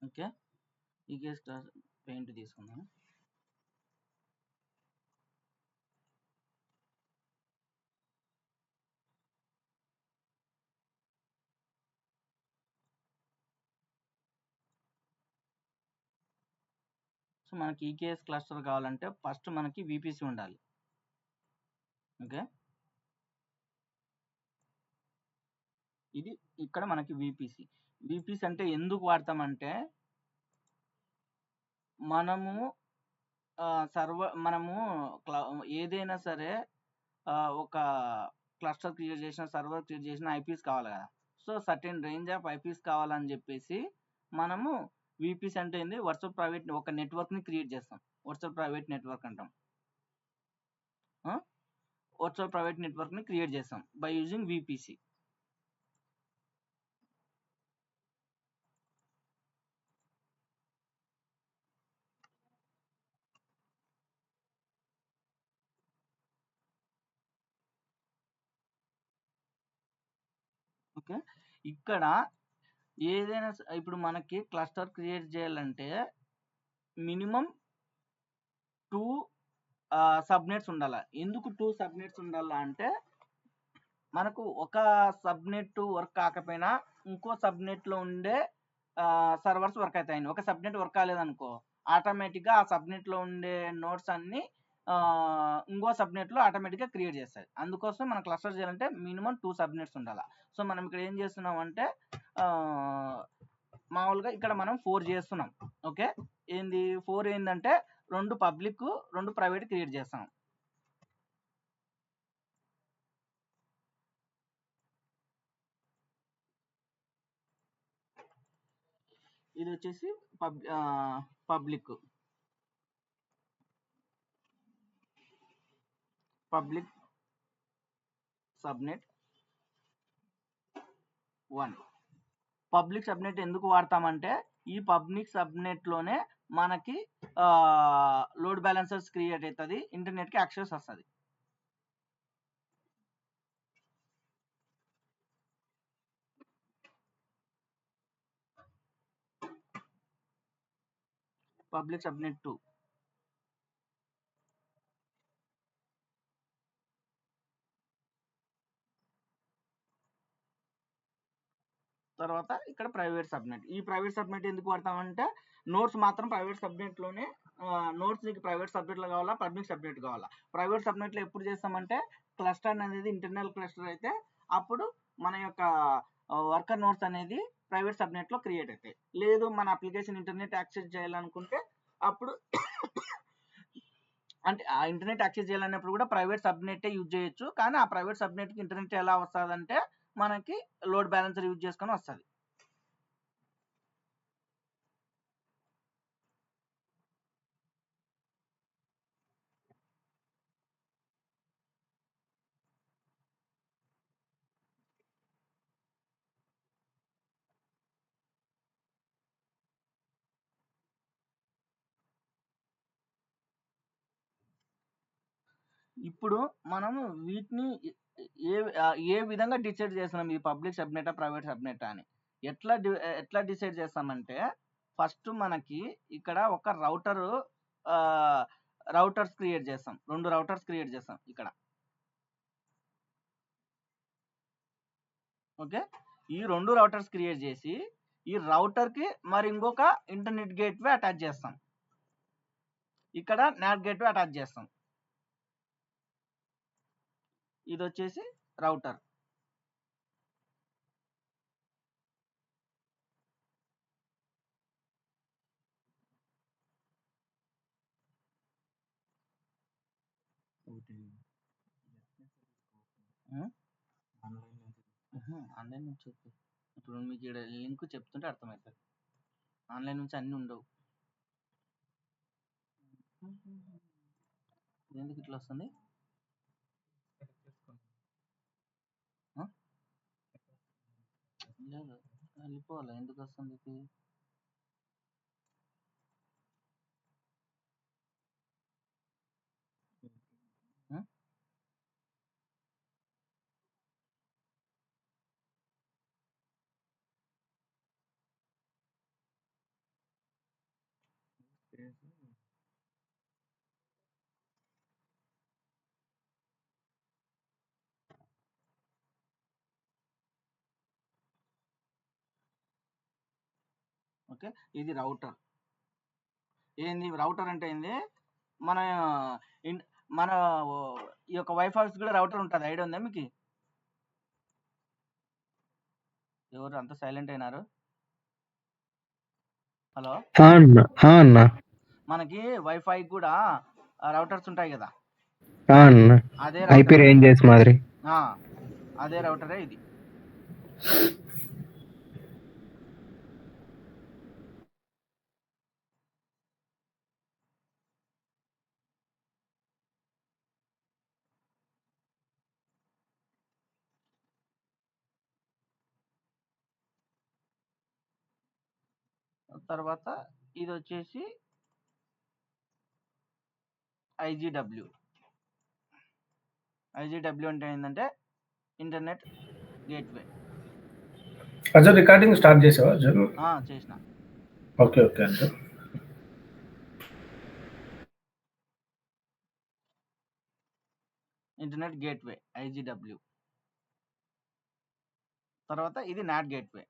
Okay, ఈ case paint తీసుకుందాం. So మనకి ఈకేఎస్ క్లస్టర్ కావాలంటే ఫస్ట్ మనకి విపిసి ఉండాలి. ఓకే, ఇది ఇక్కడ మనకి విపిసి. విపిసి అంటే ఎందుకు వాడతామంటే మనము మనము ఏదైనా సరే ఒక క్లస్టర్ క్రియేట్ చేసిన, సర్వర్ క్రియేట్ చేసిన ఐపీస్ కావాలి కదా. So certain range of eyepiece కావాలని చెప్పేసి మనము విపిసి అంటే ఏంది, వర్చువల్ ప్రైవేట్ ఒక నెట్వర్క్ని క్రియేట్ చేస్తాం. వర్చువల్ ప్రైవేట్ నెట్వర్క్ అంటాం. వర్చువల్ ప్రైవేట్ నెట్వర్క్ని క్రియేట్ చేస్తాం బై యూజింగ్ విపిసి. ఓకే, ఇక్కడ ఏదైనా ఇప్పుడు మనకి క్లస్టర్ క్రియేట్ చేయాలంటే మినిమం 2 సబ్నెట్స్ ఉండాలి. ఎందుకు 2 సబ్నెట్స్ ఉండాలా అంటే మనకు ఒక సబ్నెట్ వర్క్ కాకపోయినా ఇంకో సబ్నెట్లో ఉండే సర్వర్స్ వర్క్ అవుతాయి. ఒక సబ్నెట్ వర్క్ కాలేదనుకో ఆటోమేటిక్గా ఆ సబ్నెట్లో ఉండే నోట్స్ అన్ని ఇంకో సబ్నెట్లో ఆటోమేటిక్గా క్రియేట్ చేస్తాయి. అందుకోసం మనం క్లస్టర్ చేయాలంటే మినిమం 2 సబ్నెట్స్ ఉండాలి. సో మనం ఇక్కడ ఏం చేస్తున్నాం అంటే మామూలుగా ఇక్కడ మనం 4 చేస్తున్నాం. ఓకే, ఏంది 4 ఏంటంటే 2 పబ్లిక్ 2 ప్రైవేట్ క్రియేట్ చేస్తాం. ఇది వచ్చేసి పబ్లిక్ సబ్నెట్ 1. పబ్లిక్ సబ్నెట్ ఎందుకు వాడతామంటే ఈ పబ్లిక్ సబ్నెట్లోనే మనకి లోడ్ బ్యాలెన్సర్స్ క్రియేట్ అవుతుంది, ఇంటర్నెట్కి యాక్సెస్ వస్తుంది. Public subnet 2. తర్వాత ఇక్కడ ప్రైవేట్ సబ్నెట్. ఈ ప్రైవేట్ సబ్నెట్ ఎందుకు వాడతామంటే నోట్స్ మాత్రం ప్రైవేట్ సబ్నెట్లోనే, నోట్స్ నీకు ప్రైవేట్ సబ్నెట్లో కావాలా, పబ్లిక్ సబ్నెట్ కావాలా. ప్రైవేట్ సబ్నెట్లో ఎప్పుడు చేస్తామంటే క్లస్టర్ అనేది ఇంటర్నల్ క్లస్టర్ అయితే అప్పుడు మన యొక్క వర్కర్ నోట్స్ అనేది ప్రైవేట్ సబ్నెట్లో క్రియేట్ అవుతాయి. లేదు మన అప్లికేషన్ ఇంటర్నెట్ యాక్సెస్ చేయాలనుకుంటే అప్పుడు అంటే ఆ ఇంటర్నెట్ యాక్సెస్ చేయాలన్నప్పుడు కూడా ప్రైవేట్ సబ్నెట్టే యూజ్ చేయొచ్చు. కానీ ఆ ప్రైవేట్ సబ్నెట్కి ఇంటర్నెట్ ఎలా వస్తుందంటే మనకి లోడ్ బ్యాలెన్సర్ యూజ్ చేసుకొని వస్తుంది. ఇప్పుడు మనము వీటిని ఏ విధంగా డిసైడ్ చేస్తున్నాం, ఈ పబ్లిక్ సబ్నెటా ప్రైవేట్ సబ్నెటా అని. ఎట్లా డిసైడ్ చేస్తామంటే ఫస్ట్ మనకి ఇక్కడ ఒక రౌటర్స్ క్రియేట్ చేస్తాం. 2 రౌటర్స్ క్రియేట్ చేస్తాం ఇక్కడ. ఓకే, ఈ 2 రౌటర్స్ క్రియేట్ చేసి ఈ రౌటర్కి మరి ఇంకొక ఇంటర్నెట్ గేట్వే అటాచ్ చేస్తాం. ఇక్కడ నాట్ గేట్వే అటాచ్ చేస్తాం. ఇది వచ్చేసి రౌటర్. ఆన్లైన్ నుంచి ఇప్పుడు మీకు ఇక్కడ లింక్ చెప్తుంటే అర్థమవుతుంది. ఆన్లైన్ నుంచి అన్నీ ఉండవు. ఎందుకు ఇట్లా వస్తుంది? లేదు, వెళ్ళిపోవాలి. ఎందుకు వస్తుంది ఇది? ఓకే, ఇది రౌటర్. ఏంది రౌటర్ అంటే ఏంది? మన మన ఈ యొక్క వైఫైస్ కూడా రౌటర్ ఉంటుంది, ఐడియా ఉందా మీకు? ఎవరు అంత సైలెంట్ అయినారు? హలో, అన్న మనకి వైఫై కూడా రౌటర్స్ ఉంటాయి కదా, అన్న అదే ఐపీ రౌటర్, రేంజెస్ మాదిరి. అదే రౌటరే ఇది. తర్వాత ఇది వచ్చేసి ఐజీడబ్ల్యూ. ఐజీడబ్ల్యూ అంటే ఏంటంటే internet gateway. Azhar recording start చేసావా అజర్? చేసిన. Okay okay Azhar. Internet gateway IGW. తర్వాత ఇది నాట్ గేట్వే.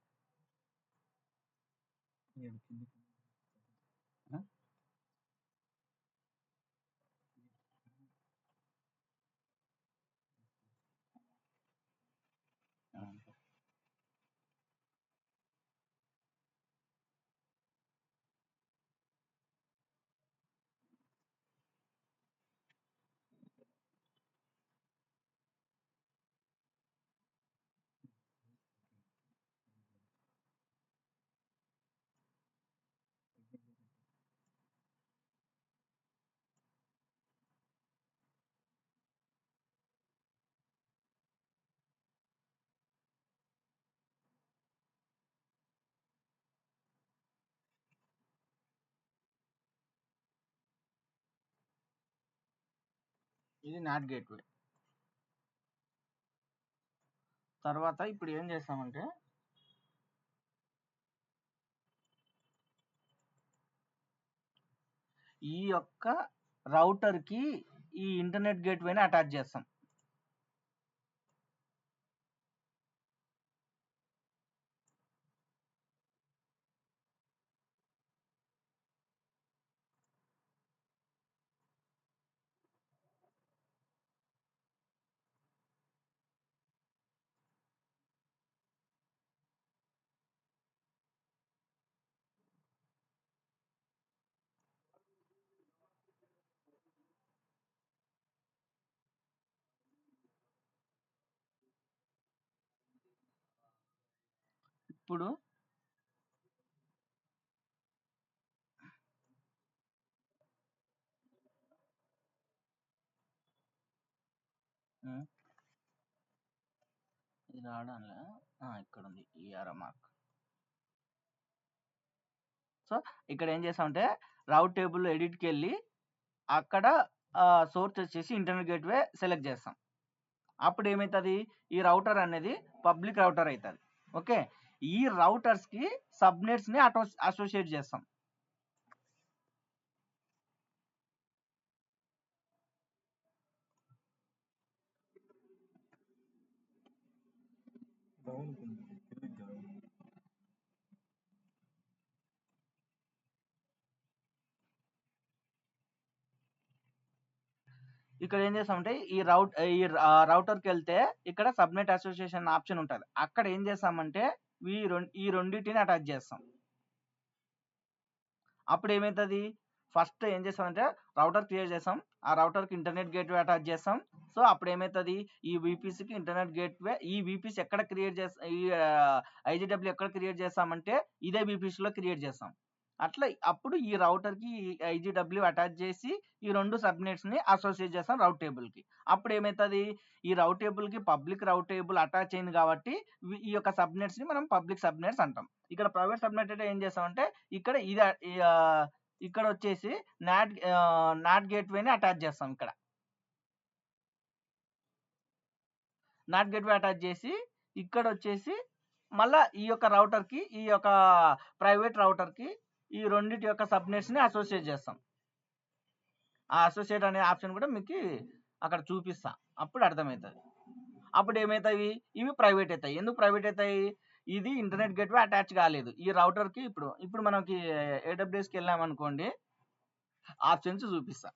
ఇది నాట్ గేట్వే. తర్వాత ఇప్పుడు ఏం చేస్తామంటే ఈ యొక్క రౌటర్కి ఈ ఇంటర్నెట్ గేట్వేని అటాచ్ చేస్తాం. ఇప్పుడు ఇది రావడంలే, ఇక్కడ ఉంది ఈ మార్క్. సో ఇక్కడ ఏం చేస్తామంటే రౌట్ టేబుల్ ఎడిట్కి వెళ్ళి అక్కడ సోర్స్ వచ్చేసి ఇంటర్నెట్ గేట్వే సెలెక్ట్ చేస్తాం. అప్పుడు ఏమవుతుంది, ఈ రౌటర్ అనేది పబ్లిక్ రౌటర్ అవుతుంది. ఓకే, ఈ రౌటర్స్కి సబ్నెట్స్ని అసోసియేట్ చేస్తాం. ఇక్కడ ఏం చేస్తామంటే ఈ రౌటర్కి వెళ్తే ఇక్కడ సబ్నెట్ అసోసియేషన్ ఆప్షన్ ఉంటుంది. అక్కడ ఏం చేస్తామంటే ఈ రెండింటిని అటాచ్ చేస్తాం. అప్పుడు ఏమవుతుంది, ఫస్ట్ ఏం చేస్తామంటే రౌటర్ క్రియేట్ చేస్తాం, ఆ రౌటర్కి ఇంటర్నెట్ గేట్వే అటాచ్ చేస్తాం. సో అప్పుడు ఏమవుతుంది, ఈ వీపీసీకి ఇంటర్నెట్ గేట్వే, ఈ వీపీసీ ఎక్కడ క్రియేట్ చేస్తాం, ఈ ఐజీడబ్ల్యూ ఎక్కడ క్రియేట్ చేస్తామంటే ఇదే వీపీసీలో క్రియేట్ చేస్తాం. అట్లా అప్పుడు ఈ రౌటర్కి ఐజీడబ్ల్యూ అటాచ్ చేసి ఈ రెండు సబ్నెట్స్ని అసోసియేట్ చేస్తాం రౌట్ టేబుల్కి. అప్పుడు ఏమవుతుంది, ఈ రౌట్ టేబుల్కి పబ్లిక్ రౌట్ టేబుల్ అటాచ్ అయింది కాబట్టి ఈ యొక్క సబ్నెట్స్ని మనం పబ్లిక్ సబ్నెట్స్ అంటాం. ఇక్కడ ప్రైవేట్ సబ్నెట్ అంటే ఏం చేస్తామంటే ఇక్కడ ఇది ఇక్కడ వచ్చేసి నాట్ గేట్వేని అటాచ్ చేస్తాం. ఇక్కడ నాట్ గేట్వే అటాచ్ చేసి ఇక్కడ వచ్చేసి మళ్ళీ ఈ యొక్క రౌటర్కి, ఈ యొక్క ప్రైవేట్ రౌటర్కి ఈ రెండింటి యొక్క సబ్నెట్స్ని అసోసియేట్ చేస్తాం. ఆ అసోసియేట్ అనే ఆప్షన్ కూడా మీకు అక్కడ చూపిస్తా, అప్పుడు అర్థమవుతుంది. అప్పుడు ఏమవుతాయి, ఇవి ప్రైవేట్ అవుతాయి. ఎందుకు ప్రైవేట్ అవుతాయి, ఇది ఇంటర్నెట్ గేట్వే అటాచ్ కాలేదు ఈ రౌటర్కి. ఇప్పుడు మనకి AWSకి వెళ్ళామనుకోండి, ఆప్షన్స్ చూపిస్తా.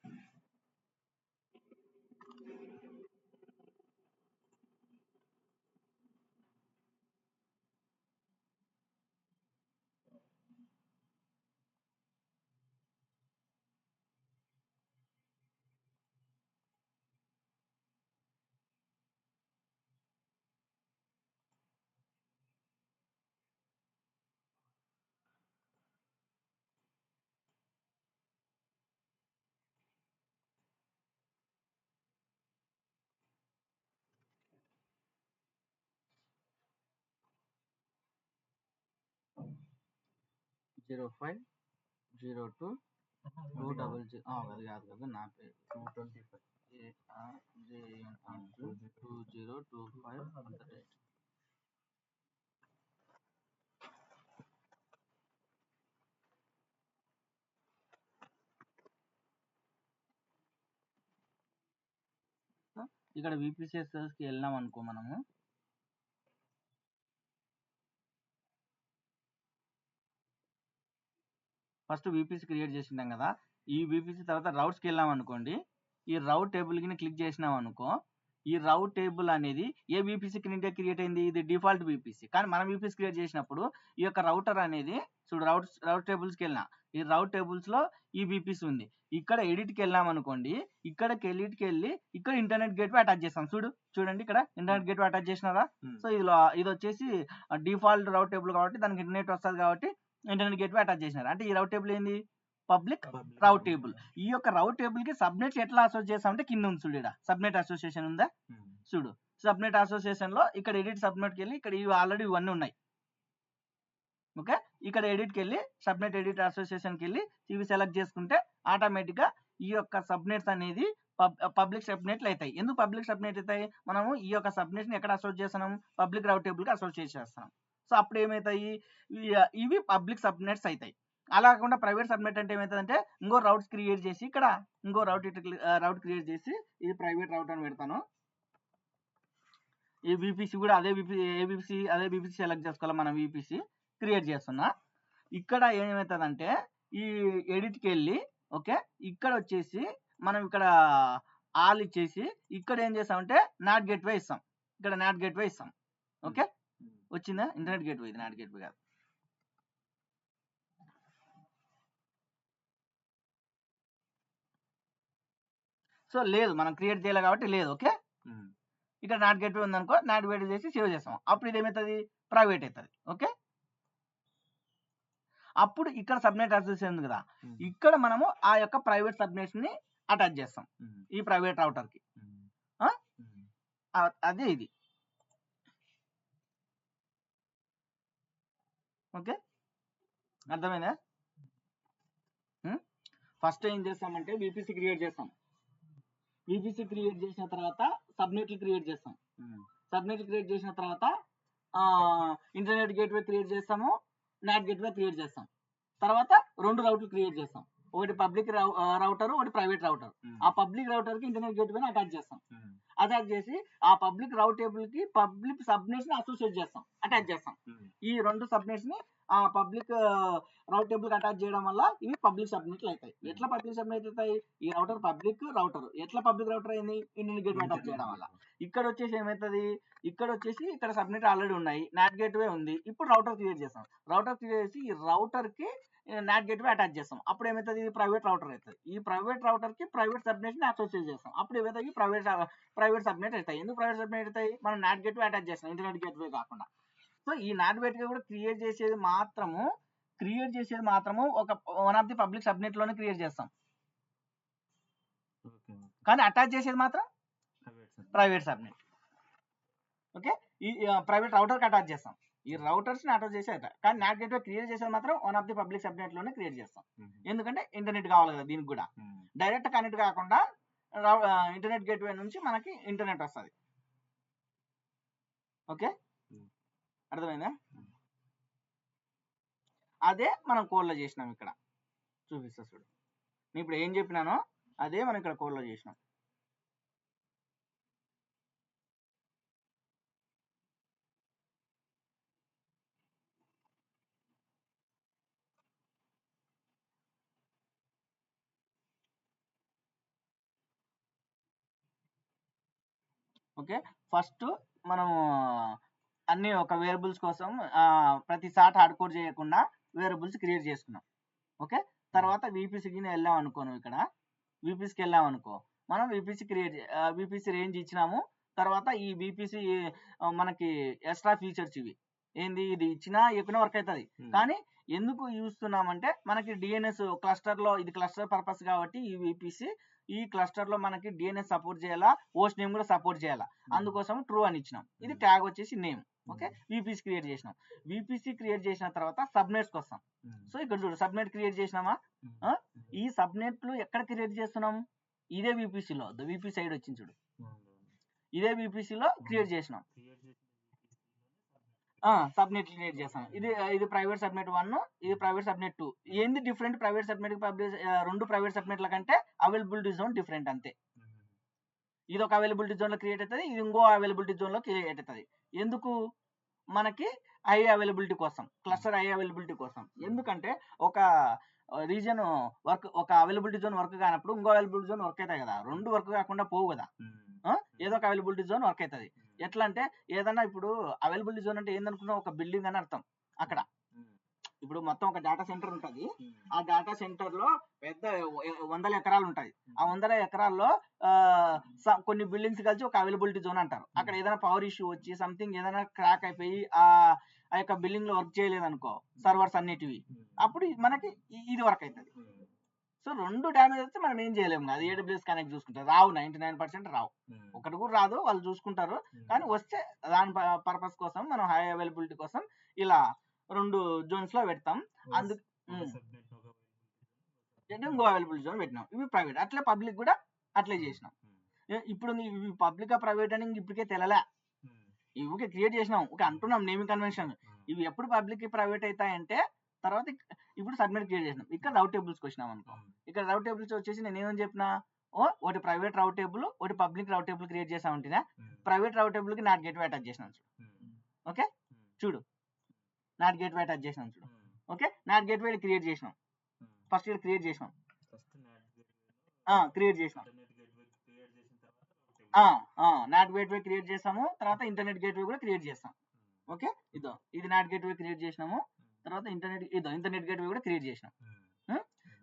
జీరో 502 200 అది కాదు కదా నా పేరు 225 ఇక్కడ VPCSకి వెళ్ళాం అనుకో, మనము ఫస్ట్ VPC క్రియేట్ చేసినాం కదా, ఈ VPC తర్వాత రౌట్స్కి వెళ్ళాం అనుకోండి, ఈ రౌట్ టేబుల్కి క్లిక్ చేసినాం అనుకో, ఈ రౌట్ టేబుల్ అనేది ఏ VPC క్రియేట్ అయింది, ఇది డిఫాల్ట్ VPC. కానీ మనం VPC క్రియేట్ చేసినప్పుడు ఈ యొక్క రౌటర్ అనేది చూడు, రౌట్ టేబుల్స్కి వెళ్ళినా, ఈ రౌట్ టేబుల్స్లో ఈ VPC ఉంది. ఇక్కడ ఎడిట్కి వెళ్ళాం అనుకోండి, ఇక్కడికి వెళ్ళి ఇక్కడ ఇంటర్నెట్ గేట్వే అటాచ్ చేస్తాం. చూడండి ఇక్కడ ఇంటర్నెట్ గేట్వే అటాచ్ చేసినారా. సో ఇది వచ్చేసి డిఫాల్ట్ రౌట్ టేబుల్ కాబట్టి దానికి ఇంటర్నెట్ వస్తుంది కాబట్టి ఇంటర్నెట్ గేట్వే అటాచ్ చేసినారు. అంటే ఈ రౌట్ టేబుల్ ఏంది, పబ్లిక్ రౌట్ టేబుల్. ఈ యొక్క రౌట్ టేబుల్ కి సబ్నెట్స్ ఎట్లా అసోసియేట్ చేస్తామంటే కింద ఉంది చూడు, ఇక్కడ సబ్నెట్ అసోసియేషన్ ఉందా చూడు. సబ్నెట్ అసోసియేషన్ లో ఇక్కడ ఎడిట్ సబ్నెట్కి వెళ్ళి ఇక్కడ ఇవి ఆల్రెడీ ఇవన్నీ ఉన్నాయి. ఓకే, ఇక్కడ ఎడిట్కి వెళ్ళి సబ్నెట్ ఎడిట్ అసోసియేషన్కి వెళ్ళి ఇవి సెలెక్ట్ చేసుకుంటే ఆటోమేటిక్గా ఈ యొక్క సబ్నెట్స్ అనేది పబ్లిక్ సబ్నెట్లు అవుతాయి. ఎందుకు పబ్లిక్ సబ్నెట్ అవుతాయి, మనము ఈ యొక్క సబ్నెట్ని ఎక్కడ అసోసియేట్ చేస్తున్నాం, పబ్లిక్ రౌట్ టేబుల్కి అసోసియేట్ చేస్తున్నాం. సో అప్పుడు ఏమవుతాయి, ఇవి పబ్లిక్ సబ్నెట్స్ అవుతాయి. అలా కాకుండా ప్రైవేట్ సబ్నెట్ అంటే ఏమవుతుందంటే, ఇంకో రౌట్స్ క్రియేట్ చేసి ఇక్కడ ఇంకో రౌట్ క్రియేట్ చేసి ఇది ప్రైవేట్ రౌట్ అని పెడతాను. ఈ VPC కూడా అదే VPC సెలెక్ట్ చేసుకోవాలి. మనం VPC క్రియేట్ చేస్తున్నా. ఇక్కడ ఏమవుతుందంటే ఈ ఎడిట్కి వెళ్ళి ఓకే, ఇక్కడ వచ్చేసి మనం ఇక్కడ ఆల్ ఇచ్చేసి ఇక్కడ ఏం చేస్తామంటే నాట్ గేట్వే ఇస్తాం. ఇక్కడ నాట్ గేట్వే ఇస్తాం. ఓకే, వచ్చిందా ఇంటర్నెట్ గేట్వే, ఇది నాట్ గేట్వే కాదు. సో లేదు, మనం క్రియేట్ చేయాలి కాబట్టి లేదు. ఓకే, ఇక్కడ నాట్ గేట్వే ఉందనుకో, నాట్ గేట్వే చేసి సేవ్ చేస్తాం. అప్పుడు ఇది ఏమవుతుంది, ప్రైవేట్ అవుతుంది. ఓకే, అప్పుడు ఇక్కడ సబ్నెట్ అసోసియేషన్ ఉంది కదా, ఇక్కడ మనము ఆ యొక్క ప్రైవేట్ సబ్నెట్స్ ని అటాచ్ చేస్తాం ఈ ప్రైవేట్ రౌటర్ కి. అదే ఇది. ఓకే, అర్థమైందా. ఫస్ట్ ఏం చేస్తామంటే VPC క్రియేట్ చేస్తాం. VPC క్రియేట్ చేసిన తర్వాత సబ్నెట్లు క్రియేట్ చేస్తాం. సబ్నెట్ క్రియేట్ చేసిన తర్వాత ఇంటర్నెట్ గేట్వే క్రియేట్ చేస్తాము, నాట్ గేట్వే క్రియేట్ చేస్తాం. తర్వాత 2 రౌట్లు క్రియేట్ చేస్తాం, ఒకటి పబ్లిక్ రౌటర్, ఒకటి ప్రైవేట్ రౌటర్. ఆ పబ్లిక్ రౌటర్ కి ఇంటర్నెట్ గేట్వేని అటాచ్ చేస్తాం. అటాచ్ చేసి ఆ పబ్లిక్ రౌట్ టేబుల్ కి పబ్లిక్ సబ్నెట్స్ ని అసోసియేట్ చేస్తాం, అటాచ్ చేస్తాం. ఈ 2 సబ్నెట్స్ ని ఆ పబ్లిక్ రౌట్ టేబుల్ కి అటాచ్ చేయడం వల్ల ఇవి పబ్లిక్ సబ్నెట్లు అవుతాయి. ఎట్లా పబ్లిక్ సబ్నెట్ అవుతాయి, ఈ రౌటర్ పబ్లిక్ రౌటర్ ఎట్లా పబ్లిక్ రౌటర్ అయింది, ఇంటర్నెట్ గేట్వే అటాచ్ చేయడం వల్ల. ఇక్కడ వచ్చేసి ఏమవుతుంది, ఇక్కడ సబ్నెట్ ఆల్రెడీ ఉన్నాయి, నాట్ గేట్వే ఉంది. ఇప్పుడు రౌటర్ క్రియేట్ చేస్తాం. రౌటర్ క్రియేట్ చేసి ఈ రౌటర్ కి నాట్ గేట్వే అటాచ్ చేస్తాం. అప్పుడు ఏమవుతుంది, ఇది ప్రైవేట్ రౌటర్ అవుతుంది. ఈ ప్రైవేట్ రౌటర్ కి ప్రైవేట్ సబ్నెట్ ని అసోసియేట్ చేస్తాం. అప్పుడు ఏమవుతాయి, ప్రైవేట్ సబ్నెట్ అవుతాయి. ఎందుకు ప్రైవేట్ సబ్నెట్ అవుతాయి, మనం నాట్ గేట్వే అటాచ్ చేస్తాం, ఇంటర్నెట్ గేట్వే కాకుండా. సో ఈ నాట్ గేట్వే కూడా క్రియేట్ చేసేది మాత్రము ఒక one of the public subnet లోనే క్రియేట్ చేస్తాం, కానీ అటాచ్ చేసేది మాత్రం ప్రైవేట్ సబ్నెట్. ఓకే, ఈ ప్రైవేట్ రౌటర్ కి అటాచ్ చేస్తాం. ఈ రౌటర్స్ ని అటాచ్ చేసేది, కానీ నాట్ గేట్వే క్రియేట్ చేసేది మాత్రం one of the public subnet లోనే క్రియేట్ చేస్తాం. ఎందుకంటే ఇంటర్నెట్ కావాలి కదా దీనికి కూడా. డైరెక్ట్ కనెక్ట్ కాకుండా ఇంటర్నెట్ గేట్వే నుంచి మనకి ఇంటర్నెట్ వస్తుంది. ఓకే, అర్థమైందా. అదే మనం కోడ్లో చేసినాం. ఇక్కడ చూపిస్తా చూడు. నేను ఇప్పుడు ఏం చెప్పినానో అదే మనం ఇక్కడ కోడ్లో చేసినాం. ఓకే, ఫస్ట్ మనం అన్ని ఒక వేరియబుల్స్ కోసం ప్రతిసారి హార్డ్ కోడ్ చేయకుండా వేరియబుల్స్ క్రియేట్ చేసుకున్నాం. ఓకే, తర్వాత వీపీసీకి వెళ్ళాం అనుకో. నువ్వు ఇక్కడ వీపీసీకి వెళ్ళాం అనుకో, మనం వీపీసీ రేంజ్ ఇచ్చినాము. తర్వాత ఈ వీపీసీ మనకి ఎక్స్ట్రా ఫీచర్స్ ఇవి ఏంది, ఇది ఇచ్చినా ఇవ్వకుండా వర్క్ అవుతుంది. కానీ ఎందుకు చూస్తున్నామంటే మనకి డిఎన్ఎస్ క్లస్టర్లో, ఇది క్లస్టర్ పర్పస్ కాబట్టి ఈ వీపీసీ ఈ క్లస్టర్లో మనకి డిఎన్ఎస్ సపోర్ట్ చేయాలా, హోస్ట్ నేమ్ కూడా సపోర్ట్ చేయాలా, అందుకోసం ట్రూ అని ఇచ్చినాం. ఇది ట్యాగ్ వచ్చేసి నేమ్. ఓకే, వీపీసీ క్రియేట్ చేసినాం. వీపీసీ క్రియేట్ చేసిన తర్వాత సబ్నెట్స్కి వస్తాం. సో ఇక్కడ చూడు, సబ్నెట్ క్రియేట్ చేసినామా. ఈ సబ్నెట్లు ఎక్కడ క్రియేట్ చేస్తున్నాం, ఇదే వీపీసీలో, వీపీ సైడ్ వచ్చింది చూడు, ఇదే వీపీసీలో క్రియేట్ చేసినాం. సబ్నెట్ క్రియేట్ చేస్తాం. ఇది ప్రైవేట్ సబ్నెట్ 1, ఇది ప్రైవేట్ సబ్నెట్ 2. ఏంది డిఫరెంట్ ప్రైవేట్ సబ్నెట్ రెండు ప్రైవేట్ సబ్నెట్ల కంటే అవైలబిలిటీ జోన్ డిఫరెంట్ అంతే. ఇది ఒక అవైలబిలిటీ జోన్ లో క్రియేట్ అవుతుంది, ఇది ఇంకో అవైలబిలిటీ జోన్ లో క్రియేట్ అవుతుంది. ఎందుకు, మనకి హై అవైలబిలిటీ కోసం, క్లస్టర్ హై అవైలబిలిటీ కోసం. ఎందుకంటే ఒక రీజన్ వర్క్, ఒక అవైలబిలిటీ జోన్ వర్క్ కానప్పుడు ఇంకో అవైలబిలిటీ జోన్ వర్క్ అవుతాయి కదా, రెండు వర్క్ కాకుండా పోవు కదా. ఏదో ఒక అవైలబిలిటీ జోన్ వర్క్ అవుతుంది. ఎట్లా అంటే ఏదన్నా ఇప్పుడు అవైలబిలిటీ జోన్ అంటే ఏందనుకున్నావు, ఒక బిల్డింగ్ అని అర్థం. అక్కడ ఇప్పుడు మొత్తం ఒక డేటా సెంటర్ ఉంటుంది. ఆ డేటా సెంటర్ లో పెద్ద 100 ఎకరాలు ఉంటాయి. ఆ 100 ఎకరాల్లో కొన్ని బిల్డింగ్స్ కలిసి ఒక అవైలబిలిటీ జోన్ అంటారు. అక్కడ ఏదైనా పవర్ ఇష్యూ వచ్చి సంథింగ్ ఏదైనా క్రాక్ అయిపోయి ఆ యొక్క బిల్డింగ్ లో వర్క్ చేయలేదు అనుకో, సర్వర్స్ అన్నిటివి, అప్పుడు మనకి ఇది వర్క్ అవుతుంది. సో రెండు డ్యామేజ్ వస్తే మనం ఏం చేయలేము. అది ఏడబ్ల్యూఎస్ కనెక్ట్ చూసుకుంటారు, రావు, 99% రావు, ఒకటి కూడా రాదు, వాళ్ళు చూసుకుంటారు. కానీ వస్తే దాని పర్పస్ కోసం మనం హై అవైలబిలిటీ కోసం ఇలా రెండు జోన్స్ లో పెడతాం. అందుకు ఇంకో అవైలబిలిటీ జోన్ పెట్టినాం. ఇవి ప్రైవేట్. అట్లే పబ్లిక్ కూడా అట్లే చేసినాం. ఇప్పుడు ఇవి పబ్లిక్ ప్రైవేట్ అని ఇప్పటికే తెలలే, ఇవి క్రియేట్ చేసినాం. ఓకే అంటున్నాం నేమింగ్ కన్వెన్షన్. ఇవి ఎప్పుడు పబ్లిక్ ప్రైవేట్ అవుతాయంటే తర్వాత ఇప్పుడు సబ్మిట్ క్రియేట్ చేసినాం. ఇక్కడ రౌట్ టేబుల్స్కి వచ్చినాం అనుకో. ఇక్కడ రౌట్ టేబుల్స్ వచ్చేసి నేను ఏమని చెప్పినా, ఒకటి ప్రైవేట్ రౌట్ టేబుల్, ఒకటి పబ్లిక్ రౌట్ టేబుల్ క్రియేట్ చేసామంటేనే ప్రైవేట్ రౌట్ టేబుల్ కి నాట్ గేట్వే అటాచ్ చేసినాను చూడు. ఓకే చూడు, నాట్ గేట్వే అటాచ్ చేసినాం చూడు. ఓకే, నాట్ గేట్వే క్రియేట్ చేసినాం. ఫస్ట్ ఇక్కడ క్రియేట్ చేసినాం, క్రియేట్ చేసినాం. నాట్ గేట్వే క్రియేట్ చేసాము, తర్వాత ఇంటర్నెట్ గేట్వే కూడా క్రియేట్ చేస్తాం. ఓకే, ఇది నాట్ గేట్వే క్రియేట్ చేసినాము, తర్వాత ఇంటర్నెట్ గేట్వే కూడా క్రియేట్ చేసినాం.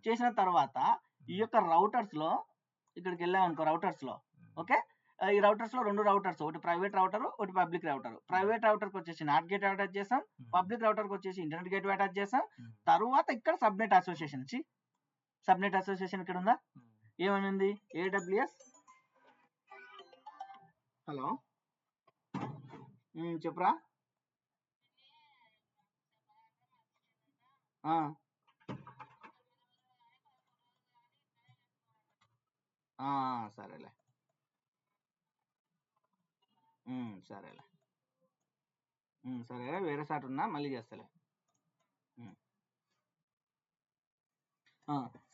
చేసిన తర్వాత ఈ యొక్క రౌటర్స్ లో ఇక్కడికి వెళ్ళాం అనుకో, రౌటర్స్ లో. ఓకే, ఈ రౌటర్స్ లో రెండు రౌటర్స్, ఒకటి ప్రైవేట్ రౌటర్, ఒకటి పబ్లిక్ రౌటర్. ప్రైవేట్ రౌటర్ కి వచ్చేసి నాట్ గేట్ అటాచ్ చేస్తాం, పబ్లిక్ రౌటర్ కి వచ్చేసి ఇంటర్నెట్ గేట్ అటాచ్ చేస్తాం. తర్వాత ఇక్కడ సబ్నెట్ అసోసియేషన్, సబ్నెట్ అసోసియేషన్ ఇక్కడ ఉందా, ఏమని ఉంది, ఏడబ్ల్యూఎస్. హలో చెప్పురా. సరేలే, సరేలే, సరే, వేరే సాట్ ఉన్నా మళ్ళీ చేస్తలే.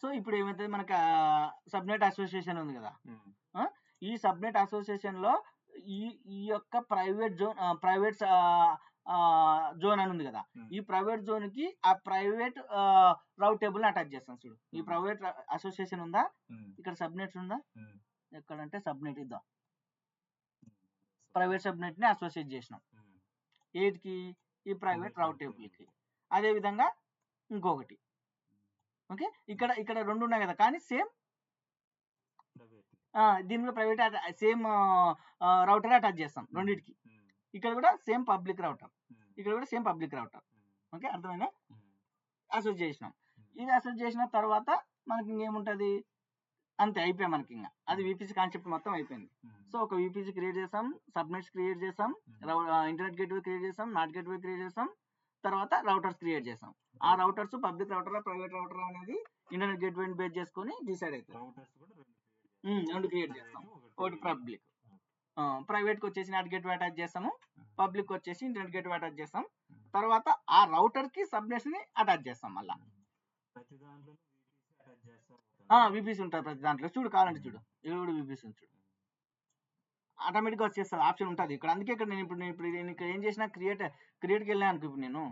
సో ఇప్పుడు ఏమైతే మనకి సబ్నెట్ అసోసియేషన్ ఉంది కదా, ఈ సబ్నెట్ అసోసియేషన్ లో ఈ యొక్క ప్రైవేట్ జోన్ అని ఉంది కదా, ఈ ప్రైవేట్ జోన్ కి ఆ ప్రైవేట్ రౌట్ టేబుల్ అటాచ్ చేస్తాం చూడు. ఈ ప్రైవేట్ అసోసియేషన్ ఉందా, ఇక్కడ సబ్నెట్స్ ఉందా, ఎక్కడంటే సబ్నెట్ ఇద్దాం, ప్రైవేట్ సబ్నెట్ ని అసోసియేట్ చేసినాం ఏదికి, ఈ ప్రైవేట్ రౌట్ టేబుల్ కి. అదే విధంగా ఇంకొకటి. ఓకే, ఇక్కడ రెండు ఉన్నాయి కదా, కానీ సేమ్ దీనిలో ప్రైవేట్ సేమ్ రౌటర్ అటాచ్ చేస్తాం రెండింటికి. ఇక్కడ కూడా సేమ్ పబ్లిక్ రౌటర్, ఇక్కడ కూడా సేమ్ పబ్లిక్ రౌటర్. ఓకే, అర్థమైనా, అసోసియేట్ చేసినాం. ఇది అసోసియేట్ చేసిన తర్వాత మనకి ఇంకేముంటది, అంతే, అయిపోయాయి మనకి. ఇంకా అది వీపీసీ కాన్సెప్ట్ మొత్తం అయిపోయింది. సో ఒక వీపీసీ క్రియేట్ చేస్తాం, సబ్నెట్స్ క్రియేట్ చేస్తాం, ఇంటర్నెట్ గేట్వే క్రియేట్ చేస్తాం, నాట్ గేట్వే క్రియేట్ చేస్తాం, తర్వాత రౌటర్స్ క్రియేట్ చేస్తాం. ఆ routers public router, private router అనేది ఇంటర్నెట్ గేట్వే బేస్ చేసుకొని డిసైడ్ అవుతాయి. రెండు క్రియేట్ చేస్తాం, ఒకటి పబ్లిక్, ప్రైవేట్ కి వచ్చేసి నాట్ గేట్వే అటాచ్ చేస్తాము, పబ్లిక్ వచ్చేసి ఇంటర్నెట్ గేట్వే అటాచ్ చేస్తాం. తర్వాత ఆ రౌటర్ కి సబ్నెట్స్ ని అటాచ్ చేస్తాం మళ్ళా. విపిసి ఉంటుంది ప్రతి దాంట్లో. చూడు కావాలంటే చూడు, ఇది విపిసి ఉంది చూడు, ఆటోమేటిక్గా వచ్చేస్తుంది, ఆప్షన్ ఉంటుంది ఇక్కడ. అందుకే ఇక్కడ నేను ఇప్పుడు ఏం చేసిన, క్రియేట్కి వెళ్ళాను అనుకో. ఇప్పుడు నేను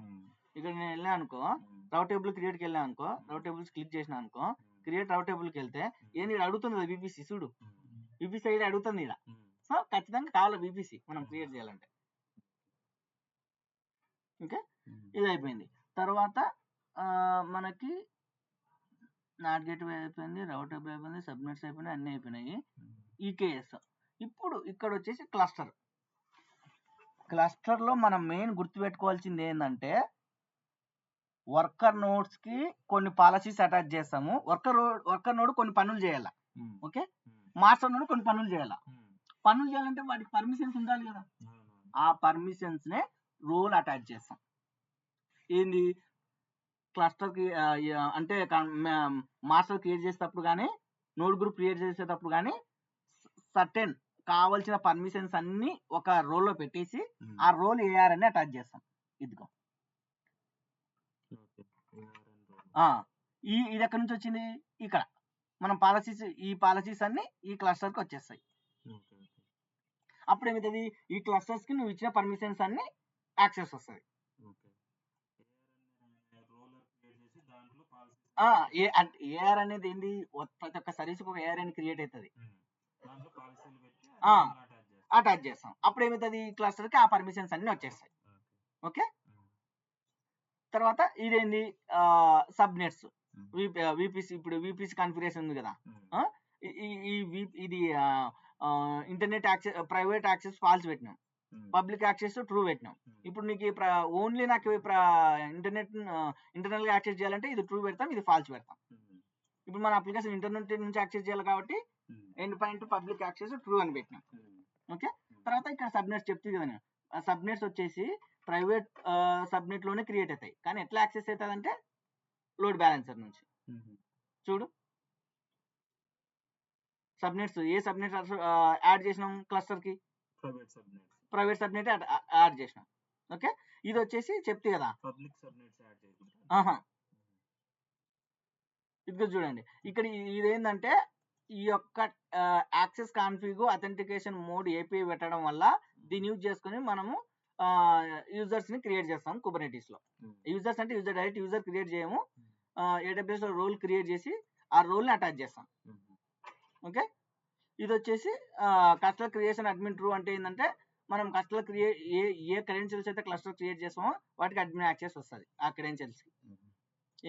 ఇక్కడ వెళ్ళాను అనుకో, రౌట్ టేబుల్ క్రియేట్కి వెళ్ళాను అనుకో, రౌట్ టేబుల్స్ క్లిక్ చేసిన అనుకో, క్రియేట్ రౌట్ టేబుల్కి వెళ్తే ఏంది ఇక్కడ అడుగుతుంది కదా విపిసి. చూడు విపిసి ఐడి అడుగుతుంది ఇక్కడ. సో ఖచ్చితంగా కావాలి విపిసి మనం క్రియేట్ చేయాలంటే. ఓకే, ఇది అయిపోయింది. తర్వాత మనకి నాట్ గేట్వే అయిపోయింది, రౌట్ టేబుల్ అయిపోయింది, సబ్నెట్స్ అయిపోయినాయి, అన్నీ అయిపోయినాయి. ఈకేఎస్. ఇప్పుడు ఇక్కడ వచ్చేసి క్లస్టర్. క్లస్టర్లో మనం మెయిన్ గుర్తుపెట్టుకోవాల్సింది ఏంటంటే, వర్కర్ నోడ్స్ కి కొన్ని పాలసీస్ అటాచ్ చేస్తాము. వర్కర్ నోడ్ కొన్ని పనులు చేయాలి. ఓకే, మాస్టర్ నోడ్ కొన్ని పనులు చేయాలి. పనులు చేయాలంటే వాటికి పర్మిషన్స్ ఉండాలి కదా. ఆ పర్మిషన్స్ నే రోల్ అటాచ్ చేస్తాం. ఏంది, క్లస్టర్ కి అంటే మాస్టర్ క్రియేట్ చేసేటప్పుడు కానీ, నోడ్ గ్రూప్ క్రియేట్ చేసేటప్పుడు కానీ సర్టెన్ కావాల్సిన పర్మిషన్స్ అన్ని ఒక రోల్లో పెట్టేసి ఆ రోల్ ఏఆర్ అని అటాచ్ చేస్తాం. ఇదిగో ఇది ఎక్కడి నుంచి వచ్చింది, ఇక్కడ మనం ఈ పాలసీస్ అన్ని ఈ క్లస్టర్ కి వచ్చేస్తాయి. అప్పుడు ఏమవుతుంది, ఈ క్లస్టర్స్ కి నువ్వు ఇచ్చిన పర్మిషన్స్ అన్ని యాక్సెస్ వస్తుంది. ఏఆర్ అనేది ఏంది, ప్రతి ఒక్క సర్వీస్ ఒక ఏఆర్ అని క్రియేట్ అవుతుంది, అటాచ్ చేస్తాం. అప్పుడు ఏమవుతుంది, ఈ క్లస్టర్ కి ఆ పర్మిషన్స్ అన్ని వచ్చేస్తాయి. ఓకే, తర్వాత ఇదేంది సబ్నెట్స్, విపిసి. ఇప్పుడు విపిసి కాన్ఫిగరేషన్ ఉంది కదా, ఇది internet access, private access false పెట్టినాం, పబ్లిక్ యాక్సెస్ ట్రూ పెట్టినాం. ఇప్పుడు నీకు ఓన్లీ నాకు ఇంటర్నల్ గా యాక్సెస్ చేయాలంటే ఇది ట్రూ పెడతాం, ఇది ఫాల్స్ పెడతాం. ఇప్పుడు మన అప్లికేషన్ ఇంటర్నెట్ నుంచి యాక్సెస్ చేయాలి కాబట్టి end point public access true అని పెట్టినాం. ఓకే, తర్వాత ఇక్కడ సబ్నెట్స్ చెప్తుంది కదా నేను. సబ్నెట్స్ వచ్చేసి ప్రైవేట్ సబ్నెట్ లోనే క్రియేట్ అవుతాయి, కానీ ఎట్లా యాక్సెస్ అవుతుంది అంటే లోడ్ బ్యాలెన్సర్ నుంచి. చూడు సబ్నెట్స్, ఏ సబ్నెట్ యాడ్ చేసినాం క్లస్టర్ కి, ప్రైవేట్ సబ్నెట్ యాడ్ చేసినాం. ఓకే, ఇది వచ్చేసి చెప్తే కదా ఇదిగో చూడండి ఇక్కడ ఇదేంటంటే, ఈ యొక్క access config authentication mode API పెట్టడం వల్ల దీన్ని యూజ్ చేసుకుని మనము యూజర్స్ ని క్రియేట్ చేస్తాం కుబర్నెటీస్ లో. యూజర్స్ అంటే డైరెక్ట్ యూజర్ క్రియేట్ చేయము, AWS లో రోల్ క్రియేట్ చేసి ఆ రోల్ ని అటాచ్ చేస్తాం. ఓకే, ఇది వచ్చేసి కస్టమర్ క్రియేషన్ అడ్మిన్ ట్రూ అంటే ఏంటంటే, మనం కస్టమర్ ఏ క్రెడెన్షియల్స్ అయితే క్లస్టర్ క్రియేట్ చేస్తామో వాటికి అడ్మిన్ యాక్సెస్ వస్తుంది. ఆ క్రెడెన్షియల్స్ కి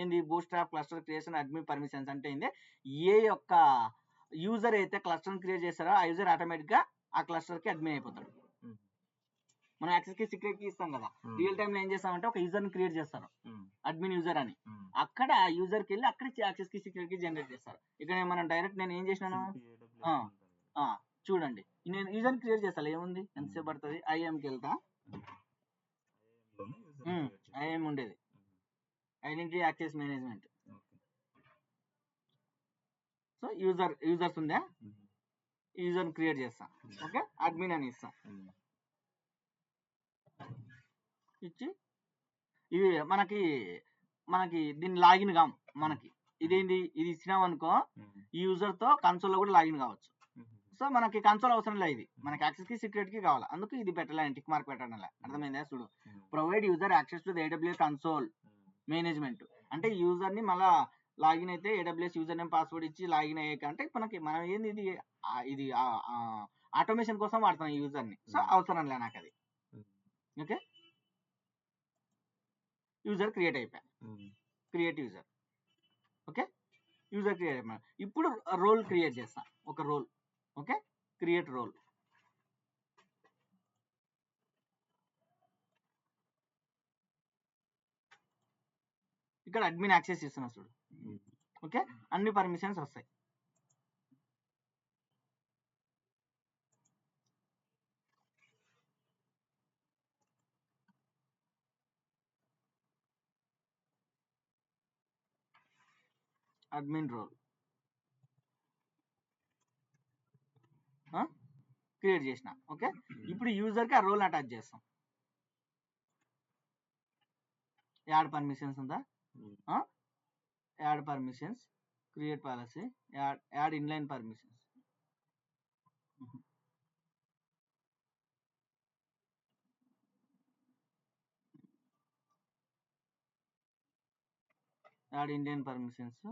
ఏంది, bootstrap cluster creation admin permissions అంటే ఏంది, ఏ యొక్క యూజర్ అయితే క్లస్టర్ క్రియేట్ చేస్తారో ఆ యూజర్ ఆటోమేటిక్ గా ఆ క్లస్టర్ కి అడ్మిన్ అయిపోతాడు. మనం యాక్సెస్ కి సీక్రెట్ కి ఇస్తాం కదా, రియల్ టైమ్ లో ఏం చేస్తామంటే ఒక యూజర్ ని క్రియేట్ చేస్తారు, అడ్మిన్ యూజర్ అని. అక్కడ ఆ యూజర్ కి వెళ్ళి అక్కడ యాక్సెస్ కి సీక్రెట్ కి జనరేట్ చేస్తారు. ఇక్కడ మనం డైరెక్ట్ నేను ఏం చేసినాను చూడండి, నేను యూజర్ ని క్రియేట్ చేస్తాను. ఏముంది, ఎంతసేపు పడుతుంది, ఐఎంకి వెళ్తా. ఐఎం ఉండేది identity access management. So users ఉందా, యూజర్ క్రియేట్ చేస్తా. ఓకే, అడ్మిన్ అని ఇస్తా. ఇచ్చి ఇది మనకి దీన్ని లాగిన్ కాం. మనకి ఇదేంటి, ఇది ఇచ్చినాం అనుకో, ఈ యూజర్ తో కన్సోల్ లో కూడా లాగిన్ కావచ్చు. సో మనకి కన్సోల్ అవసరం లేదు, ఇది మనకి యాక్సెస్ కి సీక్రెట్ కి కావాలి. అందుకు ఇది పెట్టాలి, టిక్ మార్క్ పెట్టడం. అర్థమైందా? చూడు, provide user access to AWS console management అంటే యూజర్ ని మళ్ళా లాగిన్ అయితే AWS యూజర్ నేమ్ పాస్వర్డ్ ఇచ్చి లాగిన్ అయ్యాక అంటే మనం ఏంది, ఇది ఆటోమేషన్ కోసం వాడుతున్నాం ఈ యూజర్ ని. సో అవసరం లే నాకు అది. ఓకే, యూజర్ క్రియేట్ అయిపోయా, create user. Okay, user create అయిపోయా. ఇప్పుడు రోల్ క్రియేట్ చేస్తా, ఒక రోల్. Okay, create role. ఇక్కడ అడ్మిన్ యాక్సెస్ ఇస్తున్నా చూడు. ఓకే, అన్ని పర్మిషన్స్ వస్తాయి. అడ్మిన్ రోల్ క్రియేట్ చేసిన. ఓకే, ఇప్పుడు యూజర్ కి ఆ రోల్ అటాచ్ చేస్తాం. యాడ్ పర్మిషన్స్ ఉందా? Add permissions, create policy, add inline permissions. Add Indian permissions.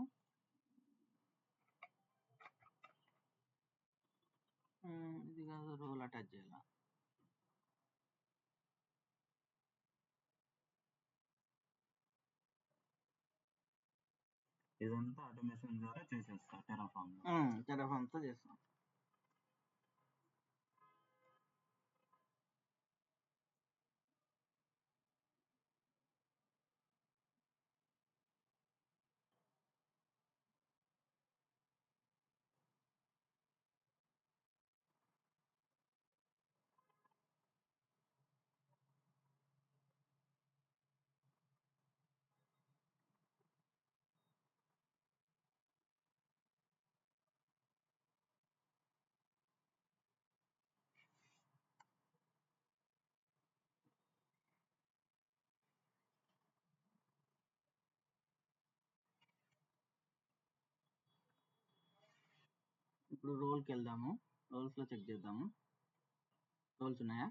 ఇది కాదు, రోల్ అటాచ్ చేయాల. ఇదంతా ఆటోమేషన్ ద్వారా చేసేస్తా టెరాఫామ్. టెరాఫామ్తో చేస్తాం. ఇప్పుడు రోల్కి వెళ్దాము. రోల్స్లో చెక్ చేద్దాము. రోల్స్ ఉన్నాయా?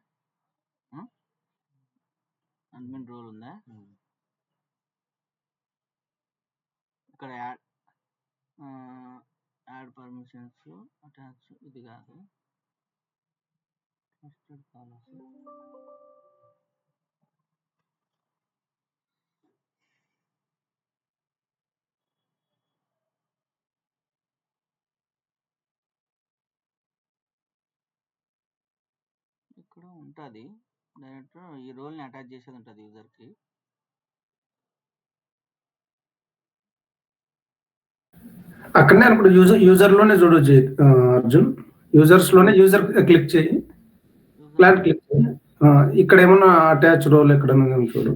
అడ్మిన్ రోల్ ఉందా? ఇక్కడ యాడ్ పర్మిషన్స్, అటాచ్, ఇది కాదు, ట్రస్టెడ్ పాలసీ. ఇక్కడ ఉంటుంది డైరెక్ట్ ఈ రోల్ని అటాచ్ చేసేది ఉంటుంది యూజర్కి. అక్కడనే అనుకుంటా యూజర్ లోనే చూడొచ్చు అర్జున్. యూజర్స్ లోనే యూజర్ క్లిక్ చేయి, ప్లాన్ క్లిక్ చేయి. ఇక్కడ ఏమన్నా అటాచ్ రోల్ ఎక్కడ చూడు.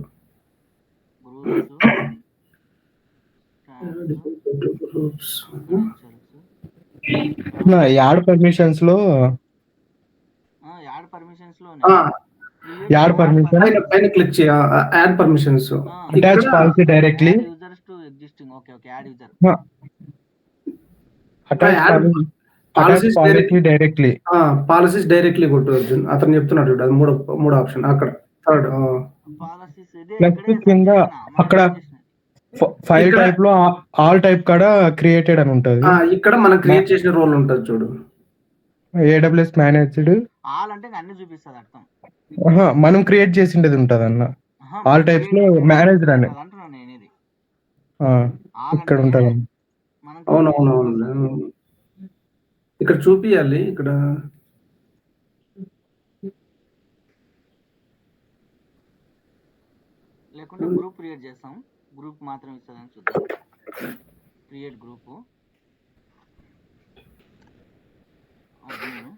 యాడ్ పర్మిషన్స్ లో యాడ్ పర్మిషన్స్ లో యాడ్ పర్మిషన్ పైన క్లిక్ చేయ, add permissions, attach policy directly, users to existing. Okay okay, add user, attach policy directly, policies directly కొట్టు అర్జున్. అతను చెప్తున్నాడు చూడు, అది మూడో ఆప్షన్ అక్కడ థర్డ్. పాలసీస్ కింద అక్కడ ఫైల్ టైప్ లో ఆల్ టైప్ కాడ క్రియేటెడ్ అని ఉంటది. ఇక్కడ మనం క్రియేట్ చేసిన రోల్ ఉంటది చూడు, AWS మేనేజ్డ్. ఆల్ అంటే అన్ని చూపిస్తుంది అర్థం. మనం క్రియేట్ చేసిండేది ఉంటది అన్న. ఆల్ టైప్స్ లో మేనేజ్డ్ అని అంటున్నాను నేను. ఇది ఇక్కడ ఉంటది. అవునవునవును, ఇక్కడ చూపియాలి. ఇక్కడ లేకుంటే గ్రూప్ క్రియేట్ చేస్తాం. గ్రూప్ మాత్రం ఇస్తుందని చూద్దాం. క్రియేట్ గ్రూప్, అడ్మిన్,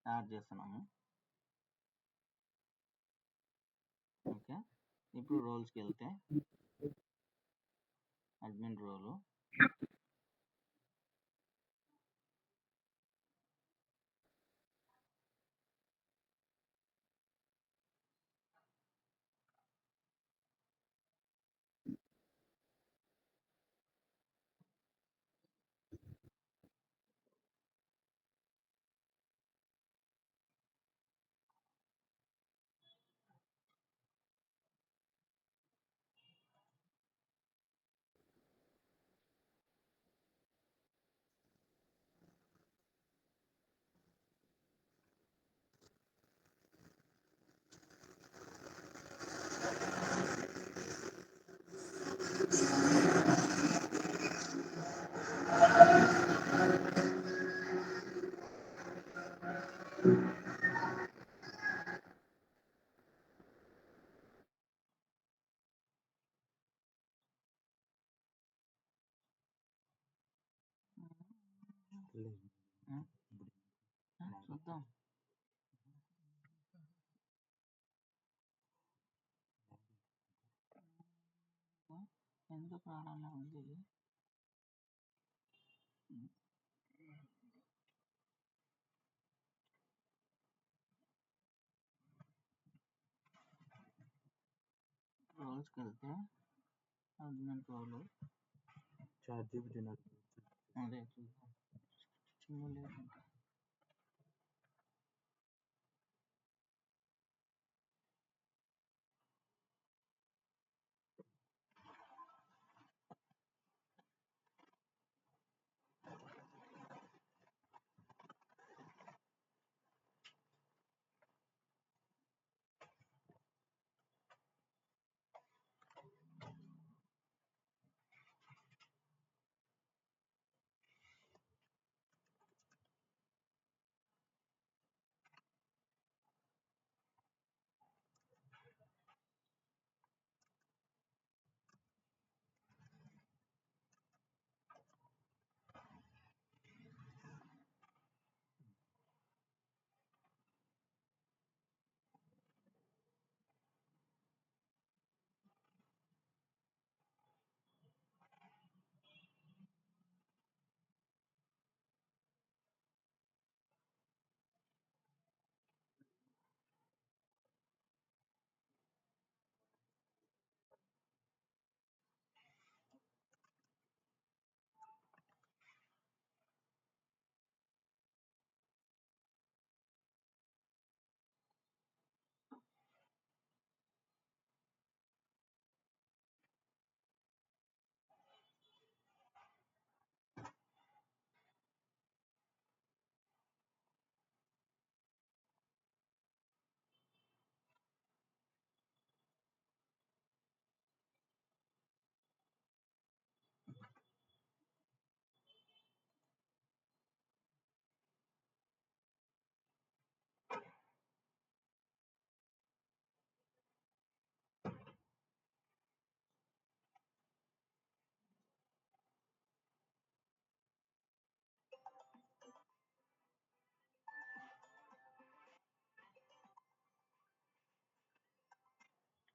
యాడ్ చేస్తున్నాము. ఓకే, ఇప్పుడు రోల్స్కి వెళ్తే అడ్మిన్ రోలు, చూద్దాం. ఎందుకు రావడంలో ఉంది? రోల్స్కి వెళ్తే అడ్మిన్ రోల్ చాట్ జీపీటీ నాకు అదే చూద్దాం. simulation.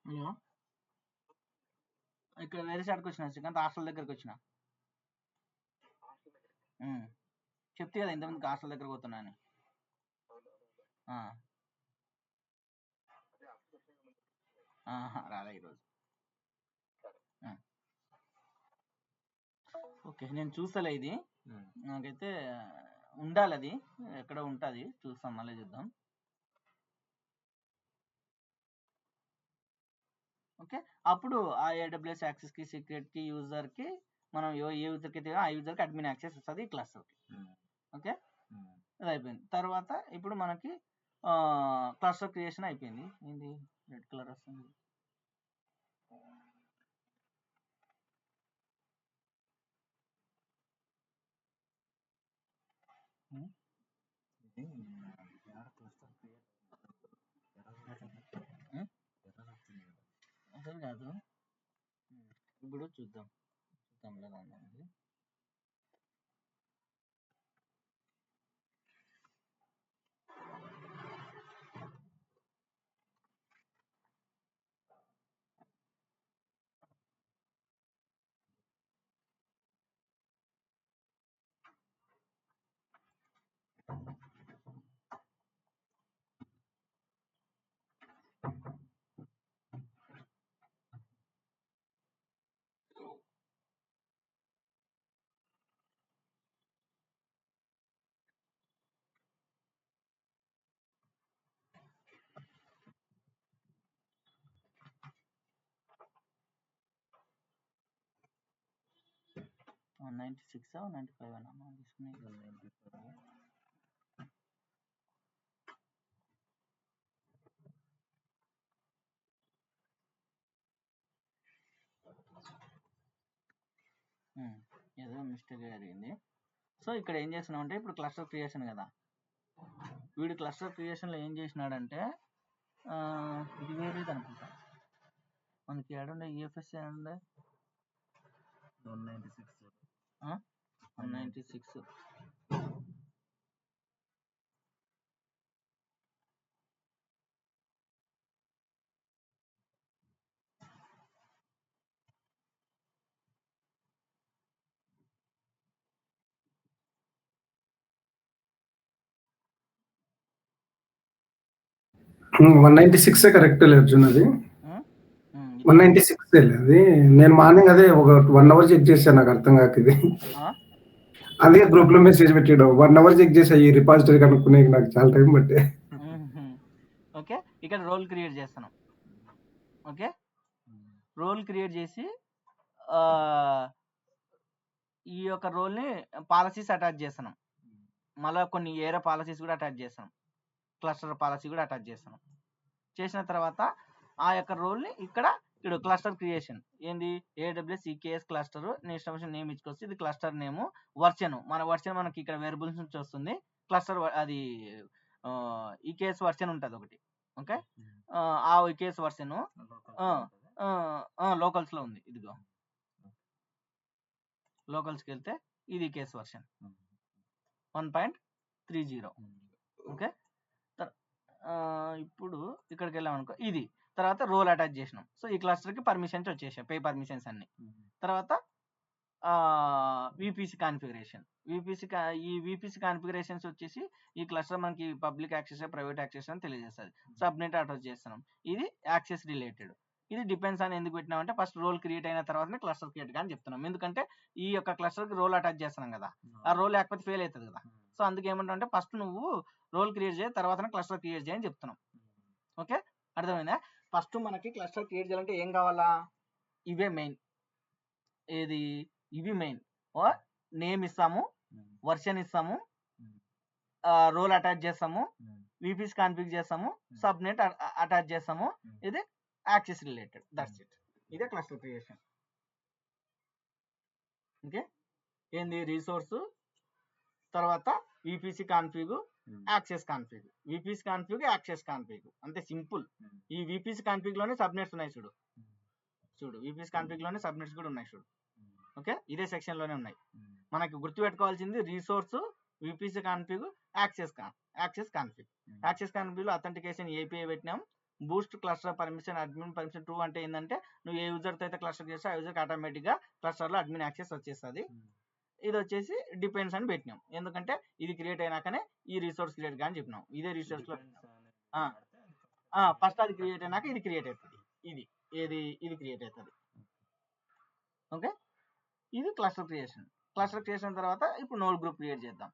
హలో, ఇక్కడ వేరే సైడ్కి వచ్చిన శ్రీకాంత్, హాస్టల్ దగ్గరికి వచ్చిన. చెప్తే కదా ఇంతమందికి హాస్టల్ దగ్గరకు పోతున్నా అని. రాలే ఈరోజు. ఓకే, నేను చూస్తలే ఇది. నాకైతే ఉండాలి, అది ఎక్కడ ఉంటుంది చూస్తాం, మళ్ళీ చూద్దాం. ఓకే, అప్పుడు ఆ AWS యాక్సెస్కి, సీక్రెట్కి, యూజర్కి మనం ఏ యూజర్కి అయితే ఆ యూజర్కి అడ్మిన్ యాక్సెస్ వస్తుంది ఈ క్లస్టర్కి. ఓకే, అది అయిపోయింది. తర్వాత ఇప్పుడు మనకి క్లస్టర్ క్రియేషన్ అయిపోయింది. ఏంది రెడ్ కలర్ వస్తుంది? అసలు కాదు, ఇప్పుడు చూద్దాం ఎలా ఉంది. ఆ 96 95 అన్న తీసుకుని. ఏదో మిస్టేక్ జరిగింది. సో ఇక్కడ ఏం చేస్తున్నాం అంటే, ఇప్పుడు క్లస్టర్ క్రియేషన్ కదా, వీడు క్లస్టర్ క్రియేషన్లో ఏం చేసినాడంటే, ఇది వేరేది అనుకుంటా, మనకి ఏడుండే EFS ఏడుండే 196. $196 కరెక్ట్ లేదు అర్జున్, అది 196 అది. నేను మార్నింగ్ అదే ఒక 1 అవర్ చెక్ చేశాను. నాకు అర్థం కాక ఇది. అదే గ్రూప్ లో మెసేజ్ పెట్టాడు. 1 అవర్ చెక్ చేసా ఈ రిపాజిటరీ కనుక్కునే నాకు చాలా టైం పట్టే. ఓకే, ఇక్కడ రోల్ క్రియేట్ చేస్తున్నాం. ఓకే, రోల్ క్రియేట్ చేసి ఈ యొక్క రోల్ని పాలసీస్ అటాచ్ చేస్తున్నాం. మళ్ళీ కొన్ని ఏరే పాలసీస్ కూడా అటాచ్ చేస్తున్నాం. క్లస్టర్ పాలసీ కూడా అటాచ్ చేస్తున్నాం. చేసిన తర్వాత ఆ యొక్క రోల్ని ఇక్కడ క్లస్టర్ క్రియేషన్ ఏంది, AWS EKS cluster installation name ఇచ్చుకొచ్చి ఇది క్లస్టర్ నేమ్, వర్షన్ మన వర్షన్ మనకి ఇక్కడ వేరియబుల్స్ నుంచి వస్తుంది. క్లస్టర్ అది EKS వర్షన్ ఉంటుంది ఒకటి. ఓకే, ఆ EKS వర్షన్ లోకల్స్ లో ఉంది. ఇదిగో లోకల్స్కి వెళ్తే ఇది EKS వర్షన్ 1.30. ఓకే, ఇప్పుడు ఇక్కడికి వెళ్ళామనుకో ఇది. తర్వాత రోల్ అటాచ్ చేసినాం. సో ఈ క్లస్టర్కి పర్మిషన్స్ వచ్చేసాయి, పే పర్మిషన్స్ అన్ని. తర్వాత VPC కాన్ఫిగరేషన్. ఈ VPC కాన్ఫిగరేషన్స్ వచ్చేసి ఈ క్లస్టర్ మనకి పబ్లిక్ యాక్సెస్ ప్రైవేట్ యాక్సెస్ అని తెలియజేస్తుంది. సబ్నెట్ అటాచ్ చేస్తున్నాం. ఇది యాక్సెస్ రిలేటెడ్. ఇది డిపెండ్స్ అని ఎందుకు పెట్టినామంటే ఫస్ట్ రోల్ క్రియేట్ అయిన తర్వాతనే క్లస్టర్ క్రియేట్ కానీ చెప్తున్నాం. ఎందుకంటే ఈ యొక్క క్లస్టర్కి రోల్ అటాచ్ చేస్తున్నాం కదా, ఆ రోల్ లేకపోతే ఫెయిల్ అవుతుంది కదా. సో అందుకే ఏమంటామంటే ఫస్ట్ నువ్వు రోల్ క్రియేట్ చేయి, తర్వాతనే క్లస్టర్ క్రియేట్ చేయని చెప్తున్నాం. ఓకే, అర్థమైందా? ఫస్ట్ మనకి క్లస్టర్ క్రియేట్ చేయాలంటే ఏం కావాలా? ఇవే మెయిన్. ఏది? ఇవి మెయిన్. నేమ్ ఇస్తాము, వర్షన్ ఇస్తాము, రోల్ అటాచ్ చేస్తాము, VPC కాన్ఫిగ్ చేస్తాము, సబ్నెట్ అటాచ్ చేస్తాము. ఇది యాక్సెస్ రిలేటెడ్. That's it. ఇదే క్లస్టర్ క్రియేషన్. ఓకే, ఏంది? రిసోర్స్, తర్వాత VPC config, access config. VPC config, access config, అంతే సింపుల్. ఈ VPC కాన్ఫిగ్ లోనే సబ్నెట్స్ ఉన్నాయి చూడు. VPC కాన్ఫిగ్ లోనే సబ్నెట్స్ కూడా ఉన్నాయి చూడు. ఓకే, ఇదే సెక్షన్ లోనే ఉన్నాయి. మనకి గుర్తుపెట్టుకోవాల్సింది resource, VPC config, access config. Access config లో అథెంటికేషన్ API పెట్టినాం. Boost cluster permission, admin permission true అంటే ఏంటంటే నువ్వు ఏ యూజర్తో అయితే క్లస్టర్ చేస్తే ఆ యూజర్కి ఆటోమేటిక్గా క్లస్టర్లో అడ్మిన్ యాక్సెస్ వచ్చేస్తుంది. ఇది వచ్చేసి డిపెండ్స్ అని పెట్టినాం. ఎందుకంటే ఇది క్రియేట్ అయినాకనే ఈ రిసోర్స్ క్రియేట్ కానీ చెప్పినాం. ఇదే రిసోర్స్ లో ఫస్ట్ అది క్రియేట్ అయినాక ఇది క్రియేట్ అవుతుంది. ఇది క్రియేట్ అవుతుంది. ఓకే, ఇది క్లస్టర్ క్రియేషన్. క్లస్టర్ క్రియేషన్ తర్వాత ఇప్పుడు నోడ్ గ్రూప్ క్రియేట్ చేద్దాం.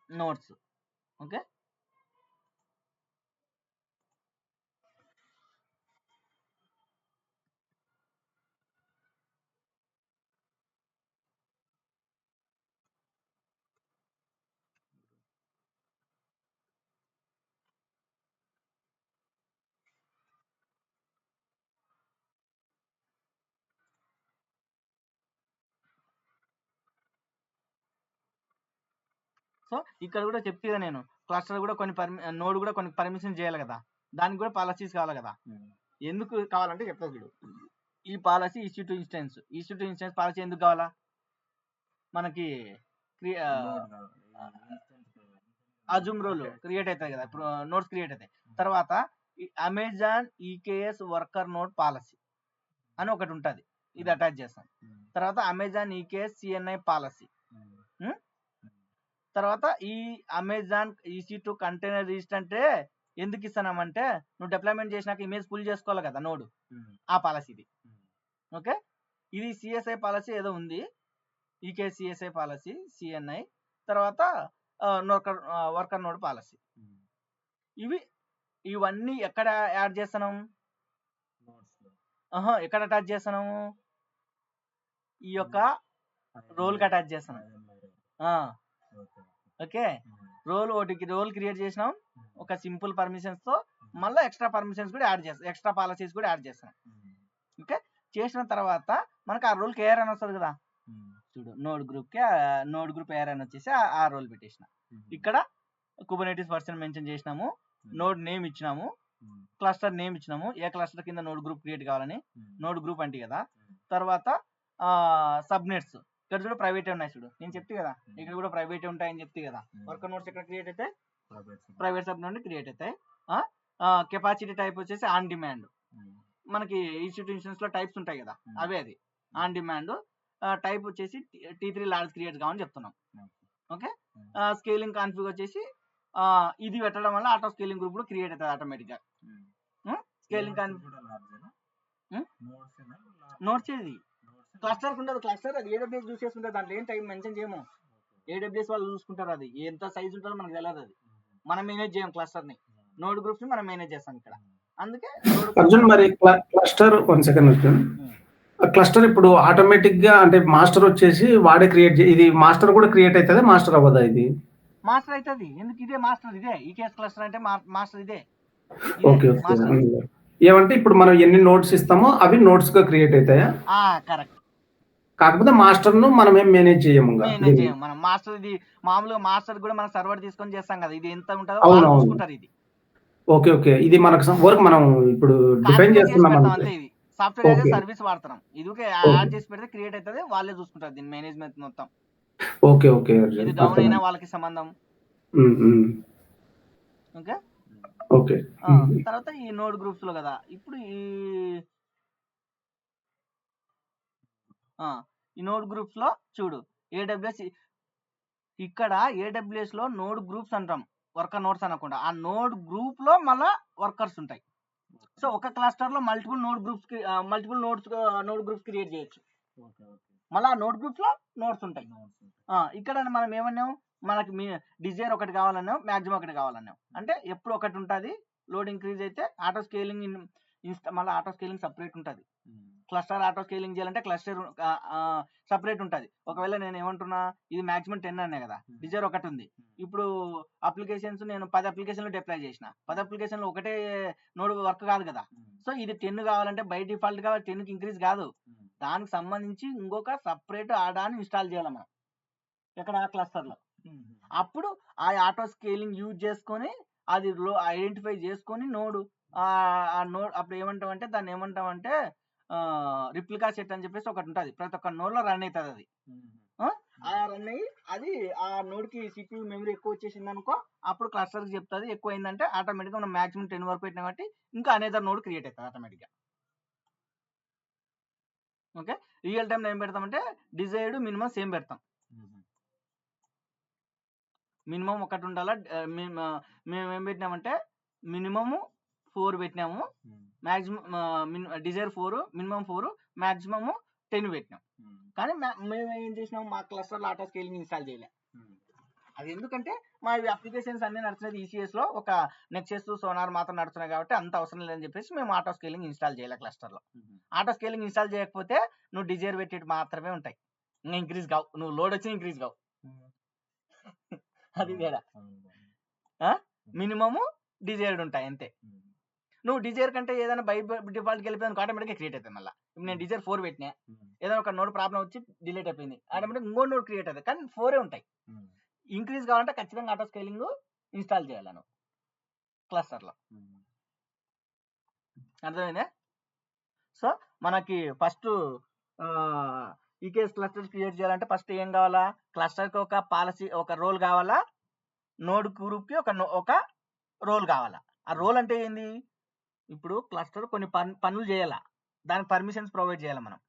నోట్స్. ఓకే, సో ఇక్కడ కూడా చెప్తే నేను క్లస్టర్ కూడా కొన్ని నోడ్ కూడా కొన్ని పర్మిషన్ చేయాలి కదా, దానికి కూడా పాలసీస్ కావాలి కదా. ఎందుకు కావాలంటే చెప్తా చూడు. ఈ పాలసీ EC2 ఇన్స్టెన్స్ పాలసీ ఎందుకు కావాలా? మనకి అజూమ్ రోల్ క్రియేట్ అవుతుంది కదా, ఇప్పుడు నోట్స్ క్రియేట్ అవుతాయి. తర్వాత Amazon EKS worker node policy అని ఒకటి ఉంటుంది, ఇది అటాచ్ చేస్తాం. తర్వాత అమెజాన్ EKS CNI పాలసీ. తర్వాత ఈ అమెజాన్ EC2 కంటైనర్ రిజిస్టర్ అంటే ఎందుకు ఇస్తున్నామంటే నువ్వు డిప్లాయ్మెంట్ చేసినాక ఇమేజ్ పుల్ చేసుకోవాలి కదా నోడ్, ఆ పాలసీ ఇది. ఓకే, ఇది CSI పాలసీ ఏదో ఉంది, EKS CSI పాలసీ CNI. తర్వాత వర్కర్ నోడ్ పాలసీ. ఇవన్నీ ఎక్కడ యాడ్ చేస్తున్నాం? ఎక్కడ అటాచ్ చేస్తున్నాము? ఈ యొక్క రోల్కి అటాచ్ చేస్తున్నాం. ఓకే, రోల్ క్రియేట్ చేసినాం ఒక సింపుల్ పర్మిషన్స్ తో. మళ్ళీ ఎక్స్ట్రా పర్మిషన్స్ కూడా యాడ్ చేస్తాం, ఎక్స్ట్రా పాలసీస్ కూడా యాడ్ చేస్తాం. ఓకే, చేసిన తర్వాత మనకు ఆ రోల్కి ఏఆర్ అని వస్తుంది కదా చూడు. నోడ్ గ్రూప్ ఏఆర్ అని వచ్చేసి ఆ రోల్ పెట్టేసిన. ఇక్కడ కుబర్నెటిస్ వర్షన్ మెన్షన్ చేసినాము, నోడ్ నేమ్ ఇచ్చినాము, క్లస్టర్ నేమ్ ఇచ్చినాము, ఏ క్లస్టర్ కింద నోడ్ గ్రూప్ క్రియేట్ కావాలని. నోడ్ గ్రూప్ అంటే కదా. తర్వాత సబ్నెట్స్ ఇక్కడ కూడా ప్రైవేట్ ఉన్నాయి చూడు. నేను చెప్తే కదా ఇక్కడ కూడా ప్రైవేట్ ఉంటాయని చెప్తే కదా. వర్కర్ నోట్స్ ఎక్కడ క్రియేట్ అవుతాయి? ప్రైవేట్ సబ్ నోడ్ క్రియేట్ అవుతాయి. కెపాసిటీ టైప్ వచ్చేసి ఆన్ డిమాండ్. మనకి ఇన్స్టిట్యూషన్స్ లో టైప్స్ ఉంటాయి కదా, అవే అది ఆన్ డిమాండ్. టైప్ వచ్చేసి T3 లార్జ్ క్రియేట్ కావాలని చెప్తున్నాం. ఓకే, స్కేలింగ్ కాన్ఫిగ్ వచ్చేసి ఇది పెట్టడం వల్ల ఆటో స్కేలింగ్ గ్రూప్ కూడా క్రియేట్ అవుతుంది ఆటోమేటిక్గా. స్కేలింగ్ నోట్స్ ఇది క్లస్టర్ ఉండదు. క్లస్టర్ అది AWS యూస్ చేసుకుంటారు. దాంట్లో ఏం టైం మెన్షన్ చేయము. AWS వాళ్ళు చూసుకుంటారు. అది ఎంత సైజ్ ఉంటుందో మనకు తెలియదు. అది మనం మేనేజ్ చేయం. క్లస్టర్ ని నోడ్ గ్రూప్స్ ని మనం మేనేజ్ చేస్తాం ఇక్కడ. అందుకే అర్జున్ మరి క్లస్టర్ 1 సెకండ్ అర్జున్, క్లస్టర్ ఇప్పుడు ఆటోమేటిక్ గా అంటే మాస్టర్ వచ్చేసి వాడే క్రియేట్ ఇది మాస్టర్ కూడా క్రియేట్ అవుతుంది, మాస్టర్ అవ్వదా? ఇది మాస్టర్ అవుతుంది. ఎందుకు? ఇదే మాస్టర్. ఇదే ఈకేఎస్ క్లస్టర్ అంటే మాస్టర్ ఇదే. Okay okay. ఏమంటే ఇప్పుడు మనం ఎన్ని నోట్స్ ఇస్తామో అవి నోట్స్ గా క్రియేట్ అవుతాయా? కరెక్ట్. కాకపోతే మాస్టర్ ను మనం ఏం మేనేజ్ చేయము. మనం మాస్టర్ ఇది మామూలుగా మాస్టర్ కూడా మనం సర్వర్ తీసుకొని చేస్తాం కదా. ఇది ఎంత ఉంటుందో చూసుకుంటారు. ఇది ఓకే ఓకే. ఇది మనకు వర్క్ మనం ఇప్పుడు డిఫైన్ చేస్తున్నాం అంతే. ఇది సాఫ్ట్వేర్ యాజ్ సర్వీస్ వాడతాం. ఇది యాడ్ చేసి పెడితే క్రియేట్ అవుతుంది. వాళ్ళే చూసుకుంటారు దీని మేనేజ్మెంట్ మొత్తం. Okay okay. ఇది డౌన్ అయినా వాళ్ళకి సంబంధం. Okay okay. తర్వాత ఈ నోడ్ గ్రూప్స్ లో కదా ఇప్పుడు ఈ నోడ్ గ్రూప్స్ లో చూడు AWS ఇక్కడ AWS లో నోడ్ గ్రూప్స్ అంటాం, వర్కర్ నోడ్స్ అనకుండా. ఆ నోడ్ గ్రూప్ లో మళ్ళా వర్కర్స్ ఉంటాయి. సో ఒక క్లస్టర్ లో మల్టిపుల్ నోడ్ గ్రూప్స్ క్రియేట్ చేయొచ్చు. మళ్ళీ ఆ నోడ్ గ్రూప్స్ లో నోడ్స్ ఉంటాయి. ఇక్కడ మనం ఏమన్నాం, మనకి డిజైర్ ఒకటి కావాలన్నాం, మ్యాక్సిమం ఒకటి కావాలన్నాం. అంటే ఎప్పుడు ఒకటి ఉంటుంది. లోడ్ ఇంక్రీజ్ అయితే ఆటో స్కేలింగ్ మళ్ళీ ఆటో స్కేలింగ్ సపరేట్ ఉంటుంది. క్లస్టర్ ఆటో స్కేలింగ్ చేయాలంటే క్లస్టర్ సపరేట్ ఉంటుంది. ఒకవేళ నేను ఏమంటున్నా, ఇది మాక్సిమం 10 అనే కదా, డిజైర్ ఒకటి ఉంది. ఇప్పుడు అప్లికేషన్స్ నేను 10 అప్లికేషన్లు డిప్లాయ్ చేసిన. 10 అప్లికేషన్లు ఒకటే నోడ్ వర్క్ కాదు కదా. సో ఇది 10 కావాలంటే బై డిఫాల్ట్ గా 10కి ఇంక్రీజ్ కాదు. దానికి సంబంధించి ఇంకొక సపరేట్ ఆడాని ఇన్స్టాల్ చేయాలి మనం ఇక్కడ క్లస్టర్ లో. అప్పుడు ఆ ఆటో స్కేలింగ్ యూజ్ చేసుకొని అది ఐడెంటిఫై చేసుకొని నోడ్ అప్పుడు ఏమంటామంటే దాన్ని ఏమంటామంటే రిప్లికా సెట్ అని చెప్పేసి ఒకటి ఉంటుంది. ప్రతి ఒక్క నోడ్ లో రన్ అవుతుంది. అది రన్ అయ్యి అది ఆ నోడ్ కి CPU మెమరీ ఎక్కువ వచ్చేసింది అనుకో, అప్పుడు క్లస్టర్ కి చెప్తుంది. ఎక్కువ అయిందంటే ఆటోమేటిక్ గా మనం మాక్సిమం 10 వరకు పెట్టినా కాబట్టి ఇంకా అనేదర్ నోడ్ క్రియేట్ అవుతుంది ఆటోమేటిక్ గా. ఓకే. రియల్ టైం ఏం పెడతామంటే డిజైర్డ్ మినిమం సేమ్ పెడతాం. మినిమం ఒకటి ఉండాలా. మేము ఏం పెట్టినామంటే మినిమము 4 పెట్టినాము, మాక్సిమం డిజైర్ 4, మినిమం 4, మాక్సిమం 10 పెట్టినాం. కానీ మేము ఏం చేసినాం, మా క్లస్టర్లో ఆటో స్కేలింగ్ ఇన్స్టాల్ చేయలే. అది ఎందుకంటే మా అప్లికేషన్స్ అన్ని నడుచున్నది ECS లో, ఒక నెక్సెస్ సోనార్ మాత్రం నడుస్తున్నాయి కాబట్టి అంత అవసరం లేదని చెప్పేసి మేము ఆటో స్కేలింగ్ ఇన్స్టాల్ చేయలే క్లస్టర్లో. ఆటో స్కేలింగ్ ఇన్స్టాల్ చేయకపోతే నువ్వు డిజైర్ పెట్టేది మాత్రమే ఉంటాయి, ఇంకా ఇంక్రీజ్ కావు. నువ్వు లోడ్ వచ్చి ఇంక్రీజ్ కావు. అది తేడా. మినిమము డిజైర్డ్ ఉంటాయి అంతే. నువ్వు డిజైర్ కంటే ఏదైనా బై డిఫాల్ట్కి వెళ్ళిపోయింది ఆటోమేటిక్గా క్రియేట్ అవుతుంది. మళ్ళీ ఇప్పుడు నేను డిజైర్ 4 పెట్టినా, ఏదైనా ఒక నోడ్ ప్రాబ్లం వచ్చి డిలీట్ అయిపోయింది, ఆటోమేటిక్ ఇంకో నోడ్ క్రియేట్ అవుతుంది. కానీ 4 ఉంటాయి. ఇంక్రీజ్ కావాలంటే ఖచ్చితంగా ఆటో స్కేలింగ్ ఇన్స్టాల్ చేయాలి నువ్వు క్లస్టర్లో. అర్థమైందా? సో మనకి ఫస్ట్ ఈకేఎస్ క్లస్టర్స్ క్రియేట్ చేయాలంటే ఫస్ట్ ఏం కావాలా, క్లస్టర్కి ఒక పాలసీ, ఒక రోల్ కావాలా, నోడ్ గ్రూప్కి ఒక రోల్ కావాలా. ఆ రోల్ అంటే ఏంది, ఇప్పుడు క్లస్టర్ కొన్ని పనులు చేయాలా, దానికి పర్మిషన్స్ ప్రొవైడ్ చేయాలి మనం.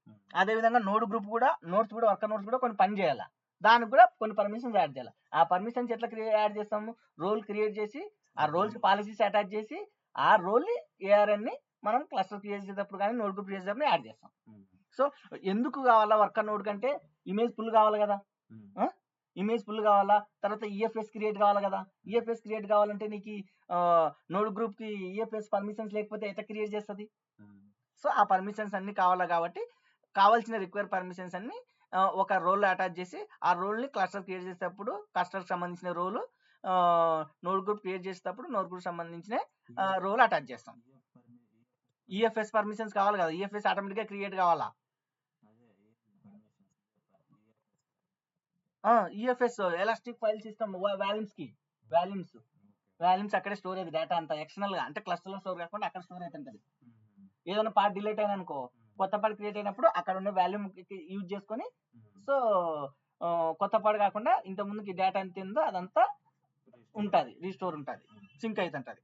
అదేవిధంగా నోడ్ గ్రూప్ కూడా, నోట్స్ కూడా, వర్కర్ నోట్స్ కూడా కొన్ని పని చేయాలా, దానికి కూడా కొన్ని పర్మిషన్స్ యాడ్ చేయాలి. ఆ పర్మిషన్స్ ఎట్లా యాడ్ చేస్తాము, రోల్ క్రియేట్ చేసి ఆ రోల్స్ పాలసీస్ అటాచ్ చేసి ఆ రోల్ని ఏఆర్ఎన్ని మనం క్లస్టర్ క్రియేట్ చేసేటప్పుడు కానీ నోడ్ గ్రూప్ క్రియేట్ చేసేటప్పుడు యాడ్ చేస్తాం. సో ఎందుకు కావాలా, వర్కర్ నోడ్ కంటే ఇమేజ్ ఫుల్ కావాలి కదా, ఇమేజ్ ఫుల్ కావాలా. తర్వాత ఈఎఫ్ఎస్ క్రియేట్ కావాలి కదా. ఈఎఫ్ఎస్ క్రియేట్ కావాలంటే నీకు నోడ్ గ్రూప్ కి ఈఎఫ్ఎస్ పర్మిషన్స్ లేకపోతే ఎట్లా క్రియేట్ చేస్తుంది. సో ఆ పర్మిషన్స్ అన్ని కావాలా కాబట్టి కావాల్సిన రిక్వైర్ పర్మిషన్స్ అన్ని ఒక రోల్ అటాచ్ చేసి ఆ రోల్ ని క్లస్టర్ క్రియేట్ చేసేటప్పుడు క్లస్టర్ సంబంధించిన రోల్, నోడ్ గ్రూప్ క్రియేట్ చేసేటప్పుడు నోడ్ గ్రూప్ సంబంధించిన రోల్ అటాచ్ చేస్తాం. ఈఎఫ్ఎస్ పర్మిషన్స్ కావాలి కదా, ఈఎఫ్ఎస్ ఆటోమేటిక్ గా క్రియేట్ కావాలా. EFS elastic file system, volumes అక్కడే స్టోర్ అయ్యేది డేటా అంతా ఎక్స్టర్నల్ గా, అంటే క్లస్టర్ లో స్టోర్ కాకుండా అక్కడ స్టోర్ అవుతుంటది. ఏదైనా పార్ట్ డిలీట్ అయినా అనుకో, కొత్త పార్ట్ క్రియేట్ అయినప్పుడు అక్కడ ఉన్న వాల్యూమ్ యూజ్ చేసుకొని, సో కొత్త పార్ట్ కాకుండా ఇంత ముందుకి డేటా ఎంత ఉందో అదంతా ఉంటుంది, రీస్టోర్ ఉంటుంది, సింక్ అవుతుంటది.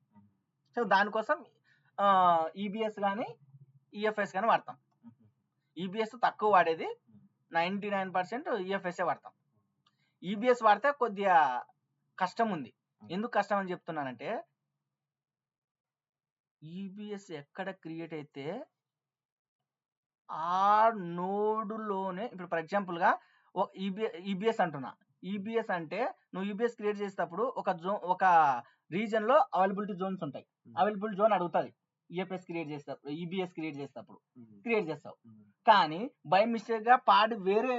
సో దానికోసం ఈబిఎస్ కానీ ఈఎఫ్ఎస్ కానీ వాడతాం. ఈబిఎస్ తక్కువ వాడేది, 99% ఈఎఫ్ఎస్ఏ వాడతాం. ఈబిఎస్ వాడితే కొద్దిగా కష్టం ఉంది, ఎందుకు కష్టం అని చెప్తున్నానంటే ఈబిఎస్ ఎక్కడ క్రియేట్ అయితే ఆ నోడులోనే ఇప్పుడు ఫర్ ఎగ్జాంపుల్గా ఈబిఎస్ అంటున్నా. ఈబిఎస్ అంటే నువ్వు ఈబిఎస్ క్రియేట్ చేసేటప్పుడు ఒక రీజన్లో అవైలబిలిటీ జోన్స్ ఉంటాయి. అవైలబుల్ జోన్ అడుగుతుంది ఈఎఫ్ఎస్ క్రియేట్ చేసేటప్పుడు, ఈబిఎస్ క్రియేట్ చేసేటప్పుడు క్రియేట్ చేస్తావు. కానీ బై మిస్టేక్గా పాడి వేరే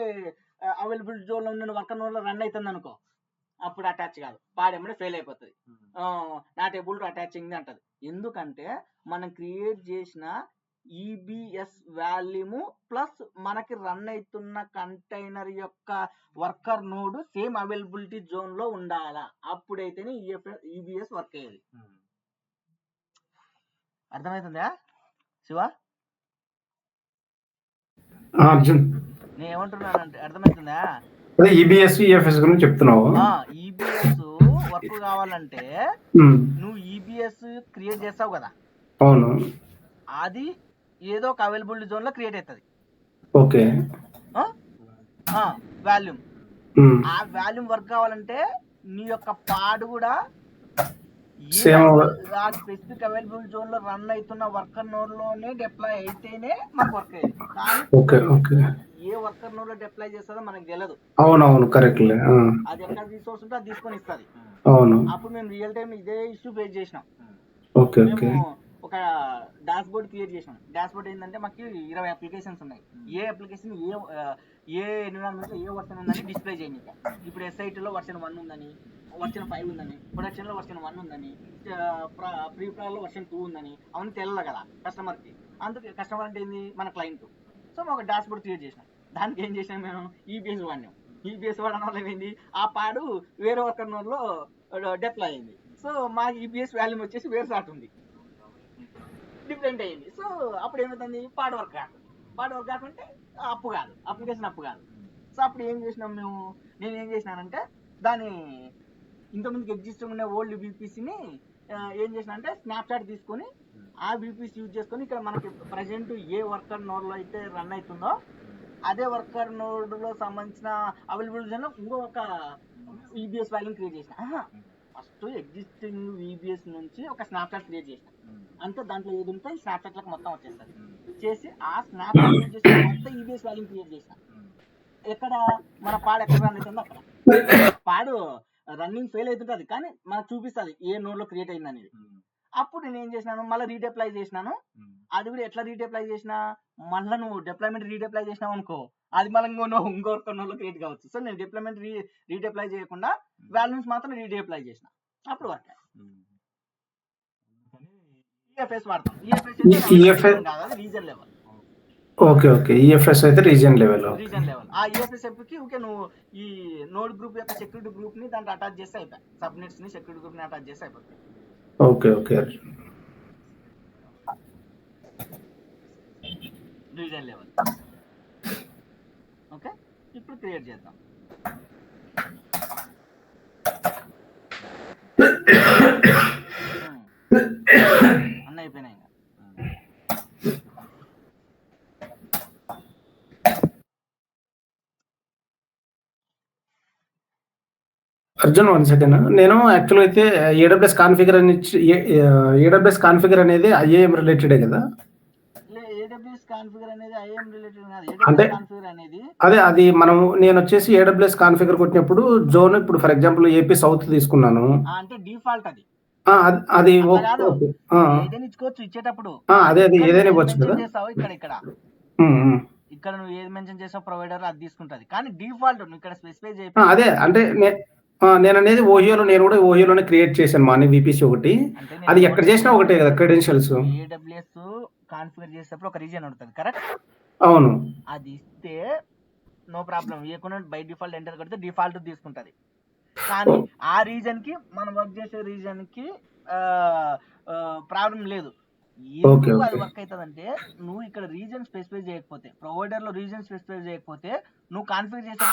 అవైలబుల్ జోన్లో ఉన్న వర్క్ నోడ్లో రన్ అవుతుంది అనుకో, అప్పుడు అటాచ్ కాదు, పాడేమో ఫెయిల్ అయిపోతుంది. నాట్ ఏబుల్ టు అటాచింగ్ అంటది. ఎందుకంటే మనం క్రియేట్ చేసిన ఈబిఎస్ వాల్యూమ్ ప్లస్ మనకి రన్ అవుతున్న కంటైనర్ యొక్క worker node same availability zone లో ఉండాలా, అప్పుడైతేనే ఈబిఎస్ వర్క్ అయ్యేది. అర్థమవుతుందా శివ? అర్జున్ నేను ఏమంటున్నానంటే అర్థమవుతుందా? అదే ఈబిఎస్ ఈఎఫ్ఎస్ గురించి చెప్తున్నావు. ఈబిఎస్ వర్క్ కావాలంటే నువ్వు ఈబిఎస్ క్రియేట్ చేస్తావు కదా, అవును, అది ఏదో ఒక అవైలబిలిటీ జోన్ లో క్రియేట్ అవుతుంది. ఓకే, వాల్యూమ్ ఆ వాల్యూమ్ వర్క్ కావాలంటే నీ యొక్క పాడ్ కూడా ఆ స్పెసిఫిక్ అవైలబుల్ జోన్ లో రన్ అవుతున్న వర్కర్ నోడ్ లోనే డిప్లాయ్ అయితేనే మనకు వర్క్ అయ్యేది. కానీ ఏ వర్కర్ నోడ్ లో డిప్లాయ్ చేస్తుందో మనకు తెలియదు. అవునవును, కరెక్ట్. అది ఎక్కడ రిసోర్స్ ఉంటే అది తీసుకొని ఇస్తుంది. అవును, అప్పుడు మేము రియల్ టైం ఇదే ఇష్యూ ఫేస్ చేసినాం. ఓకే, మేము ఒక డాష్ బోర్డ్ క్రియేట్ చేసాం. డాష్ బోర్డ్ ఏంటంటే మాకు 20 అప్లికేషన్స్ ఉన్నాయి. ఏ అప్లికేషన్ ఏ ఎన్విరాన్మెంట్ లో ఏ వర్షన్ ఉందని డిస్ప్లే చేయడానికి. ఇప్పుడు ఎస్ఐటీ లో వర్షన్ 1 ఉందని, వర్షన్ 5 ఉందని, ప్రొడక్షన్ లో వర్షన్ 1 ఉందని, ప్రీ ప్లాన్ లో వర్షన్ 2 ఉందని అవన్నీ తెలియదు కదా కస్టమర్ కి. అందుకే కస్టమర్ అంటే ఏంది మన క్లయింట్. సో మేము ఒక డాష్ బోర్డ్ క్రియేట్ చేసినాం. దానికి ఏం చేసినాం, మేము ఈబిఎస్ వాడినాం. ఈబిఎస్ వాడడం వల్ల ఏమైంది, ఆ పాడు వేరే వర్కర్ నోడ్ లో డిప్లాయ్ అయింది. సో మా ఈబిఎస్ వాల్యూమ్ వచ్చేసి వేరే సాట్ ఉంది, డిఫరెంట్ అయ్యింది. సో అప్పుడు ఏమవుతుంది, పాడ్ వర్క్ కాకుంటే అప్పు కాదు, అప్లికేషన్ అప్పు కాదు. సో అప్పుడు ఏం చేసినాం నేను ఏం చేసినానంటే దాని ఇంతకుముందుకు ఎగ్జిస్టింగ్ ఉన్న ఓల్డ్ బీపీసీని ఏం చేసిన అంటే స్నాప్షాట్ తీసుకొని ఆ బీపీసీ యూజ్ చేసుకొని ఇక్కడ మనకి ప్రజెంట్ ఏ వర్కర్ నోడ్ లో అయితే రన్ అవుతుందో అదే వర్కర్ నోడ్ లో సంబంధించిన అవైలబుల్ జోన్ లో ఇంకో ఒక ఈబిఎస్ వాల్యూమ్ క్రియేట్ చేసిన. ఫస్ట్ ఎగ్జిస్టింగ్ ఈబిఎస్ నుంచి ఒక స్నాప్షాట్ క్రియేట్ చేసిన. అంతే, దాంట్లో ఏది ఉంటే స్నాప్షాట్ లకు మొత్తం వచ్చేస్తుంది. చేసి ఆ స్నాప్షాట్ యూజ్ చేసి కొత్త ఈబిఎస్ వాల్యూమ్ క్రియేట్ చేసిన. ఎక్కడ మన పాడు ఎక్కడ రన్ అవుతుందో అక్కడ. పాడు రన్నింగ్ ఫెయిల్ అవుతుంటది కానీ మనకు చూపిస్తుంది ఏ నోడ్ లో క్రియేట్ అయింది అనేది. అప్పుడు నేను ఏం చేసినాను, మళ్ళీ రీడెప్లై చేసినాను. అది కూడా ఎట్లా రీడెప్లై చేసినా, మళ్ళీ నువ్వు డిప్లాయ్మెంట్ రీడెప్లై చేసినావు అనుకో, అది మళ్ళీ ఇంకో నోడ్లో క్రియేట్ కావచ్చు. సో నేను డిప్లాయ్మెంట్ రీడెప్లై చేయకుండా వాల్యూమ్స్ మాత్రం రీడెప్లై చేసిన. అప్పుడు వర్క్ ఈఎఫ్ఎస్ వాడతాం. EFS reason level. Okay, EFS అయితే రీజన్ లెవెల్. ఆ ఈఎఫ్ఎస్ కి ఓకే, నువ్వు ఈ నోడ్ గ్రూప్ యొక్క సెక్యూరిటీ గ్రూప్ ని దాంట్లో అటాచ్ చేస్తే అయిపోయి, సబ్నెట్స్ ని సెక్యూరిటీ గ్రూప్ ని అటాచ్ చేస్తే అయిపోతుంది. Okay reason level. ఓకే, ఇప్పుడు క్రియేట్ చేద్దాం. అన్న అయిపోయినాయి. అర్జున్ 1 సెకండ్. నేను యాక్చువల్గా అయితే ఏడబ్ల్యూఎస్ కాన్ఫిగర్ అనేది ఐఏఎం రిలేటెడే కదా? ఏడబ్ల్యూఎస్ కాన్ఫిగర్ అనేది ఐఏఎం రిలేటెడ్ కాదు. అంటే కాన్ఫిగర్ అనేది అదే అది నేను వచ్చేసి ఏడబ్ల్యూఎస్ కాన్ఫిగర్ కొట్టినప్పుడు జోన్ ఇప్పుడు ఫర్ ఎగ్జాంపుల్ ఏపీ సౌత్ తీసుకున్నాను అంటే డిఫాల్ట్ అది ఏదైనా ఇచ్చుకోవచ్చు ఇచ్చేటప్పుడు. అదే ఏదైనా ఇవ్వచ్చు కదా. ఇక్కడ నువ్వు ఏది మెన్షన్ చేసావు ప్రొవైడర్ అది తీసుకుంటది, కానీ డిఫాల్ట్ నువ్వు ఇక్కడ స్పెసిఫై చేయ. అదే అంటే నేను అనేది నేను కూడా ఓహియోలోనే క్రియేట్ చేశాను మా విపిసి ఒకటి. అది ఎక్కడ చేసినా ఒకటే కదా క్రెడెన్షియల్స్. ఏడబ్ల్యూఎస్ కాన్ఫిగర్ చేసేటప్పుడు ఒక రీజన్ ఉంటుంది, కరెక్ట్? అవును, అది ఇస్తే నో ప్రాబ్లం. ఏకుండా బై డిఫాల్ట్ ఎంటర్ కొడితే డిఫాల్ట్ తీసుకుంటది. కానీ ఆ రీజన్ కి మనం వర్క్ చేసే రీజన్ కి ప్రాబ్లం లేదు. ఎందుకు అది వర్క్ అవుతుందంటే నువ్వు ఇక్కడ రీజన్ స్పెసిఫై చేయకపోతే, ప్రొవైడర్ లో రీజన్ స్పెసిఫై చేయకపోతే నువ్వు కాన్ఫిగర్ చేసే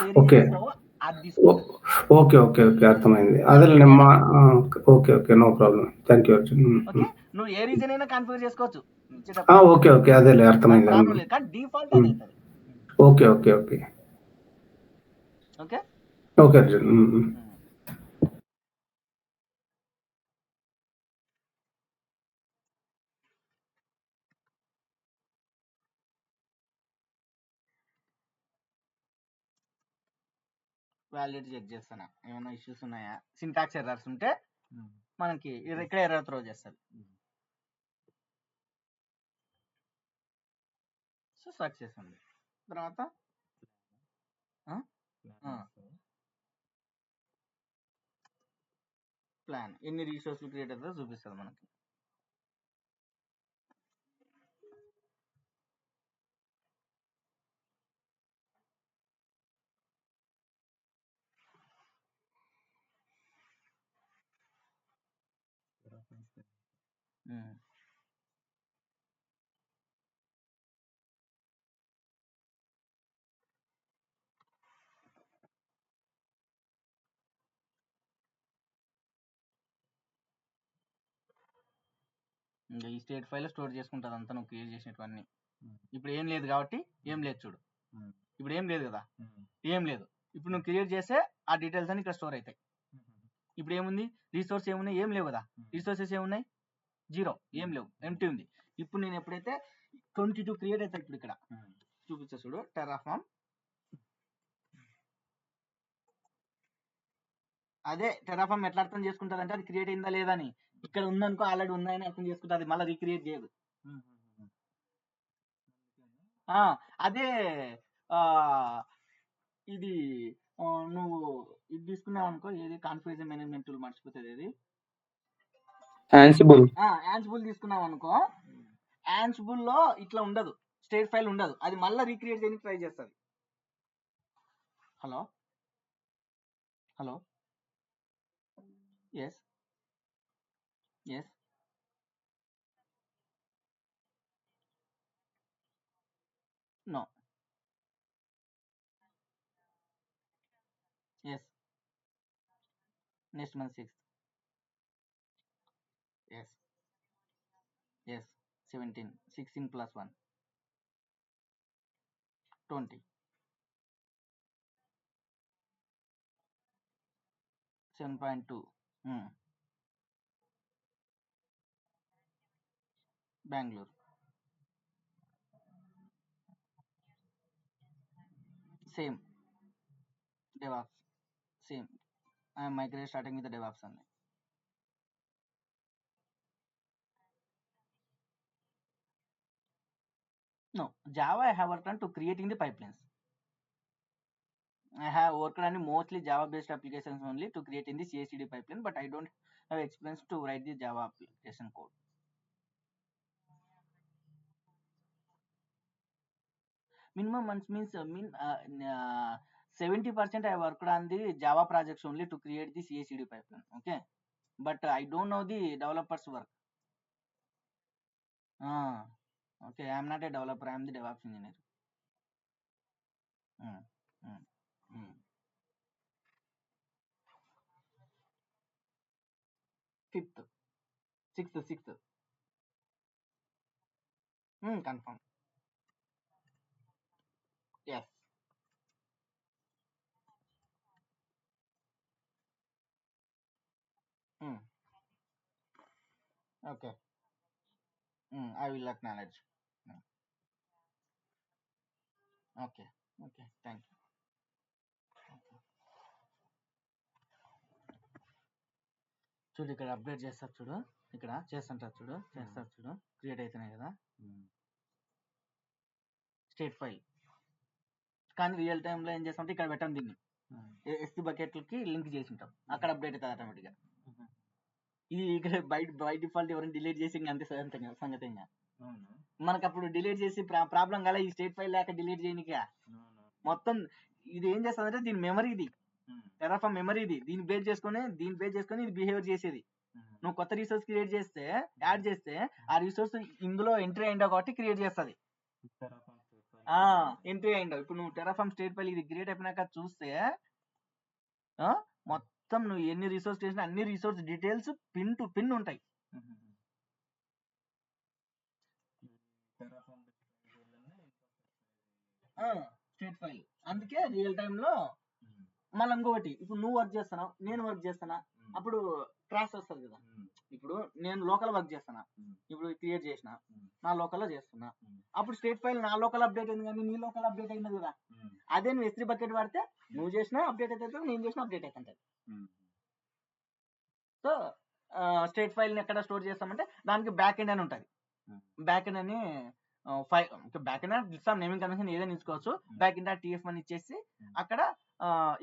అది తీసుకో. ఓకే అర్థమైంది. అదే okay no problem. Thank you Arjun. నువ్వు ఏ రీజన్ అయినా కాన్ఫిగర్ చేసుకోవచ్చు. ఓకే అదేలే అర్థమైంది. కానీ డిఫాల్ట్ అది అవుతుంది. ఓకే అర్జున్. వ్యాలిడిటీ చెక్ చేస్తాను, ఏమైనా ఇష్యూస్ ఉన్నాయా, సింటాక్స్ ఎర్రర్స్ ఉంటే మనకి ఇక్కడ ఎర్రర్ త్రో చేస్తుంది. సో సక్సెస్ ఉంది. తర్వాత ప్లాన్ ఎన్ని రిసోర్స్లు క్రియేట్ అవుతుందో చూపిస్తుంది మనకి. ఇంకా ఈ స్టేట్ ఫైల్ స్టోర్ చేసుకుంటుంది అంతా నువ్వు క్రియేట్ చేసినటువన్నీ. ఇప్పుడు ఏం లేదు కాబట్టి ఏం లేదు చూడు, ఇప్పుడు ఏం లేదు కదా, ఏం లేదు. ఇప్పుడు నువ్వు క్రియేట్ చేస్తే ఆ డీటెయిల్స్ అన్ని ఇక్కడ స్టోర్ అవుతాయి. ఇప్పుడు ఏముంది, రిసోర్స్ ఏమున్నాయి, ఏం లేవు కదా, రిసోర్సెస్ ఏమున్నాయి, 0, ఏం లేవు, ఎంటీ ఉంది. ఇప్పుడు నేను ఎప్పుడైతే 22 క్రియేట్ అవుతాయి, ఇప్పుడు ఇక్కడ చూపించా చూడు, టెర్రాఫార్మ్. అదే టెర్రాఫార్మ్ ఎట్లా అర్థం చేసుకుంటుంది అంటే అది క్రియేట్ అయిందా లేదా అని. ఇక్కడ ఉందనుకో, ఆల్రెడీ ఉన్నాయని అర్థం చేసుకుంటుంది, మళ్ళీ రీక్రియేట్ చేయదు. అదే ఇది నువ్వు ఇది తీసుకున్నావు అనుకో, ఏది కాన్ఫిగరేషన్ మేనేజ్మెంట్ టూల్ మర్చిపోతుంది, ఏది యాన్సిబుల్ తీసుకున్నావు అనుకో, యాన్సిబుల్ లో ఇట్లా ఉండదు, స్టేట్ ఫైల్ ఉండదు, అది మళ్ళీ రీక్రియేట్ చేయడానికి ట్రై చేస్తుంది. Hello hello yes yes no yes next month 6th yes yes 17 16 plus 1 20 7.2 Bangalore. Same DevOps, same. I am migrated starting with the DevOps only. No, Java I have worked on to creating the pipelines. I have worked on mostly Java based applications only to create in the CI/CD pipeline, but I don't have experience to write the Java application code. Minimum months means 70% I worked on the Java projects only to create the CI/CD pipeline. Okay, but I don't know the developers work. Okay, I am not a developer, I am the DevOps engineer. 5th 6th confirm. Yes. Okay. I will acknowledge. Okay, thank you. చూడు ఇక్కడ update చేస్తారు చూడు, ఇక్కడ చేస్తుంటారు చూడు, create అవుతున్నాయి కదా state file. కానీ రియల్ టైంలో ఏం చేస్తామంటే ఇక్కడ పెట్టాం, దీన్ని ఎస్టీ బకెట్లకి లింక్ చేసి ఉంటాం, అక్కడ అప్డేట్ అవుతుంది ఆటోమేటిక్గా. ఇది ఇక్కడ బై డిఫాల్ట్ ఎవరైనా డిలీట్ చేసి అంతే సంగతంగా. మనకు అప్పుడు డిలీట్ చేసి ప్రాబ్లం కాలే, ఈ స్టేట్ ఫైల్ లేక డిలీట్ చేయనిక మొత్తం ఇది ఏం చేస్తుందంటే దీని మెమరీ, ఇది టెర్రాఫార్మ్ మెమరీ, ఇది దీన్ని బేస్ చేసుకొని ఇది బిహేవియర్ చేసేది. నువ్వు కొత్త రిసోర్స్ క్రియేట్ చేస్తే, యాడ్ చేస్తే ఆ రిసోర్స్ ఇందులో ఎంట్రీ అయిందో కాబట్టి క్రియేట్ చేస్తుంది. ఎంట్రీ అయిందో ఇప్పుడు నువ్వు టెర్రాఫార్మ్ స్టేట్ ఫైల్ ఇది క్రియేట్ అయిపోయినాక చూస్తే మొత్తం నువ్వు ఎన్ని రిసోర్స్ చేసినా అన్ని resource details pin to pin ఉంటాయి. స్టేట్ ఫైల్ అందుకే రియల్ టైంలో. మళ్ళీ ఇంకొకటి, ఇప్పుడు నువ్వు వర్క్ చేస్తున్నావు, నేను వర్క్ చేస్తున్నా, అప్పుడు క్రాష్ వస్తుంది కదా. ఇప్పుడు నేను లోకల్ వర్క్ చేస్తున్నా, ఇప్పుడు క్రియేట్ చేసిన నా లోకల్లో చేస్తున్నా, అప్పుడు స్టేట్ ఫైల్ నా లోకల్ అప్డేట్ అయింది కానీ నీ లోకల్ అప్డేట్ అయింది కదా, అదే నువ్వు S3 బకెట్ వాడితే నువ్వు చేసినా అప్డేట్ అవుతుంది, నేను చేసినా అప్డేట్ అవుతుంది. సో స్టేట్ ఫైల్ని ఎక్కడ స్టోర్ చేస్తామంటే దానికి బ్యాక్ ఎండ్ అని ఉంటుంది. బ్యాక్ ఎండ్ అని బ్యాక్ ఎండ్ ఇస్తాం, నేమింగ్ కన్వెన్షన్ ఏదైనా ఇచ్చుకోవచ్చు. బ్యాక్ ఎండ్ TF అని ఇచ్చేసి అక్కడ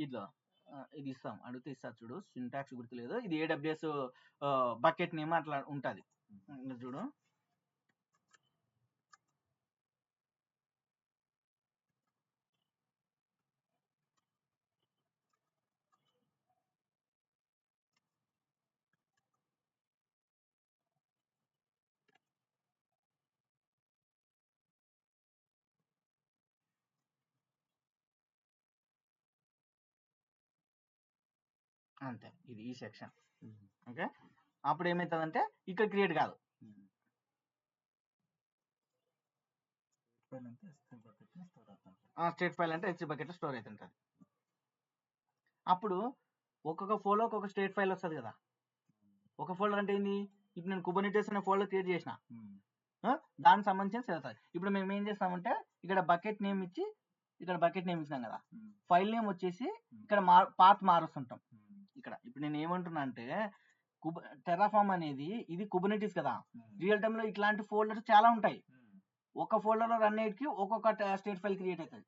ఇది ఇస్తాం, అడిగితే ఇస్తారు చూడు, సింటాక్స్ గుర్తులేదు, ఇది AWS బకెట్ నేమ్ అట్లా ఉంటుంది చూడు. అంతే, ఇది ఈ సెక్షన్. ఓకే, అప్పుడు ఏమవుతుందంటే ఇక్కడ క్రియేట్ కాదు, స్టేట్ ఫైల్ అంటే S3 బకెట్లో స్టోర్ అవుతుంటుంది. అప్పుడు ఒక్కొక్క ఫోల్డర్కి ఒక స్టేట్ ఫైల్ వస్తుంది కదా. ఒక ఫోల్డర్ అంటే ఏంది, ఇప్పుడు నేను కుబర్నెటిస్ అనే ఫోల్డర్ క్రియేట్ చేసిన, దానికి సంబంధించిన చదువుతుంది. ఇప్పుడు మేము ఏం చేస్తామంటే ఇక్కడ బకెట్ నేమ్ ఇచ్చి, ఇక్కడ బకెట్ నేమ్ ఇచ్చినాం కదా, ఫైల్ నేమ్ వచ్చేసి ఇక్కడ పాత్ మారుస్తుంటాం. ఇక్కడ ఇప్పుడు నేను ఏమంటున్నా అంటే టెర్రాఫామ్ అనేది ఇది కుబర్నెటిస్ కదా, రియల్ టైమ్ లో ఇట్లాంటి ఫోల్డర్స్ చాలా ఉంటాయి. ఒక ఫోల్డర్ లో రన్ అయ్యేకి ఒక్కొక్క స్టేట్ ఫైల్ క్రియేట్ అవుతుంది.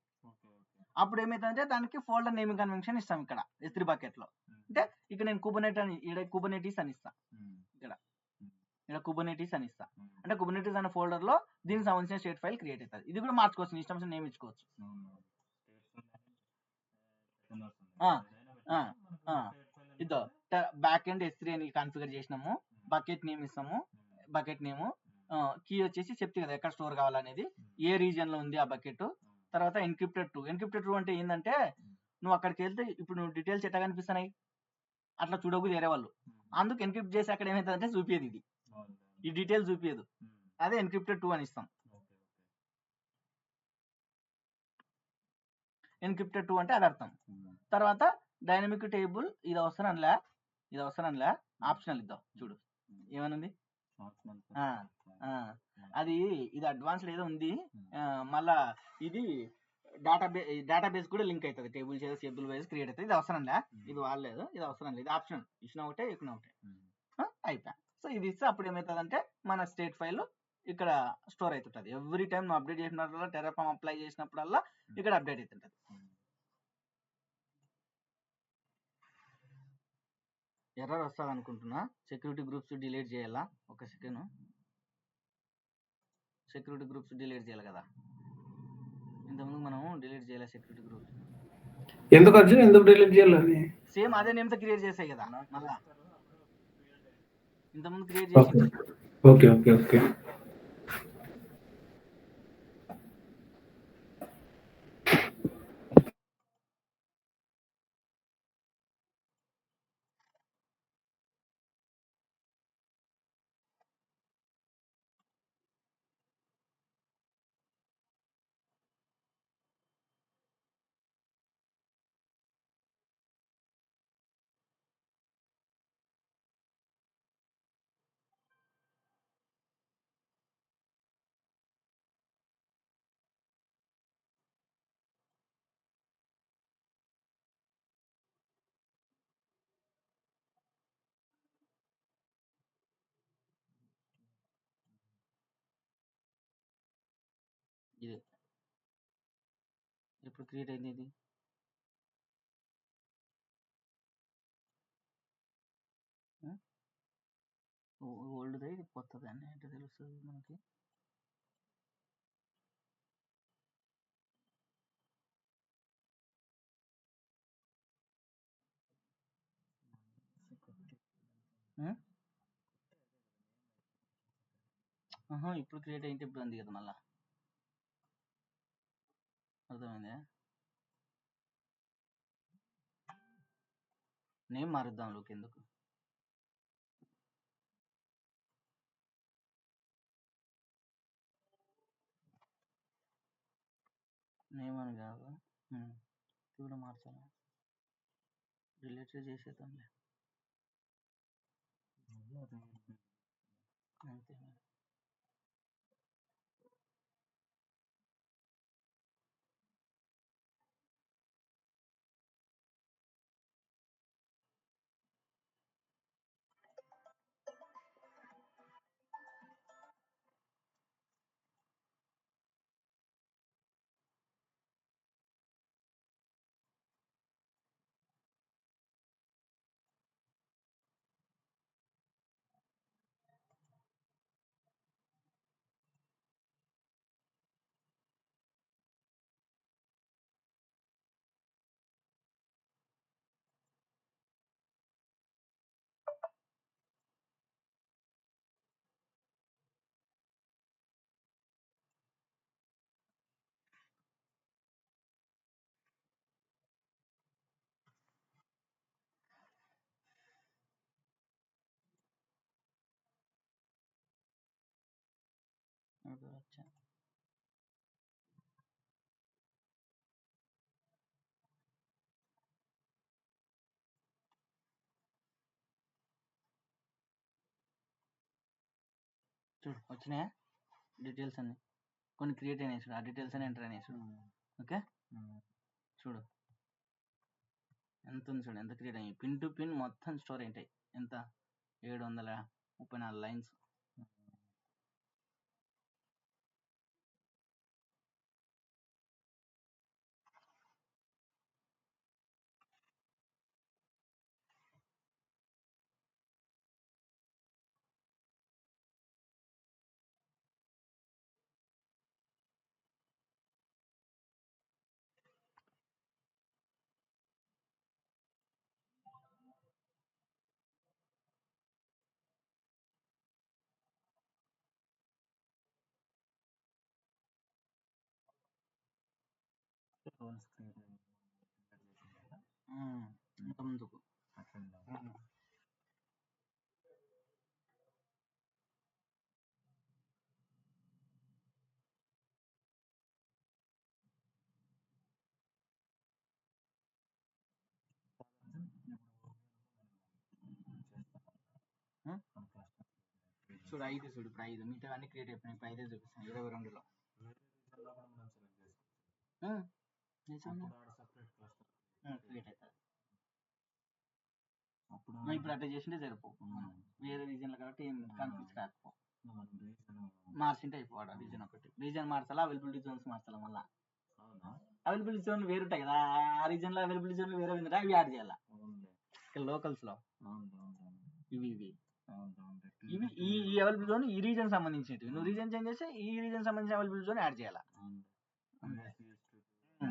అప్పుడు ఏమైతుందంటే దానికి ఫోల్డర్ నేమింగ్ కన్వెన్షన్ ఇస్తాం ఇక్కడ S3 బకెట్ లో. అంటే ఇక్కడ నేను కుబర్నెటిస్ అని ఇస్తా, ఇక్కడ కుబర్నెటిస్ అని ఇస్తా, అంటే కుబర్నెటిస్ అనే ఫోల్డర్ లో దీనికి సంబంధించిన స్టేట్ ఫైల్ క్రియేట్ అవుతుంది. ఇది కూడా మార్చుకోవచ్చు, ఇష్టం నేమ్ ఇచ్చుకోవచ్చు. ఇదో బ్యాక్ ఎండ్ S3 అని కాన్ఫిగర్ చేసినాము, బకెట్ నేమ్ ఇస్తాము, బకెట్ నేమ్ కీ వచ్చేసి చెప్తే కదా ఎక్కడ స్టోర్ కావాలనేది, ఏ రీజియన్ లో ఉంది ఆ బకెట్. తర్వాత ఎన్క్రిప్టెడ్ ట్రూ అంటే ఏంటంటే నువ్వు అక్కడికి వెళ్తే ఇప్పుడు నువ్వు డీటెయిల్స్ ఎట్లా కనిపిస్తున్నాయి అట్లా చూడకూడదు వేరే వాళ్ళు, అందుకు ఎన్క్రిప్ట్ చేసి అక్కడ ఏమవుతుందంటే చూపించేది ఇది, ఈ డీటెయిల్ చూపించదు, అదే ఎన్క్రిప్టెడ్ ట్రూ అని ఇస్తాం. ఎన్క్రిప్టెడ్ ట్రూ అంటే అది అర్థం. తర్వాత డైనమిక్ టేబుల్ ఇది అవసరంలే ఆప్షనల్ ఇద్దాం చూడు ఏమనుంది, అది ఇది అడ్వాన్స్డ్ ఏదో ఉంది, మళ్ళా ఇది డేటాబేస్ కూడా లింక్ అవుతుంది, టేబుల్ వైజ్ క్రియేట్ అవుతుంది. ఇది అవసరంలే, ఇది వాడలేదు, ఇది అవసరం లేదు, ఆప్షన్ ఇచ్చిన ఒకటే ఇచ్చిన ఒకటే అయిపోయా. సో ఇది ఇస్తే అప్పుడు ఏమవుతుందంటే మన స్టేట్ ఫైల్ ఇక్కడ స్టోర్ అవుతుంటుంది. ఎవ్రీ టైం నువ్వు అప్డేట్ చేసినప్పుడల్లా, టెర్రాఫామ్ అప్లై చేసినప్పుడల్లా ఇక్కడ అప్డేట్ అవుతుంటుంది. ఎర్రర్ వస్తుంది అనుకుంటున్నా, సెక్యూరిటీ గ్రూప్స్ డిలీట్ చేయాలా, ఒక సెకండ్, సెక్యూరిటీ గ్రూప్స్ డిలీట్ చేయాలి కదా, ఇంతకుముందు మనం డిలీట్ చేయాలి సెక్యూరిటీ గ్రూప్స్. ఎందుకు అర్జున్, ఎందుకు డిలీట్ చేయాలని? సేమ్ అదే నేమ్తో క్రియేట్ చేసాయి కదా, మళ్ళా ఇంతకుముందు క్రియేట్ చేసి. ఓకే ఓకే ఓకే ఇది ఎప్పుడు క్రియేట్ అయింది, ఇది ఓల్డ్దే, ఇది కొత్తది అని అంటే తెలుస్తుంది మనకి. ఇప్పుడు క్రియేట్ అయింటే ఇప్పుడు ఉంది కదా, మళ్ళా అర్థమైందా? నేమ్ మారుద్దాం లోకి, ఎందుకు నేమ్ అని కాదు, కూడా మార్చాలి, రిలేటెడ్ చేసేద్దాంలే అంతే. చూడు వచ్చినాయా డీటెయిల్స్ అన్ని కొన్ని క్రియేట్ అయినాయి చూడు ఆ డీటెయిల్స్ అని ఎంటర్ అయినాయి చూడు ఓకే చూడు ఎంత ఉంది చూడు ఎంత క్రియేట్ అయ్యి పిన్ టు పిన్ మొత్తం స్టోర్ ఏంటాయి ఎంత 734 లైన్స్ రోల్స్ క్రియేట్ చేసింది కదా ఇంకా ముందుకు అట్లా చూడు 5 చూడు ఇప్పుడు 5 మిగతా అన్ని క్రియేట్ అయిపోయినాయి ఇప్పుడు 5 చూపిస్తాను 22లో క్రియేట్ అవుతుంది ఇప్పుడు అట్లా చేసింటే సరిపో వేరే రీజన్లో కాబట్టి ఏం కన్ఫ్యూజ్ కాకపో మార్చింటే అయిపోవాడు రీజన్ ఒకటి రీజన్ మార్చాలా అవైలబిలిటీ జోన్స్ మార్చాలా మళ్ళీ అవైలబిలిటీ జోన్ వేరు ఉంటాయి కదా ఆ రీజన్లో అవైలబిలిటీ జోన్ వేరే ఉంది అవి యాడ్ చేయాలా ఇక్కడ లోకల్స్లో ఇవి ఇవి ఈ అవైలబుల్ జోన్ ఈ రీజన్ సంబంధించినవి నువ్వు రీజన్ చేంజ్ చేస్తే ఈ రీజన్ సంబంధించిన అవైలబుల్ జోన్ యాడ్ చేయాలా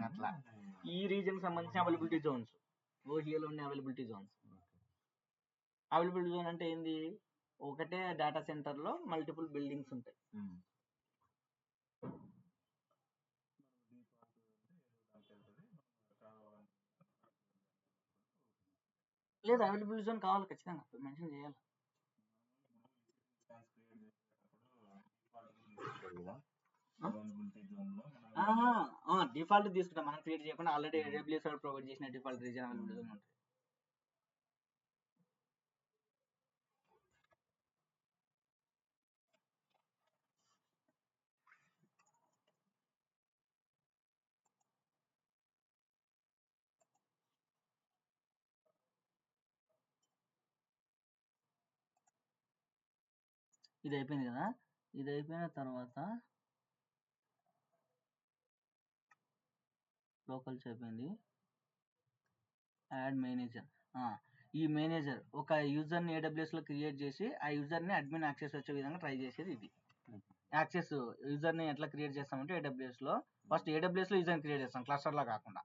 అట్లా ఈ రీజన్ సంబంధించిన అవైలబిలిటీ జోన్స్ ఓహియోలో ఉన్న అవైలబిలిటీ జోన్స్ అవైలబిలిటీ జోన్ అంటే ఏంది ఒకటే డేటా సెంటర్లో మల్టిపుల్ బిల్డింగ్స్ ఉంటాయి లేదు అవైలబిలిటీ జోన్ కావాలి ఖచ్చితంగా మెన్షన్ చేయాలి డిఫాల్ట్ తీసుకుంటాం మనం క్రియేట్ చేయకుండా ఆల్రెడీ AWS ప్రొవైడ్ చేసిన డిఫాల్ట్ రీజన్ అవైలబిలిటీ జోన్ ఉంటుంది ఇది అయిపోయింది కదా ఇది అయిపోయిన తర్వాత లోకల్స్ అయిపోయింది యాడ్ మేనేజర్ ఈ మేనేజర్ ఒక యూజర్ని AWSలో క్రియేట్ చేసి ఆ యూజర్ని అడ్మిన్ యాక్సెస్ వచ్చే విధంగా ట్రై చేసేది ఇది యాక్సెస్ యూజర్ని ఎట్లా క్రియేట్ చేస్తామంటే AWSలో ఫస్ట్ AWSలో యూజర్ని క్రియేట్ చేస్తాం క్లస్టర్లో కాకుండా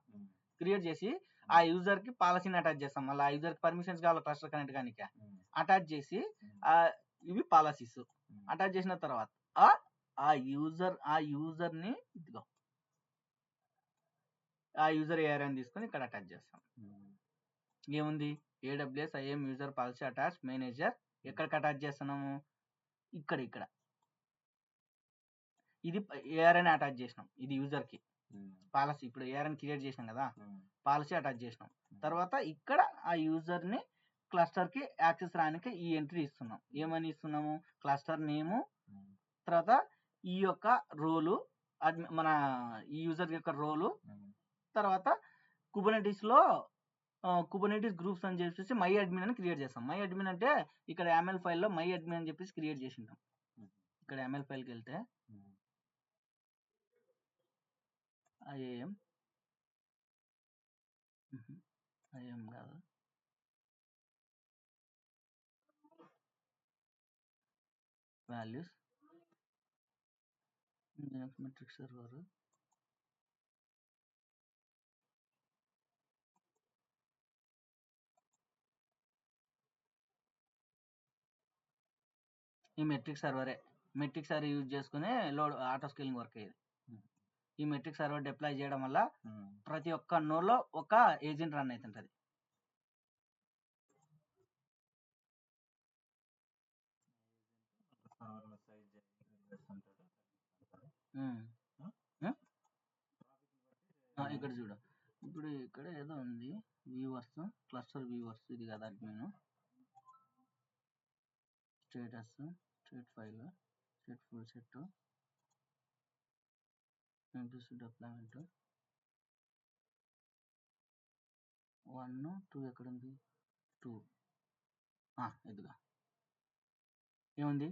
క్రియేట్ చేసి ఆ యూజర్కి పాలసీని అటాచ్ చేస్తాం మళ్ళీ ఆ యూజర్కి పర్మిషన్స్ కావాలి క్లస్టర్ కనెక్ట్ కానీ అటాచ్ చేసి ఇవి పాలసీస్ అటాచ్ చేసిన తర్వాత ఆ యూజర్ని ఇదిగో ఆ యూజర్ ఏరియాని తీసుకొని ఇక్కడ అటాచ్ చేస్తాం ఏముంది AWS IAM user policy attach manager ఎక్కడికి అటాచ్ చేస్తున్నాము ఇక్కడ ఇది ఏఆర్ఎన్ అటాచ్ చేసినాం ఇది యూజర్కి పాలసీ ఇప్పుడు ఏఆర్ఎన్ క్రియేట్ చేసినాం కదా పాలసీ అటాచ్ చేసినాం తర్వాత ఇక్కడ ఆ యూజర్ని క్లస్టర్కి యాక్సెస్ రానికి ఈ ఎంట్రీ ఇస్తున్నాం ఏమని ఇస్తున్నాము క్లస్టర్ నేము తర్వాత ఈ యొక్క రోలు మన ఈ యూజర్ యొక్క రోలు తర్వాత కుబర్నెటిస్లో కుబర్నెటిస్ గ్రూప్స్ అని చెప్పేసి మై అడ్మిన్ అని క్రియేట్ చేస్తాం మై అడ్మిన్ అంటే ఇక్కడ YAML ఫైల్లో మై అడ్మిన్ అని చెప్పేసి క్రియేట్ చేసి ఉంటాం ఇక్కడ YAML ఫైల్కి వెళ్తే IAM కాదు వాల్యూస్ మెట్రిక్ సర్వర్ ఈ మెట్రిక్ సర్వర్ యూజ్ చేసుకుని లోడ్ ఆటో స్కేలింగ్ వర్క్ అయ్యేది ఈ మెట్రిక్ సర్వర్ డిప్లాయ్ చేయడం వల్ల ప్రతి ఒక్క నోడ్లో ఒక ఏజెంట్ రన్ అవుతుంటుంది ఇక్కడ చూడు ఇప్పుడు ఇక్కడ ఏదో ఉంది వ్యూవర్స్ క్లస్టర్ వ్యూవర్స్ ఇది కదా admin status state file set full set deployment 1 2 ఎక్కడ ఉంది 2 ఇదిగా ఏముంది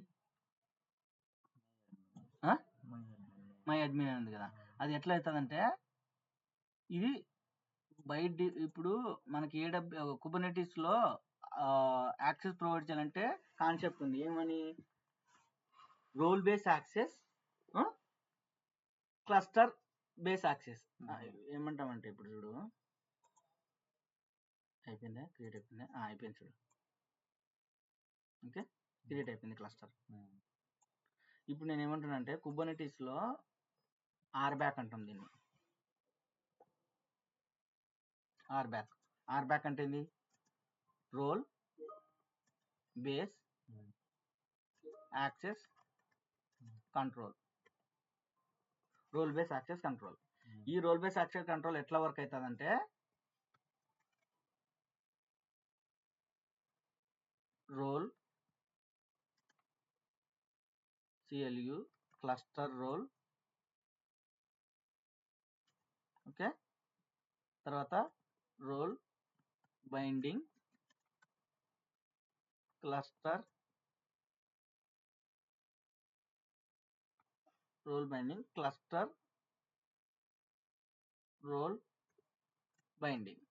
మై అడ్మిన్ ఉంది కదా, అది ఎట్లా అవుతుందంటే ఇది ఇప్పుడు మనకి కుబర్నెటిస్లో యాక్సెస్ ప్రొవైడ్ చేయాలంటే కాన్సెప్ట్ ఉంది, ఏమని role base access cluster base access ఏమంటామంటే ఇప్పుడు చూడు అయిపోయిందా క్రియేట్ అయిపోయిందా అయిపోయింది చూడు. ఓకే క్రియేట్ అయిపోయింది క్లస్టర్. ఇప్పుడు నేను ఏమంటున్నా అంటే కుబర్నెటిస్లో ఆర్బ్యాక్ అంటాం దీన్ని. ఆర్బ్యాక్ అంటే ఏంది, role base access control. Role base access control. ఈ రోల్ బేస్ యాక్సెస్ కంట్రోల్ ఎట్లా వర్క్ అవుతుందంటే role CLU cluster role, okay, తర్వాత role binding cluster role binding cluster role binding.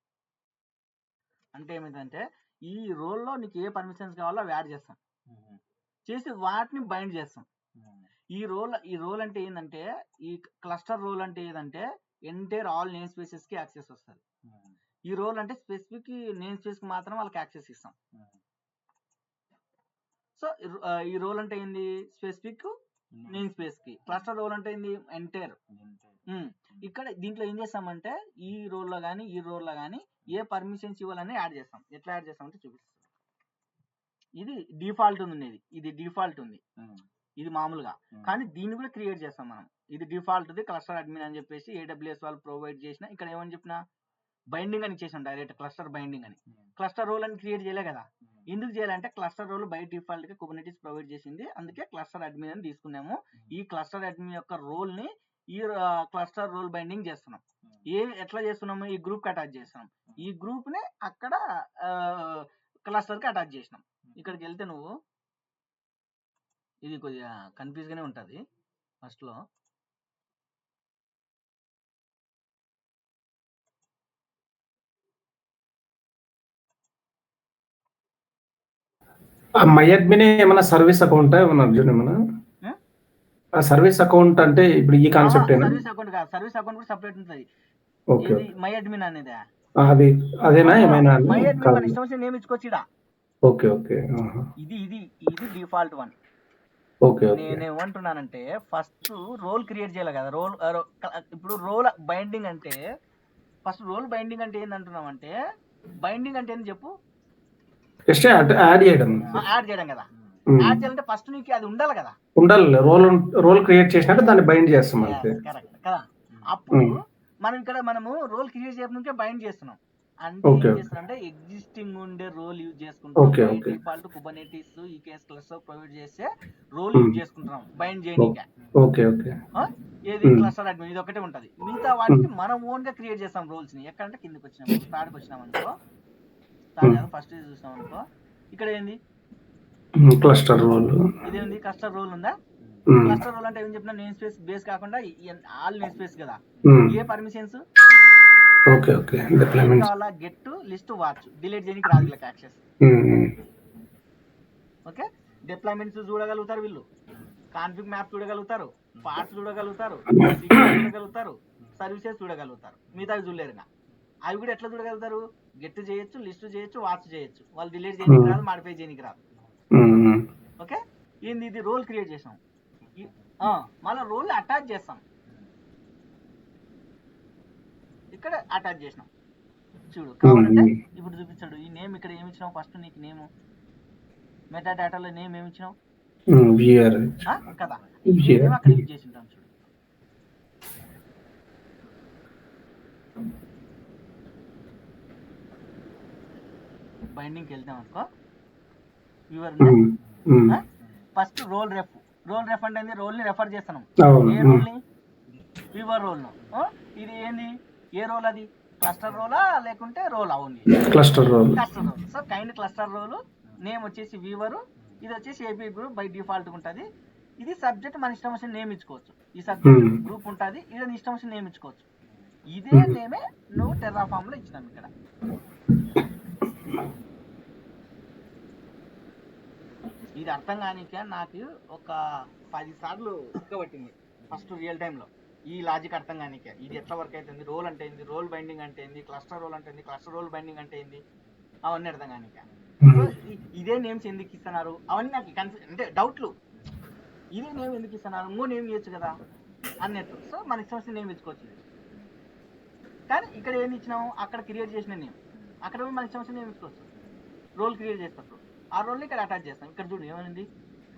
అంటే ఏమిటంటే ఈ రోల్లో నీకు ఏ పర్మిషన్స్ కావాలో అవి యాడ్ చేస్తాం, చేసి వాటిని బైండ్ చేస్తాం. ఈ రోల్ అంటే ఏంటంటే ఈ క్లస్టర్ రోల్ అంటే ఏదంటే ఎంటైర్ ఆల్ నేమ్ స్పేసెస్ కి యాక్సెస్ వస్తుంది. ఈ రోల్ అంటే స్పెసిఫిక్ నేమ్ స్పేస్ కి మాత్రం వాళ్ళకి యాక్సెస్ ఇస్తాం. సో ఈ రోల్ అంటే ఏంది స్పెసిఫిక్ నేమ్ స్పేస్ కి. క్లస్టర్ రోల్ అంటే ఏంది ఎంటైర్. ఇక్కడ దీంట్లో ఏం చేస్తామంటే ఈ రోల్లో కానీ ఈ రోల్లో కానీ ఏ పర్మిషన్స్ ఇవ్వాలని యాడ్ చేస్తాం. ఎట్లా యాడ్ చేస్తామంటే చూపిస్తాం. ఇది డిఫాల్ట్ ఉంది, ఇది డిఫాల్ట్ ఉంది, ఇది మామూలుగా, కానీ దీన్ని కూడా క్రియేట్ చేస్తాం మనం. ఇది డిఫాల్ట్ది క్లస్టర్ అడ్మిన్ అని చెప్పేసి AWS వాళ్ళు ప్రొవైడ్ చేసిన, ఇక్కడ ఏమని చెప్పిన బైండింగ్ అని చేసాం, డైరెక్ట్ క్లస్టర్ బైండింగ్ అని. క్లస్టర్ రోల్ అని క్రియేట్ చేయలే కదా. ఎందుకు చేయాలంటే క్లస్టర్ రోల్ బై డిఫాల్ట్ గా కుబర్నెటిస్ ప్రొవైడ్ చేసింది, అందుకే క్లస్టర్ అడ్మిన్ అని తీసుకున్నాము. ఈ క్లస్టర్ అడ్మిన్ యొక్క రోల్ ని ఈ క్లస్టర్ రోల్ బైండింగ్ చేస్తున్నాం. ఎట్లా చేస్తున్నాము, ఈ గ్రూప్ కి అటాచ్ చేస్తున్నాం. ఈ గ్రూప్ ని అక్కడ క్లస్టర్ కి అటాచ్ చేసినాం. ఇక్కడికి వెళ్తే నువ్వు ఇది కొద్దిగా కన్ఫ్యూజ్ గానే ఉంటది ఫస్ట్ లో. మై అడ్మిన్ ఏమైనా సర్వీస్ అకౌంట్ ఏమన్నా అర్జున్ ఏమన్నా ఆ సర్వీస్ అకౌంట్ అంటే ఇప్పుడు ఈ కాన్సెప్ట్ సర్వీస్ అకౌంట్ కాదు, సర్వీస్ అకౌంట్ కూడా సెపరేట్ ఉంటుంది. ఓకే మై అడ్మిన్ అనేది అది అదేనా ఏమైనా మై అడ్మిన్ మన ఇష్టం వచ్చిన నేమ్ ఇచ్చుకోవచ్చుడా. ఓకే ఓకే ఇది ఇది ఇది డిఫాల్ట్ వన్. ఓకే ఓకే నేనేమంటున్నానంటే ఫస్ట్ రోల్ క్రియేట్ చేయాలి కదా. ఇప్పుడు రోల్ బైండింగ్ అంటే ఫస్ట్ రోల్ బైండింగ్ అంటే ఏందంటున్నాం అంటే బైండింగ్ అంటే ఏంది చెప్పు. జస్ట్ యాడ్ చేయడం కదా. యాడ్ చేయాలంటే ఫస్ట్ నీకు అది ఉండాలి కదా. ఉండాలి. రోల్ క్రియేట్ చేసినట్టు దాన్ని బైండ్ చేస్తాం అంతే. కరెక్ట్ కదా. అప్పుడు మనం ఇక్కడ మనము రోల్ క్రియేట్ చేయడానికి బైండ్ చేస్తున్నాం. అంటే ఏం చేస్తారంటే ఎగ్జిస్టింగ్ ఉండే రోల్ యూజ్ చేసుకుంటాం. Default Kubernetes EKS cluster provide చేసే రోల్ యూజ్ చేసుకుంటున్నాం బైండ్ చేయడానికి. ఓకే ఓకే ఏది క్లస్టర్ అడ్మిన్ ఇది ఒకటే ఉంటది. మిగతా వాటికి మనం ఓన్ గా క్రియేట్ చేస్తాం రోల్స్ ని. ఎక్కడంటే కిందకి వచ్చినాము, స్టార్ట్కి వచ్చినాం అనుకో, ఫస్ట్ చూసాం అనుకో, ఇక్కడ ఏంది క్లస్టర్ రోల్. ఇదేంది క్లస్టర్ రోల్ ఉందా. క్లస్టర్ రోల్ అంటే ఏం చెప్పినా నేమ్ స్పేస్ బేస్ కాకుండా ఆల్ నేమ్ స్పేస్ కదా. ఏ పర్మిషన్స్ ఓకే ఓకే డిప్లాయ్మెంట్ కావాలా, గెట్ లిస్ట్ వాచ్, డిలీట్ చేయడానికి రాదు వీళ్ళకి యాక్సెస్. ఓకే, డిప్లాయ్మెంట్స్ చూడగలుగుతారు వీళ్ళు, కాన్ఫిగ్ మ్యాప్ చూడగలుగుతారు, పార్ట్స్ చూడగలుగుతారు, చూడగలుగుతారు, సర్వీసెస్ చూడగలుగుతారు. మిగతా చూడలేరుగా. అవి కూడా ఎట్లా చూడగలుగుతారు, గెట్ చేయొచ్చు, లిస్ట్ చేయొచ్చు, వాచ్ చేయొచ్చు. వాళ్ళు డిలీట్ చేయడానికి రాదు, మాడిఫై చేయడానికి రాదు. ఓకే, ఏంది ఇది రోల్ క్రియేట్ చేసాం, మళ్ళీ రోల్ అటాచ్ చేస్తాం. ఇక్కడ అటాచ్ చేసినాం చూడు. కావాలంటే ఇప్పుడు చూపించాడు ఈ నేమ్. ఇక్కడ ఏమి ఇచ్చినావు ఫస్ట్, నీకు నేమ్ మెటా డేటాలో నేమ్ ఏమి ఇచ్చినావు కదా, అక్కడ యూజ్ చేసి ఉంటాం చూడు. బైండింగ్కి వెళ్తాం అనుకో, viewer first role role ref అంటే ఏంది, రోల్ని రెఫర్ చేస్తున్నాం. అవును ఏ రోల్ని, వీవర్ రోల్ను. ఇది ఏంది, ఏ రోల్ అది, క్లస్టర్ రోలా లేకుంటే రోల్ అవుంది, cluster role. Cluster role. So kind cluster role, name వచ్చేసి వీవరు, ఇది వచ్చేసి ఏపీ గ్రూప్ బై డిఫాల్ట్ ఉంటుంది. ఇది సబ్జెక్ట్ మన ఇష్టం వచ్చిన నేమ్ ఇచ్చుకోవచ్చు. ఈ సబ్జెక్ట్ గ్రూప్ ఉంటుంది, ఇది నీ ఇష్టం వచ్చిన నేమ్ ఇచ్చుకోవచ్చు. ఇదే నేమే నువ్వు టెర్రాఫామ్ లో ఇచ్చినాం ఇక్కడ. ఇది అర్థం కానికే నాకు ఒక 10 సార్లు ఉక్కబట్టింది ఫస్ట్ రియల్ టైంలో ఈ లాజిక్ అర్థం కానికే. ఇది ఎట్లా వర్క్ అవుతుంది, రోల్ అంటే ఏంది, రోల్ బైండింగ్ అంటే ఏంది, క్లస్టర్ రోల్ అంటే ఏంది, క్లస్టర్ రోల్ బైండింగ్ అంటే ఏంది, అవన్నీ అర్థం కానికే. సో ఇదే నేమ్స్ ఎందుకు ఇస్తున్నారు అవన్నీ నాకు అంటే డౌట్లు. ఇదే నేమ్ ఎందుకు ఇస్తున్నారు, ఇంకో నేమ్ ఇవ్వచ్చు కదా అన్నట్టు. సో మన ఇష్టం వచ్చిన నేమ్ ఇచ్చుకోవచ్చు. కానీ ఇక్కడ ఏమి ఇచ్చినాము, అక్కడ క్రియేట్ చేసిన నేమ్, అక్కడ మన ఇష్టం వచ్చిన నేమ్ ఇచ్చుకోవచ్చు. రోల్ క్రియేట్ చేస్తారు, ఆ రోల్ని ఇక్కడ అటాచ్ చేస్తాం. ఇక్కడ చూడు ఏమైంది,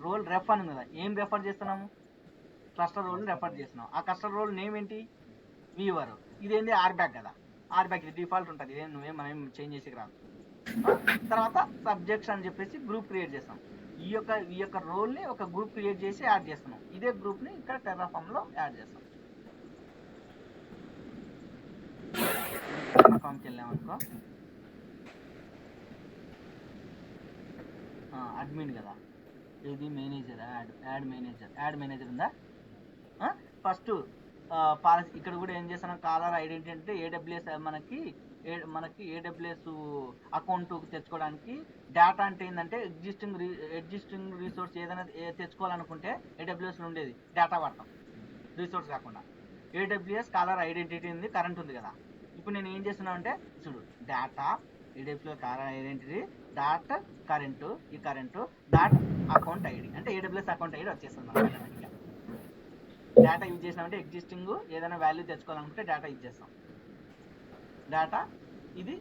రోల్ రెఫ్ అని ఉంది కదా, ఏం రెఫర్ చేస్తున్నాము, క్లస్టర్ రోల్ని రెఫర్ చేస్తున్నాం. ఆ క్లస్టర్ రోల్ నేమ్ ఏంటి, వీవర్. ఇదేంటి, ఆర్ బ్యాక్ కదా, ఆర్ బ్యాక్ ఇది డిఫాల్ట్ ఉంటుంది, ఇదేం నువ్వేం మనం చేంజ్ చేసి రాదు. తర్వాత సబ్జెక్ట్స్ అని చెప్పేసి గ్రూప్ క్రియేట్ చేస్తాం. ఈ యొక్క రోల్ని ఒక గ్రూప్ క్రియేట్ చేసి యాడ్ చేస్తున్నాం. ఇదే గ్రూప్ని ఇక్కడ టెర్రాఫామ్లో యాడ్ చేస్తాం. టెర్రాఫామ్కి వెళ్ళామనుకో, అడ్మిన్ కదా, ఇది మేనేజర్, యాడ్ మేనేజర్ ఉందా. ఫస్ట్ పాలసీ ఇక్కడ కూడా ఏం చేస్తున్నాం, కాలర్ ఐడెంటిటీ అంటే ఏడబ్ల్యూఎస్ మనకి ఏడబ్ల్యూఎస్ అకౌంట్ తెచ్చుకోవడానికి. డేటా అంటే ఏంటంటే ఎగ్జిస్టింగ్ రిసోర్స్ ఏదైనా తెచ్చుకోవాలనుకుంటే ఏడబ్ల్యూఎస్లో ఉండేది డేటా వాడతాం, రిసోర్స్ కాకుండా. ఏడబ్ల్యూఎస్ కాలర్ ఐడెంటిటీ ఉంది, కరెంట్ ఉంది కదా. ఇప్పుడు నేను ఏం చేస్తున్నా అంటే చూడు, data AWS caller identity dot current, ఈ కరెంటు డాట్ అకౌంట్ ఐడి అంటే ఏడబ్ల్యూఎస్ అకౌంట్ ఐడి వచ్చేస్తుంది మనకి. డేటా యూజ్ చేసినామంటే ఎగ్జిస్టింగ్ ఏదైనా వాల్యూ తెచ్చుకోవాలనుకుంటే డేటా యూజ్ చేస్తాం. డేటా ఇది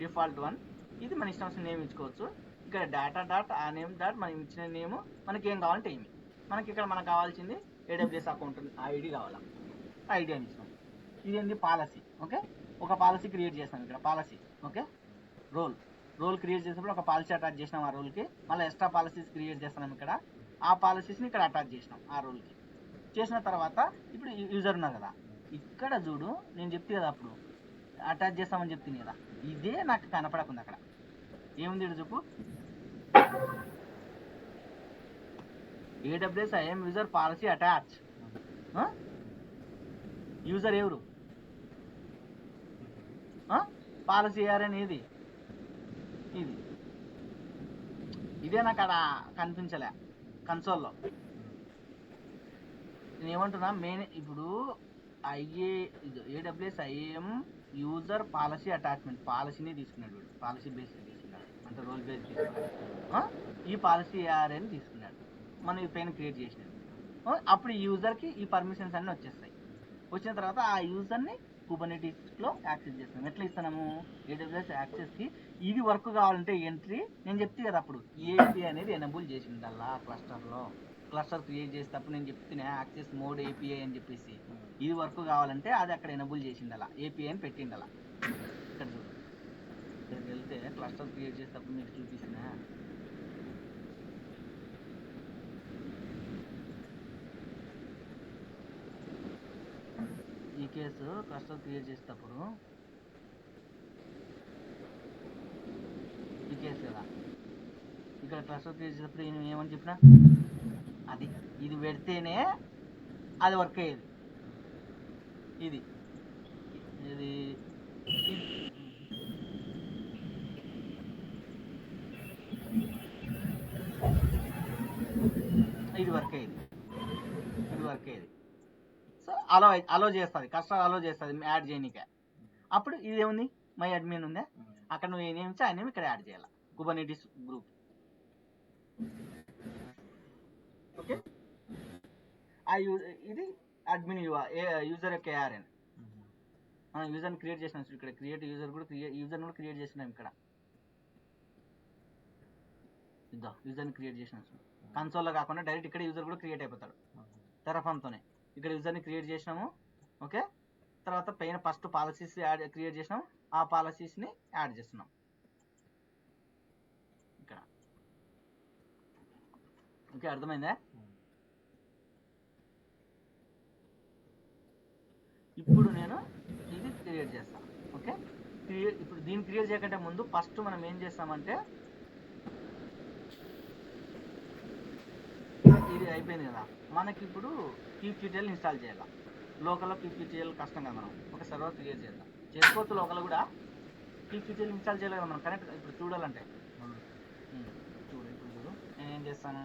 డిఫాల్ట్ వన్, ఇది మన ఇష్టం వచ్చిన నేమ్ ఇచ్చుకోవచ్చు. ఇక్కడ డేటా డాట్ ఆ నేమ్ డాట్ మనం ఇచ్చిన నేమ్, మనకి ఏం కావాలంటే ఏమి, మనకి ఇక్కడ మనకు కావాల్సింది ఏడబ్ల్యూఎస్ అకౌంట్ ఐడి కావాలా, ఐడి అని ఇచ్చినాం. ఇదేంటి పాలసీ. ఓకే, ఒక పాలసీ క్రియేట్ చేస్తాం ఇక్కడ, పాలసీ. ఓకే, రోల్ క్రియేట్ చేసినప్పుడు ఒక పాలసీ అటాచ్ చేసినాం ఆ రోల్కి. మళ్ళీ ఎక్స్ట్రా పాలసీస్ క్రియేట్ చేస్తున్నాం ఇక్కడ, ఆ పాలసీస్ని ఇక్కడ అటాచ్ చేసినాం ఆ రోల్కి. చేసిన తర్వాత ఇప్పుడు యూజర్ ఉన్నారు కదా, ఇక్కడ చూడు నేను చెప్తే కదా అప్పుడు అటాచ్ చేస్తామని చెప్తుంది కదా, ఇదే నాకు కనపడకుంది అక్కడ. ఏముంది ఇక్కడ చూపు, AWS IAM user policy attach. User ఎవరు, పాలసీ అనేది ఇది, ఇదే నాకు అక్కడ కనిపించలే కన్సోల్లో. నేను ఏమంటున్నా, ఇప్పుడు AWS IAM user policy attachment, పాలసీని తీసుకున్నాడు వీడు, పాలసీ బేస్ తీసుకున్నాడు అంటే రోల్ బేస్ తీసుకున్నాడు. ఈ పాలసీ అని తీసుకున్నాడు, మనం ఈ పైన క్రియేట్ చేసినాడు. అప్పుడు ఈ యూజర్కి ఈ పర్మిషన్స్ అన్నీ వచ్చేస్తాయి. వచ్చిన తర్వాత ఆ యూజర్ని కుబర్నెటిస్లో యాక్సెస్ చేస్తాం. ఎట్లా ఇస్తున్నాము, ఏడబ్ల్యూఎస్ యాక్సెస్కి ఇది వర్క్ కావాలంటే ఎంట్రీ నేను చెప్తే కదా అప్పుడు ఏపీ అనేది ఎనబుల్ చేసి ఉండాలా క్లస్టర్లో. క్లస్టర్ క్రియేట్ చేసేటప్పుడు నేను చెప్తున్నా యాక్సెస్ మోడ్ ఏపీఐ అని చెప్పేసి, ఇది వర్క్ కావాలంటే అది అక్కడ ఎనబుల్ చేసి ఉండాలా, ఏపీఐ అని పెట్టిండాలా. ఇక్కడ చూడు, ఇక్కడికి వెళ్తే క్లస్టర్ క్రియేట్ చేసేటప్పుడు మీకు చూపిస్తున్నా, ఈ కేసు క్లస్టర్ క్రియేట్ చేసేటప్పుడు ఈ కేసు కదా, ఇక్కడ క్లస్టర్ క్రియేట్ చేసేటప్పుడు నేను ఏమని చెప్పినా, అది ఇది పెడితేనే అది వర్క్ అయ్యేది. ఇది ఇది ఇది వర్క్ అయ్యేది, ఇది వర్క్ అయ్యేది. సో అలో చేస్తుంది, కస్టమర్ అలో చేస్తుంది యాడ్ చేయనీకే. అప్పుడు ఇది ఏముంది, మై అడ్మిన్ ఉందా, అక్కడ నువ్వు ఏం ఇచ్చి ఆయన ఇక్కడ యాడ్ చేయాలి, కుబర్నెటిస్ గ్రూప్. ఓకే, ఇది అడ్మిన్ యూజర్ యొక్క ఏఆర్ఎన్. మనం యూజర్ని క్రియేట్ చేసినాం ఇక్కడ, క్రియేట్ యూజర్ కూడా క్రియేట్ చేసినాం ఇక్కడ. ఇద్దాం యూజర్ని క్రియేట్ చేసినాం, కన్సోల్లో కాకుండా డైరెక్ట్ ఇక్కడ యూజర్ కూడా క్రియేట్ అయిపోతాడు టెర్రాఫామ్తోనే. ఇక్కడ యూజర్ని క్రియేట్ చేసినాము. ఓకే, తర్వాత పైన ఫస్ట్ పాలసీస్ క్రియేట్ చేసినాం, ఆ పాలసీస్ని యాడ్ చేస్తున్నాం ఇక్కడ. ఓకే, అర్థమైందా? ఇప్పుడు నేను ఇది క్రియేట్ చేస్తాను. ఓకే, ఇప్పుడు దీన్ని క్రియేట్ చేయకంటే ముందు ఫస్ట్ మనం ఏం చేస్తామంటే ఇది అయిపోయింది కదా, మనకి ఇప్పుడు క్యూబ్ ఇన్స్టాల్ చేయాలి. లోకల్లో క్యూబ్ కష్టం కదా, మనం ఒక సర్వర్ క్రియేట్ చేద్దాం. చేసుకోవచ్చు లోకల్ కూడా, క్యూబ్ ఇన్స్టాల్ చేయాలి కదా మనం కనెక్ట్ ఇప్పుడు చూడాలంటే. చూడు ఇప్పుడు చూడు, నేను ఏం చేస్తాను,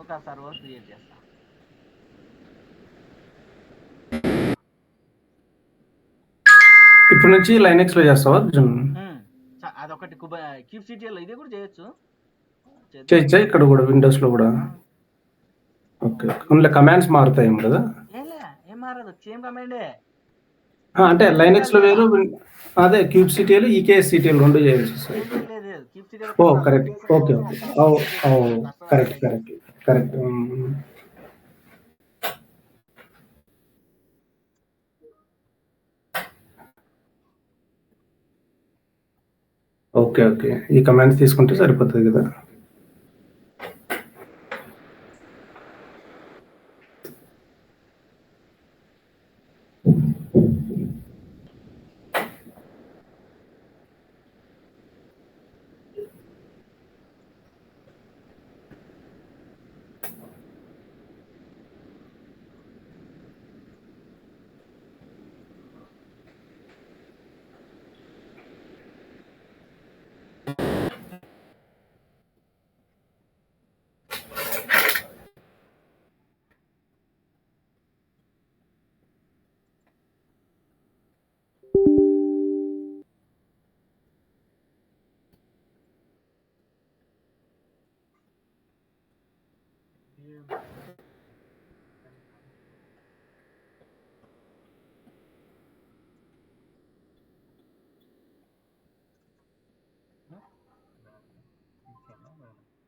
ఒక సర్వర్ క్రియేట్ చేస్తాను. ఇప్పుడు నుంచి లైనెక్స్ లో చేస్తావా అర్జున్? అదొకటి క్యూబ్ ఇది కూడా చేయొచ్చు. చేయొచ్చా ఇక్కడ కూడా, విండోస్ లో కూడా? ఓకే, ఓన్లీ కమాండ్స్ మారుతాయేమో కదా? ఏం మారదు, సేమ్ కమాండే. అంటే లైనెక్స్ లో వేరు, అదే క్యూబ్సిటీఎల్ ఈకేఎస్సిటీఎల్ రెండు చేయాల్సి వస్తాయి. Oh correct, okay okay, correct correct correct. Okay okay, ఈ కమాండ్స్ తీసుకుంటే సరిపోతుంది కదా.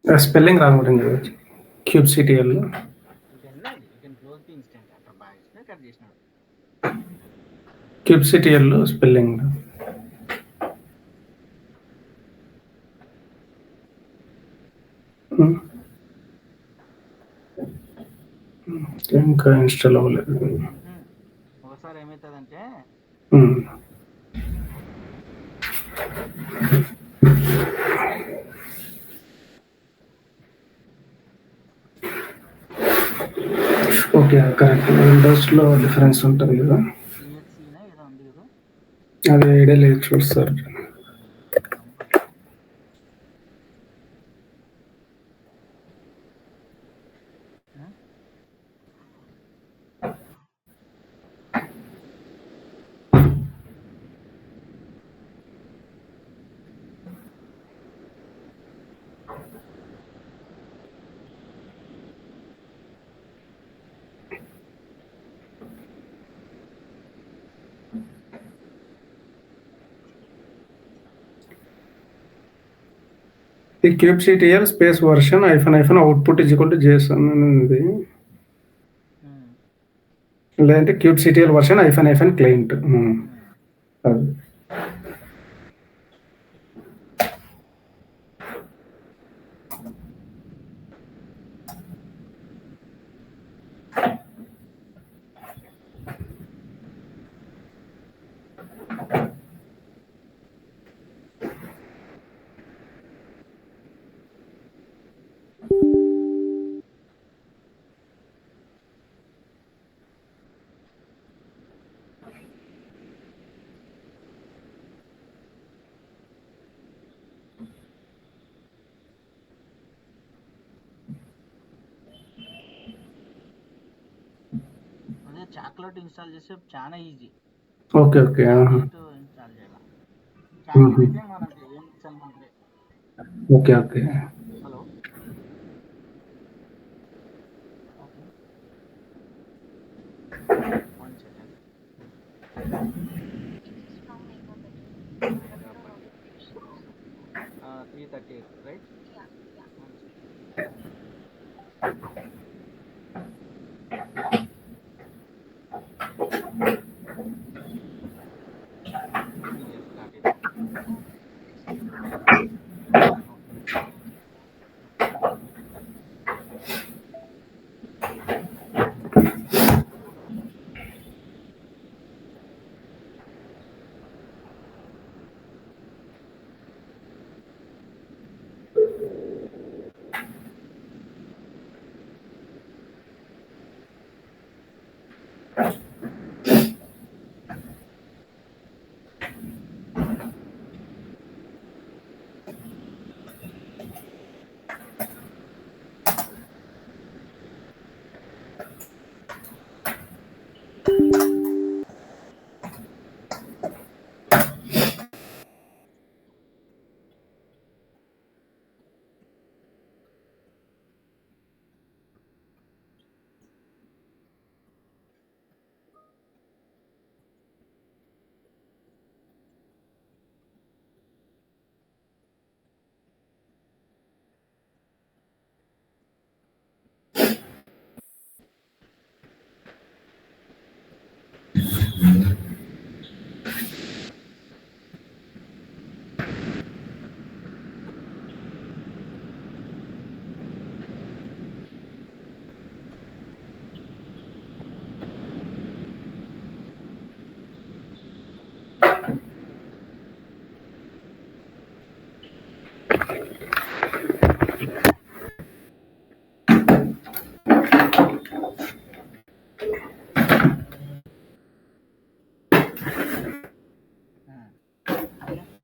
స్పెల్లింగ్ రాంగ్ ఉంటుంది క్యూబ్సిటీఎల్. క్యూబ్సిటీఎల్ స్పెల్లింగ్ ఇంకా ఇన్స్టాల్ అవ్వలేదు. ఒకసారి ఏమవుతుందంటే ఓకే కరెక్ట్, విండోస్ లో డిఫరెన్స్ ఉంటుంది కదా, అది ఐడియా లేదు చూడు సార్. ఈ క్యూబ్సిటీఎల్ స్పేస్ వర్షన్ -- అవుట్పుట్ JSON అనేది, లేదంటే క్యూబ్సిటీఎల్ వర్షన్ - క్లయింట్. అది చాక్లెట్ ఇన్స్టాల్ చేస్తే చాలా ఈజీ. ఓకే ఓకే, ఇన్స్టాల్ చేయాలి. చాక్లెట్ అయితే మనకి ఏం సంబంధం. Okay okay. Hello, one second. 338 right.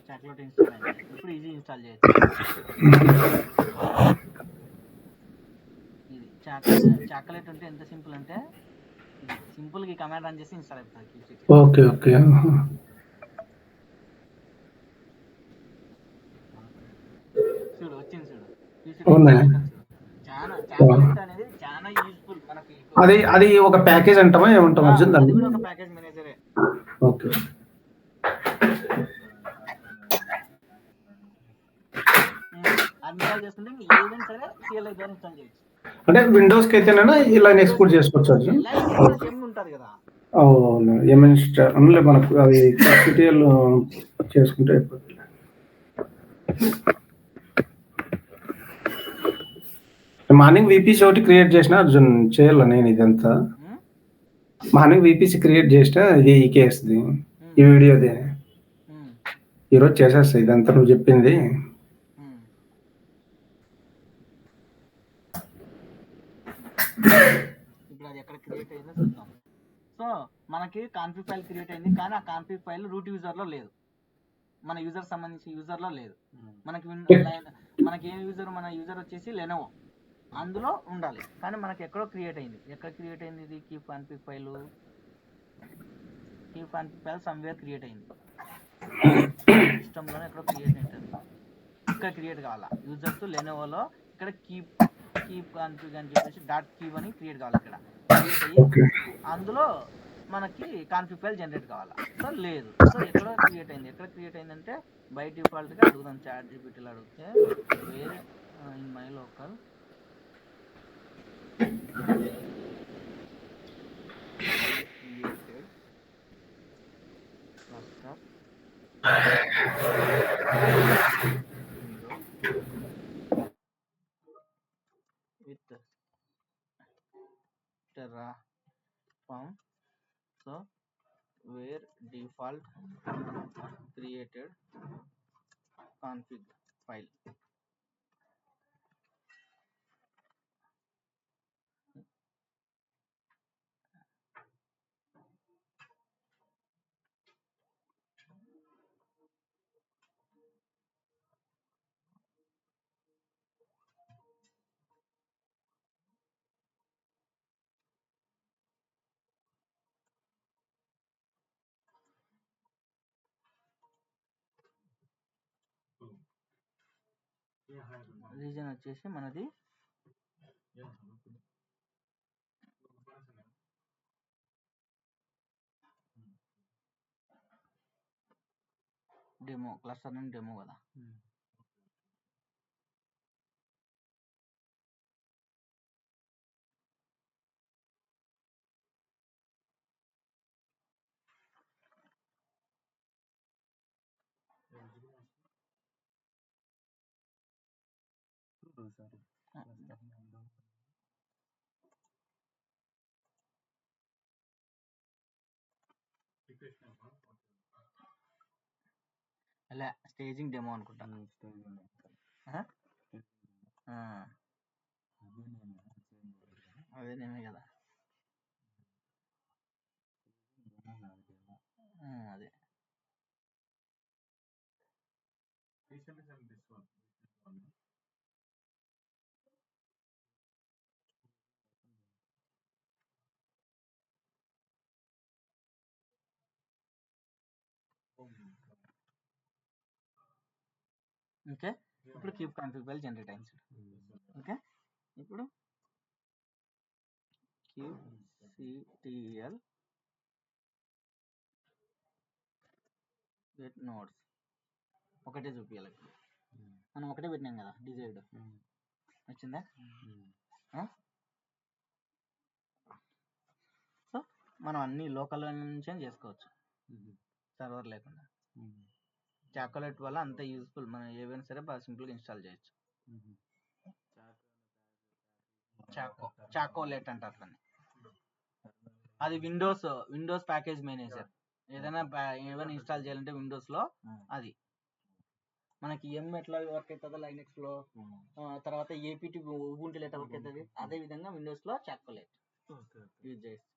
Chocolate install అయింది. ఇప్పుడు ఈజీ ఇన్స్టాల్ చేయొచ్చు. ఇది చాక్లెట్ అంటే ఎంత సింపుల్ అంటే ఇది సింపుల్ గా కమాండ్ రన్ చేసి ఇన్స్టాల్ అయిపోతుంది. ఓకే ఓకే చూడు వచ్చింది చూడు. అవునా? చాలా చాక్లెట్ అనేది చాలా యూస్ఫుల్ మనకి. అది ఒక ప్యాకేజ్ అంటామా ఏమంటాం అర్జున్ అది దాన్ని? కూడా ఒక ప్యాకేజ్ మేనేజరే. ఓకే ఇన్స్టాల్ చేస్తుంటే ఏదైనా సరే CLI ద్వారా ఇన్స్టాల్ చేయొచ్చు. అంటే విండోస్ కి అయితేనే ఇలా ఎక్స్పోర్ట్ చేసుకోవచ్చు అర్జున్. ఉంటుంది కదా. అవును ఎంఎన్స్టార్ అందులో మనకు అది సిటిఎల్ చేసుకుంటే అయిపోతుంది. మార్నింగ్ విపిసి ఒకటి క్రియేట్ చేసిన అర్జున్ చేయాల నేను ఇదంతా. మార్నింగ్ విపిసి క్రియేట్ చేసిన ఇది ఈ కేసుది ఈ వీడియోది ఈరోజు చేసేస్తా ఇదంతా నువ్వు చెప్పింది. ఇప్పుడు అది ఎక్కడ క్రియేట్ అయిందో చూద్దాం. సో మనకి కాన్ఫిగ్ ఫైల్ క్రియేట్ అయింది, కానీ ఆ కాన్ఫిగ్ ఫైల్ రూట్ యూజర్ లో లేదు, మన యూజర్ సంబంధించి యూజర్ లో లేదు. మనకి మనకి ఏ యూజర్, మన యూజర్ వచ్చేసి లెనోవో, అందులో ఉండాలి. కానీ మనకి ఎక్కడో క్రియేట్ అయింది. ఎక్కడ క్రియేట్ అయింది ఇది? Keep config file somewhere create అయింది. సిస్టంలోనే ఎక్కడో క్రియేట్ అయింది. ఇక్కడ క్రియేట్ కావాలా యూజర్స్ లెనోవోలో. ఇక్కడ కీప్ కాన్ఫిగ్ అని చెప్పేసి .keep అని క్రియేట్ కావాలి. ఇక్కడ అందులో మనకి కాన్ఫిగ్ ఫైల్ జనరేట్ కావాలా. సో లేదు, సో ఎక్కడో క్రియేట్ అయింది. ఎక్కడ క్రియేట్ అయిందంటే బై డిఫాల్ట్ గా అడుగుదాం. చాట్ జీపీటీలో అడిగితే వేరే in my local with Terraform, so where default created config file. Reason వచ్చేసి మనది డెమో, క్లస్టర్ అండ్ డెమో కదా. అలా స్టేజింగ్ డెమో అనుకుంటా. అదే నేమే కదా. అదే ఓకే. ఇప్పుడు కీప్ కాన్ఫిగ్ ఫైల్ జనరేట్ అయింది. ఓకే, ఇప్పుడు kubectl get nodes ఒకటే చూపించాలి. మనం ఒకటే పెట్టినాం కదా డిజైర్డ్. వచ్చిందా? సో మనం అన్ని లోకల్ నుంచే చేసుకోవచ్చు, సర్వర్ లేకుండా. చాకోలెట్ వల్ల అంత యూస్ఫుల్. మనం ఏవైనా సరే బాగా సింపుల్గా ఇన్స్టాల్ చేయొచ్చు. చాకోలెట్ అంటారు దాన్ని. అది విండోస్ ప్యాకేజ్ మేనేజర్. ఏదైనా ఇన్స్టాల్ చేయాలంటే విండోస్ లో అది మనకి ఎట్లా వర్క్ అవుతుందో లైనెక్స్లో, తర్వాత ఏపీటీ ఉబుంటులో ఎట్లా వర్క్ అవుతుంది, అదే విధంగా విండోస్లో చాకోలేట్ యూజ్ చేయొచ్చు.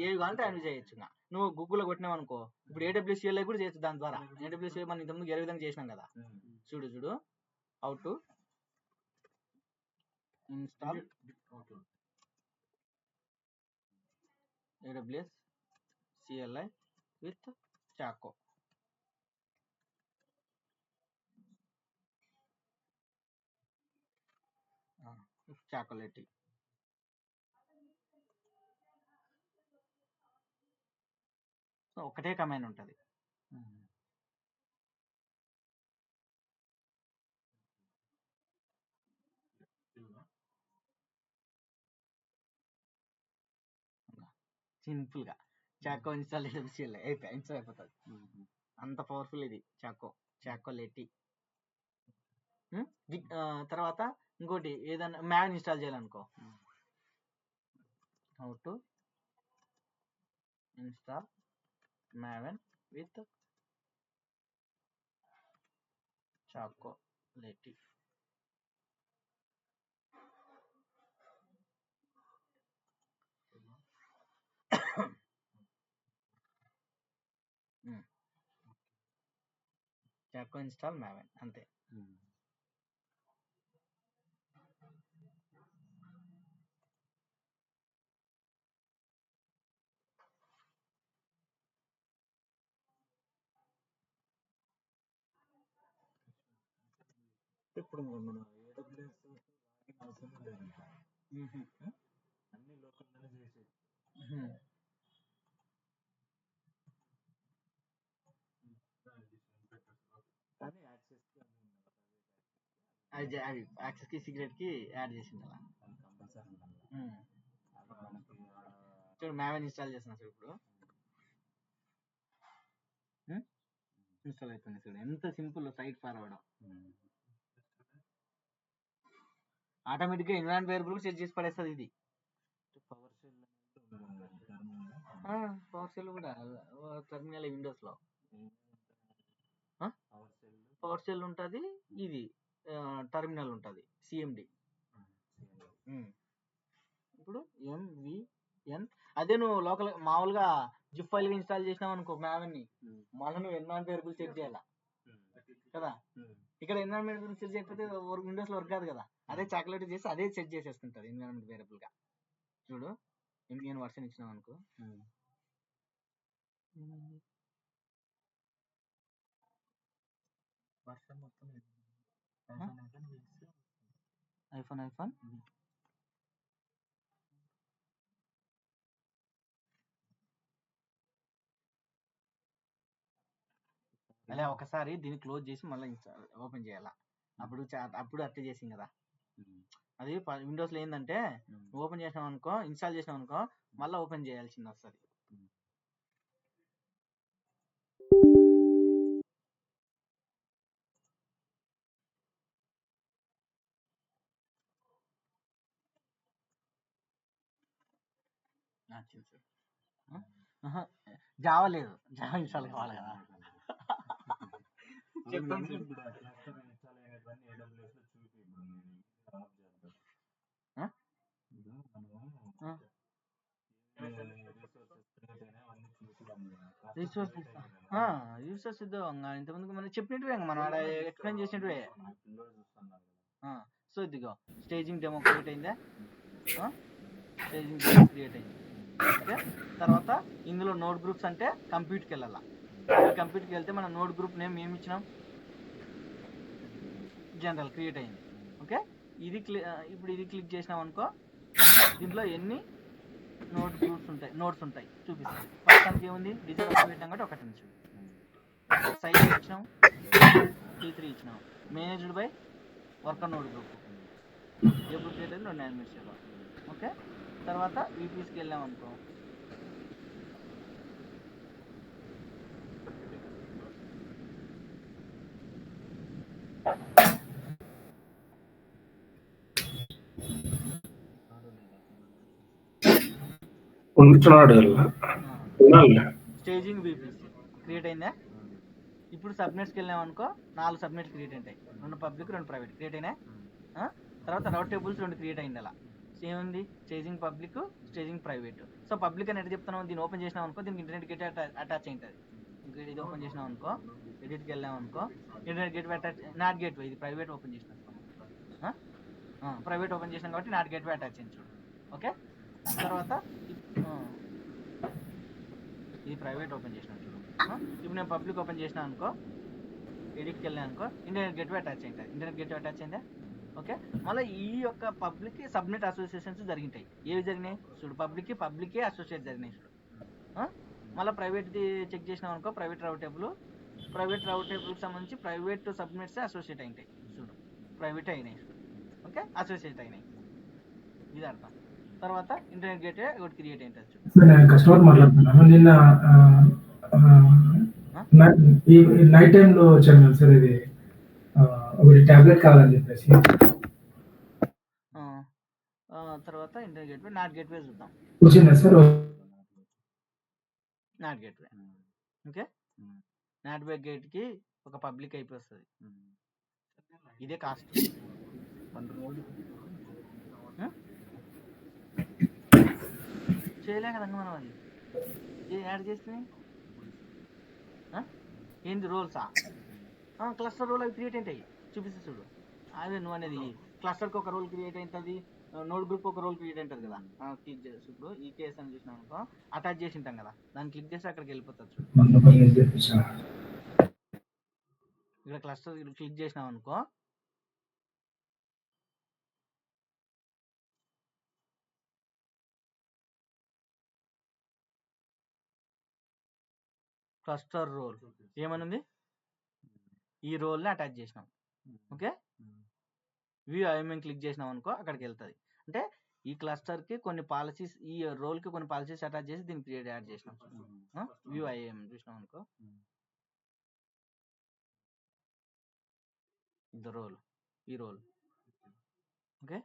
ఏవి కావాలంటే అవి చేయొచ్చు. నువ్వు గూగుల్లో కొట్టినావు అనుకో, ఇప్పుడు AWS కూడా చేయొచ్చు దాని ద్వారా. AWS మనం ఇంతకుముందు ఏ విధంగా చేసినాం కదా, చూడు how to install AWS CLI with Choco. Chocolatey ఒకటే కమాండ్ ఉంటుంది. సింపుల్గా చాకో ఇన్స్టాల్ ఇన్స్టాల్ అయిపోతుంది. అంత పవర్ఫుల్ ఇది చాకోలేటి. తర్వాత ఇంకోటి ఏదైనా మ్యాన్ ఇన్స్టాల్ చేయాలనుకో, how to install Maven with Chocolatey. Choco install Maven అంతే. ఇప్పుడు మనం AWS లాగిన్ అవసరం లేదంట, అన్ని లోకల్లోనే చేసేది. కానీ యాక్సెస్కి అవి యాక్సెస్కి సీక్రెట్కి యాడ్ చేసింది అలా కంపల్సరీ ఉండాలి. చూడు మ్యావెన్ ఇన్స్టాల్ చేస్తున్నా చూడు, ఇప్పుడు ఇన్స్టాల్ అయిపోయింది. చూడు ఎంత సింపుల్, సైట్ ఫార్వర్డ్. ఆటోమేటిక్గా ఎన్విరాన్మెంట్ వేరియబుల్ సెట్ చేసి పడేస్తుంది ఇది. పవర్ షెల్ కూడా టెర్మినల్ విండోస్లో పవర్ షెల్ ఉంటుంది, ఇది టెర్మినల్ ఉంటుంది, CMD. ఇప్పుడు MVN అదే నువ్వు లోకల్ మామూలుగా జిప్ ఫైల్గా ఇన్స్టాల్ చేసినావు అనుకో మ్యావెన్ని, మళ్ళీ నువ్వు ఎన్విరాన్మెంట్ వేరియబుల్ సెట్ చేయాలా కదా. ఇక్కడ ఎన్విరాన్మెంట్ వేరియబుల్ సెట్ చేయకపోతే విండోస్లో వర్క్ కాదు కదా. అదే చాక్లెట్ చేసి అదే సెట్ చేసేసుకుంటారు ఎన్విరాన్మెంట్ వేరియబుల్గా. చూడు MVN వర్షన్ ఇచ్చినావు అనుకో, వర్షన్ మొత్తం ఐఫోన్ అలా ఒకసారి దీన్ని క్లోజ్ చేసి మళ్ళీ ఓపెన్ చేయాలా. అప్పుడు అట్లా చేసింది కదా. అది విండోస్లో ఏంటంటే ఓపెన్ చేసినాం అనుకో, ఇన్స్టాల్ చేసినాం అనుకో, మళ్ళీ ఓపెన్ చేయాల్సింది వస్తుంది. జావా లేదు, జావా ఇన్స్టాల్ కావాలి కదా. చెప్తాను చూడు. యూసర్స్ ఇంతకుముందు మనం చెప్పినట్టువే, మనం ఆడ ఎక్స్ప్లెయిన్ చేసినట్టువే. సో ఇదిగో స్టేజింగ్ డెమో క్రియేట్ అయిందా, స్టేజింగ్ డెమో క్రియేట్ అయింది. ఓకే, తర్వాత ఇందులో నోట్ గ్రూప్స్ అంటే కంప్యూటర్కి వెళ్ళాలా. కంప్యూటర్కి వెళ్తే మనం నోట్ గ్రూప్ నేమ్ ఏమి ఇచ్చినాం, జనరల్ క్రియేట్ అయింది. ఓకే, ఇది ఇప్పుడు ఇది క్లిక్ చేసినాం అనుకో, దీంట్లో ఎన్ని నోట్స్ ఉంటాయి చూపిస్తాం. ఫస్ట్ ఏముంది, డిజైన్ పెట్టాం కాబట్టి ఒకటి నుంచి సైజ్ ఇచ్చినాం, T3 ఇచ్చినాం, managed by worker note group, ఎప్పుడు క్రియేట్ అయింది 2 నిమిషాలు. ఓకే, తర్వాత VPSకి వెళ్ళాం అనుకో, స్టేజింగ్ VPS క్రియేట్ అయిందా. ఇప్పుడు ఇప్పుడు సబ్నెట్స్కి వెళ్ళాం అనుకో 4 సబ్నెట్స్ క్రియేట్ అవుతాయి, 2 పబ్లిక్ 2 ప్రైవేట్ క్రియేట్ అయినాయి. తర్వాత రౌట్ టేబుల్స్ 2 క్రియేట్ అయింది. అలా సేమ్ ఉంది, staging public staging private. So public అని ఎట్లా చెప్తున్నాం, దీన్ని ఓపెన్ చేసినాం అనుకో దీనికి ఇంటర్నెట్ గేట్ అటాచ్ అయింటుంది. ఇంకా ఇది ఓపెన్ చేసినాం అనుకో, ఎడిట్కి వెళ్ళాం అనుకో internet gate attach, not gate ఇది ప్రైవేట్ ఓపెన్ చేసినాం, ప్రైవేట్ ఓపెన్ చేసినాం కాబట్టి నాట్ గేట్ అటాచ్ అయింది చూడు. ఓకే, తర్వాత ఇది ప్రైవేట్ ఓపెన్ చేసినాం చూడు. ఇప్పుడు నేను పబ్లిక్ ఓపెన్ చేసినా అనుకో, ఎడిట్కి వెళ్ళాను అనుకో ఇంటర్నెట్ గేట్ అటాచ్ అయింది, ఇంటర్నెట్ గేట్ అటాచ్ అయిందా. ఓకే, మళ్ళీ ఈ యొక్క పబ్లిక్ సబ్నెట్ అసోసియేషన్స్ జరిగినాయి. ఏవి జరిగినాయి చూడు, పబ్లికే అసోసియేట్ జరిగినాయి చూడు. మళ్ళీ ప్రైవేట్ది చెక్ చేసినాం అనుకో, ప్రైవేట్ రౌట్ టేబుల్కి సంబంధించి ప్రైవేట్ సబ్నెట్స్ అసోసియేట్ అయినాయి చూడు, ప్రైవేట్ అయినాయి చూడు. ఓకే, అసోసియేట్ అయినాయి, ఇది అర్థం. తర్వాత ఇంటర్నెట్ గేట్ ఒకటి క్రియేట్ అయింటుంది చూడు. నేను కస్టమర్ మాట్లాడుతున్నాను. నిన్న నైట్ టైంలో వచ్చాను కదా సార్, ఇది ఒకటి టాబ్లెట్ కావాలని చెప్పేసి. తర్వాత ఇంటర్నెట్ గేట్వే నాట్ గేట్వే చూద్దాం. వచ్చిందా sir? NAT gateway. Okay, NAT గేట్కి ఒక పబ్లిక్ అయిపోతుంది. ఇదే కాస్ట్. చేయలే కదండి మనం, అది యాడ్ చేస్తే ఏంది రోల్సా, క్లస్టర్ రోల్ అవి క్రియేట్ అవుతాయి చూపిస్తే చూడు. అదే నువ్వు అనేది క్లస్టర్కి ఒక రోల్ క్రియేట్ అవుతుంది, నోడ్ గ్రూప్ ఒక రోల్ క్రియేట్ అవుతుంది కదా. క్లిక్ చేసి ఇప్పుడు ఈ కేసు అని చూసినాం అనుకో, అటాచ్ చేసి ఉంటాం కదా, దాన్ని క్లిక్ చేసి అక్కడికి వెళ్ళిపోతుంది చూడు. ఇక్కడ క్లస్టర్ క్లిక్ చేసినాం అనుకో, క్లస్టర్ రోల్ ఏమనుంది, ఈ రోల్ని అటాచ్ చేసినాం. ఓకే, వ్యూ ఐఎంఎం క్లిక్ చేసినాం అనుకో అక్కడికి వెళ్తుంది. అంటే ఈ క్లస్టర్కి కొన్ని పాలసీస్, ఈ రోల్కి కొన్ని పాలసీస్ అటాచ్ చేసి దీన్ని క్రియేట్ యాడ్ చేసినాం. వ్యూ ఐఎం చూసినాం అనుకో, ద రోల్, ఈ రోల్. ఓకే,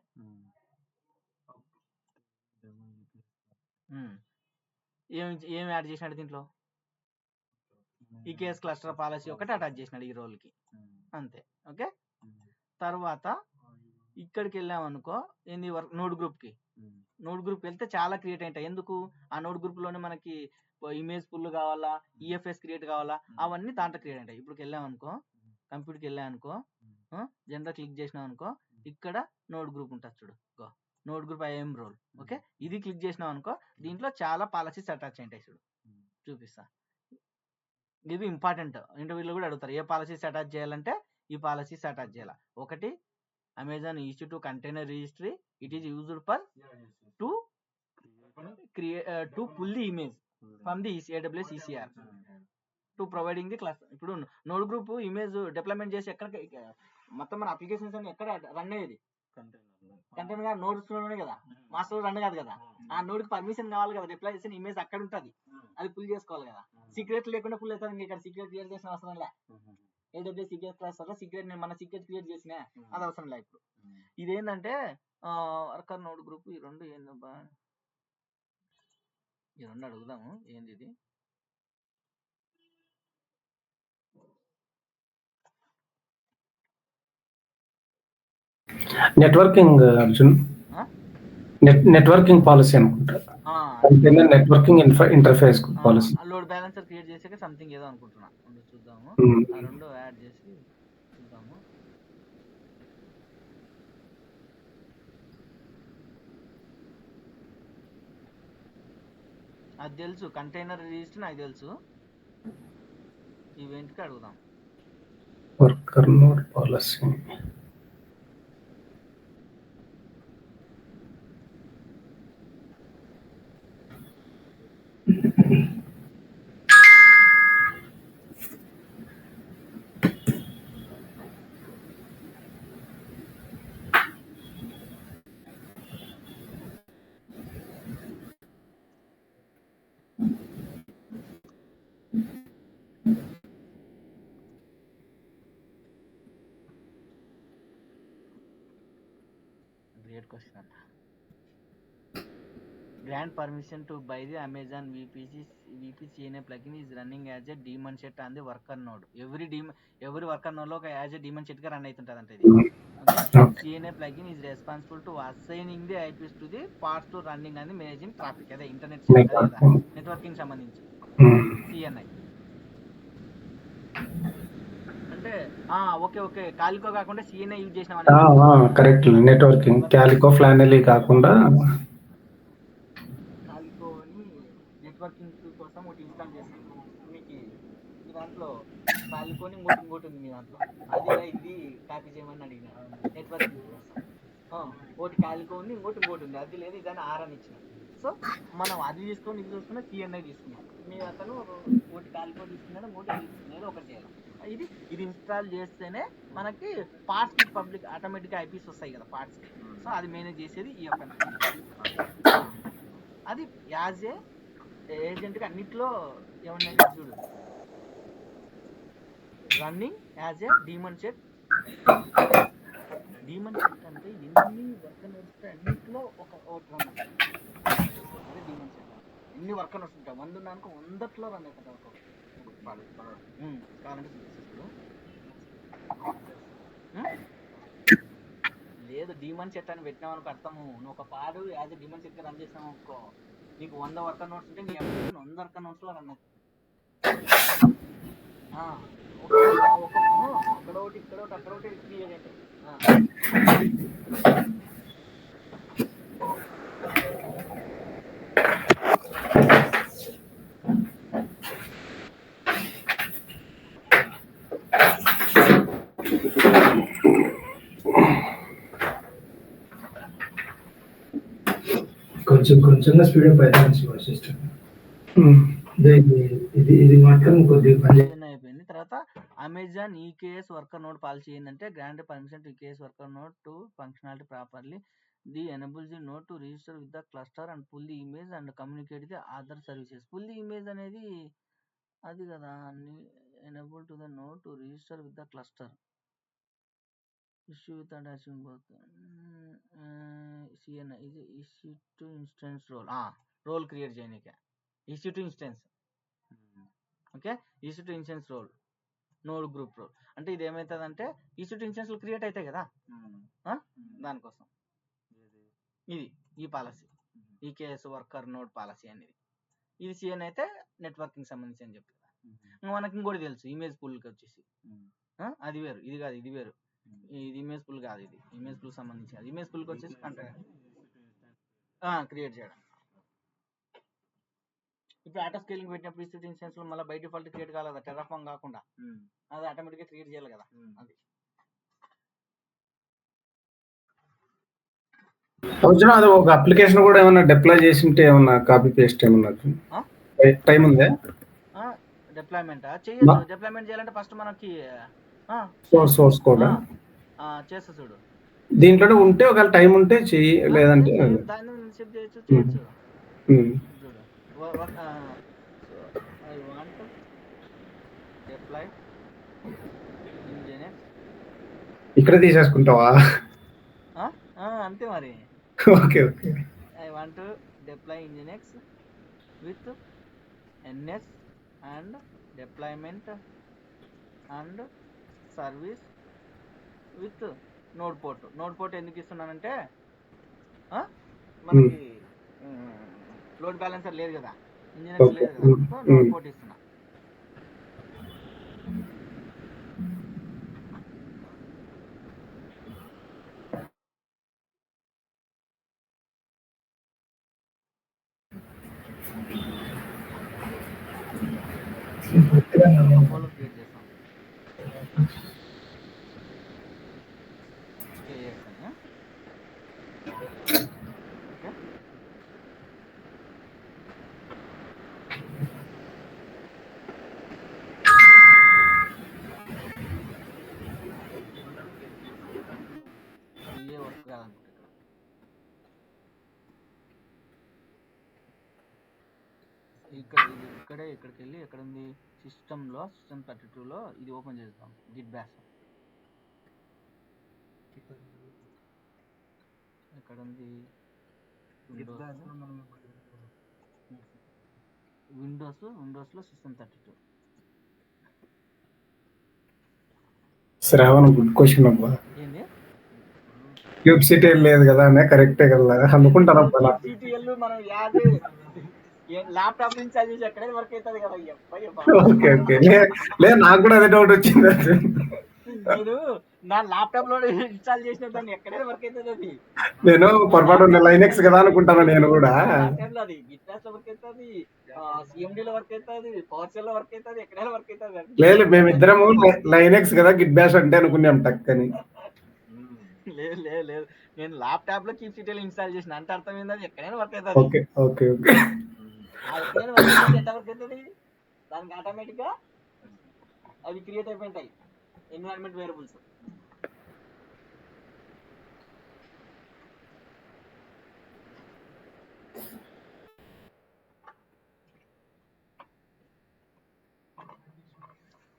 ఏం యాడ్ చేసినాడు దీంట్లో, ఈ కేస్ క్లస్టర్ పాలసీ ఒకటి అటాచ్ చేసినాడు ఈ రోల్కి, అంతే. ఓకే, తర్వాత ఇక్కడికి వెళ్ళాం అనుకో, ఏంది వర్క్ నోడ్ గ్రూప్కి వెళ్తే చాలా క్రియేట్ అవుతాయి. ఎందుకు, ఆ నోడ్ గ్రూప్లోనే మనకి ఇమేజ్ పుల్ కావాలా, ఈఎఫ్ఎస్ క్రియేట్ కావాలా, అవన్నీ దాంట్లో క్రియేట్ అవుతాయి. ఇప్పుడు వెళ్ళాం అనుకో, కంప్యూటర్కి వెళ్ళాం అనుకో, జనరల్ క్లిక్ చేసినాం అనుకో, ఇక్కడ నోడ్ గ్రూప్ ఉంటుంది చూడు, node group IAM role. Okay, ఇది క్లిక్ చేసినాం అనుకో దీంట్లో చాలా పాలసీస్ అటాచ్ ఉంటాయి చూడు, చూపిస్తా. ఇవి ఇంపార్టెంట్, ఇంటర్వ్యూలో కూడా అడుగుతారు ఏ పాలసీస్ అటాచ్ చేయాలంటే ఈ పాలసీస్ అటాచ్ చేయాలి. ఒకటి, Amazon EC2 container registry, it is used for to pull the image from the AWS ECR to providing the class. ఇప్పుడు నోడ్ గ్రూప్ ఇమేజ్ డిప్లాయ్మెంట్ చేసి ఎక్కడ మొత్తం మన అప్లికేషన్స్ అన్ని ఎక్కడ రన్ అయ్యేది, కంటైనర్ గా నోడ్స్ లోనే కదా, మాస్టర్ రన్ కాదు కదా. ఆ నోడ్ కి పర్మిషన్ కావాలి కదా, డిప్లాయ్ చేసిన ఇమేజ్ అక్కడ ఉంటుంది, అది పుల్ చేసుకోవాలి కదా. సీక్రెట్ లేకుండా పుల్ అవుతుంది, ఇక్కడ సీక్రెట్ క్రియేట్ చేసిన అవసరం లే. AWS సీక్రెట్ క్లాస్ సీక్రెట్ మన సీక్రెట్ క్రియేట్ చేసిన అది అవసరం లే. ఇప్పుడు ఇదేంటంటే వర్కర్ నోడ్ గ్రూప్, ఈ రెండు ఏందబ్బా, ఈ రెండు అడుగుదాము ఏంది ఇది. నెట్వర్కింగ్ అర్జున్, నెట్వర్కింగ్ పాలసీ అనుకుంటా, networking interface policy. Load balancer create చేసాక సంథింగ్ ఏదో అనుకుంటున్నా, చూద్దాము. ఆ రెండు యాడ్ చేసి చూద్దాము. అది తెలుసు, కంటైనర్ రిజిస్టర్ నాకు తెలుసు, ఈవెంట్కి అడుగుదాం. Worker node policy, great question అంట. grant permission to buy the Amazon VPCNA plugin is running as a daemon set on the worker node. Every worker node లో ఒక as a daemon set గా run అవుతుంటదంట ఇది. Okay. CNA plugin is responsible to assigning the IPs to the parts to running and managing traffic. అదే internet networking సంబంధించి CNI అంటే okay కాలికో కాకుండా CNA use చేసిన correct. Networking calico ఫ్లానెలీ కాకుండా కాలికోని networking కోసం ఒకటి ఇన్స్టాల్ చేస్తాను మీకు మీ దాంట్లో కాలికోని ఇంకోటి ఉంది మీ దాంట్లో అది ఇది కాపీ చేయమని అడిగిన నెట్వర్కింగ్ కోసం ఒకటి కాలికోని ఇంకోటి ఉంది అది లేదు ఇదని ఆరని ఇచ్చిన. సో మనం అది తీసుకొని ఇది చూసుకున్నా CNI తీసుకున్నాం. మీ అతను ఒకటి కాలికో తీసుకున్నాడు ఇంకోటి తీసుకున్నాడు ఒకటి చేయాలి. ఇది ఇన్స్టాల్ చేస్తేనే మనకి పార్ట్స్ కి పబ్లిక్ ఆటోమేటిక్గా ఐపీస్ వస్తాయి కదా పార్ట్స్ కి. సో అది మేనేజ్ చేసేది ఈ యొక్క అది యాజ్ ఏ ఏజెంట్గా అన్నిట్లో ఏమన్నా చూడు running as a demon set అంటే ఎన్ని వర్క్ నోట్స్ అన్నిట్లో ఒకటి రన్ అవుతుంది. అదే డీమన్ సెట్ ఎన్ని వర్క్ నోట్స్ ఉంటాయి 100 ఉన్నానుకో 100లో రన్ అవుతుంది కావాలంటే లేదు డీమన్ సెట్ అని పెట్టినావు అనుకో అర్థము నువ్వు ఒక పాడు యాజ్ డీమన్ సెట్ రన్ చేసినావు అనుకో నీకు 100 వర్కర్ నోట్స్ ఉంటే నీ అప్లికేషన్ 100 వర్కర్ నోట్స్ లో రన్ అవుతుంది. అక్కడ ఒకటి ఇక్కడ ఒకటి అక్కడ ఒకటి క్లియర్ అయితే కొంచెంగా స్పీడప్ అవుతుంది సిస్టమ్. ఇది మాత్రం కొద్దిగా అయిపోయింది. తర్వాత Amazon EKS worker node policy ఏంటంటే grant permission to EKS worker node to functionality properly the enable the node to register with the cluster and pull the image and communicate the other services. Pull the image అనేది అది కదా enable to the node to register with the cluster issue with attaching both CNI is issue to instance role create చేయడానికి issue to instance okay issue to instance role node group role అంటే ఇది ఏమవుతుందంటే issue to instance create అవుతాయి కదా దానికోసం ఇది ఈ policy EKS worker node policy అనేది ఇది CNI అయితే నెట్వర్కింగ్ సంబంధించి అని చెప్పి మనకి ఇంకోటి తెలుసు ఇమేజ్ పూల్కి వచ్చేసి అది వేరు ఇది కాదు ఇది వేరు ఇది ఇమేజ్ పూల్ కాదు ఇది ఇమేజ్ పూల్ సంబంధించి కాదు ఇమేజ్ పూల్కి వచ్చేసి క్రియేట్ చేయడం. ఇప్పుడు ఆటో స్కేలింగ్ పెట్టినప్పుడు ఇన్స్టిట్యూట్ ఇన్స్టెన్స్ లో మళ్ళీ బై డిఫాల్ట్ క్రియేట్ కాలేదు టెర్రాఫార్మ్ కాకుండా అది ఆటోమేటిక్గా క్రియేట్ చేయాలి కదా అది అది ఒక అప్లికేషన్ కూడా ఏమన్నా డిప్లాయ్ చేసి ఉంటే ఏమన్నా కాపీ పేస్ట్ ఏమన్నా టైం ఉందా? డిప్లాయ్మెంట్ చేయొచ్చు. డిప్లాయ్మెంట్ చేయాలంటే ఫస్ట్ మనకి సోర్స్ కోడ్ చేస్తా చూడు దీంట్లోనే ఉంటే ఒకవేళ టైం ఉంటే చెయ్యి లేదంటే దాన్ని సెట్ చేయొచ్చు చూడు I want to deploy Nginx ఇక్కడ తీసేసుకుంటావా? అంతే మరి. Okay I want to deploy Nginx with NS and deployment and service with node port ఎందుకు ఇస్తున్నానంటే మనకి లోడ్ బ్యాలెన్సర్ లేదు కదా ఇంజినెక్స్ లేదు కదా నోడ్ పోర్ట్ ఇస్తున్నా. క్రియేట్ చేస్తాం వర్క్ కాదనుకుంటా ఇక్కడికి వెళ్ళి ఎక్కడ ఉంది సిస్టమ్ 32లో ఇది ఓపెన్ చేద్దాం గిట్ బ్యాష్ ఎక్కడ ఉంది విండోస్లో System32. శ్రావణ్ గుడ్ క్వశ్చన్ అబ్బా. ఏంది క్యూబ్ సిటీ లేదు కదా అనే కరెక్టే కదా అనుకుంటాను అబ్బా నాకు. CTL మనం యాజ్ ల్యాప్టాప్ నుంచి అది ఎక్కడే వర్క్ అవుతుంది కదా. ఓకే ఓకే లేదు నాకు కూడా అదే డౌట్ వచ్చింది. నేను నా ల్యాప్టాప్ లో ఇన్స్టాల్ చేసిన దాన్ని ఎక్కడైనా వర్క్ అవుతుంది అది. నేను పొరపాటు లైనెక్స్ కదా అనుకుంటాను నేను కూడా. ల్యాప్టాప్ లో అది గిటార్స్ లో వర్క్ అవుతుంది, CMD లో వర్క్ అవుతుంది, పవర్ సెల్ లో వర్క్ అవుతుంది, ఎక్కడైనా వర్క్ అవుతుంది. లేదు మేమిద్దరము లైనెక్స్ కదా గిట్ బ్యాష్ అంటే అనుకున్నాం టక్కని. లేదు లేదు లేదు, నేను ల్యాప్టాప్ లో కీప్ ఇన్స్టాల్ చేసిన అంటే అర్థం ఏంటది ఎక్కడైనా వర్క్ అవుతుంది. ఓకే ఓకే ఓకే ఎక్కడైనా వర్క్ అవుతుంది, ఎట్లా వర్క్ అవుతుంది దానికి ఆటోమేటిక్ గా అవి క్రియేట్ అయిపోయింటాయి ఎన్విరాన్మెంట్ వేరియబుల్స్.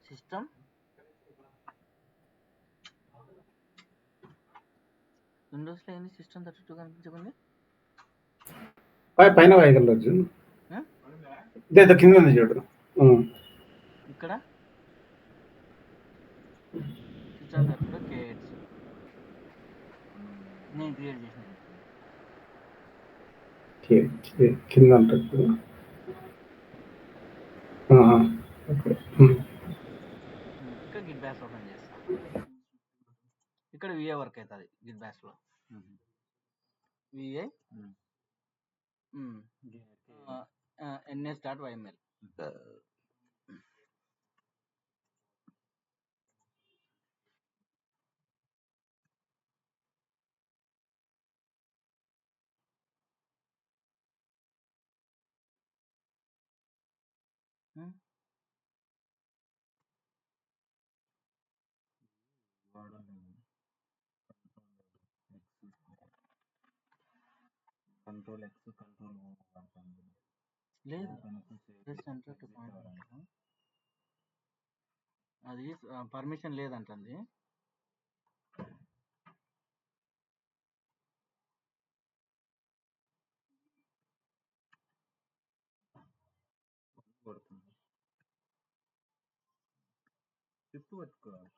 సిస్టమ్ విండోస్ లో ఏంది System32 కనిపించకుంది. పైన వాయగలరు ఇదే కింద ఉంది చూడు. ఇక్కడ System32 KX నేను క్రియేట్ చేసిన కింద ఉంటుంది. ఇక్కడ గిట్ బ్యాష్ ఓపెన్ చేస్తా. ఇక్కడ VA వర్క్ అవుతుంది గిట్ బ్యాష్ లో. VA ns.yml. Control X control లేదు అది పర్మిషన్ లేదంటుంది. కొడుతుంది షిఫ్ట్ పట్టుకోవాలి.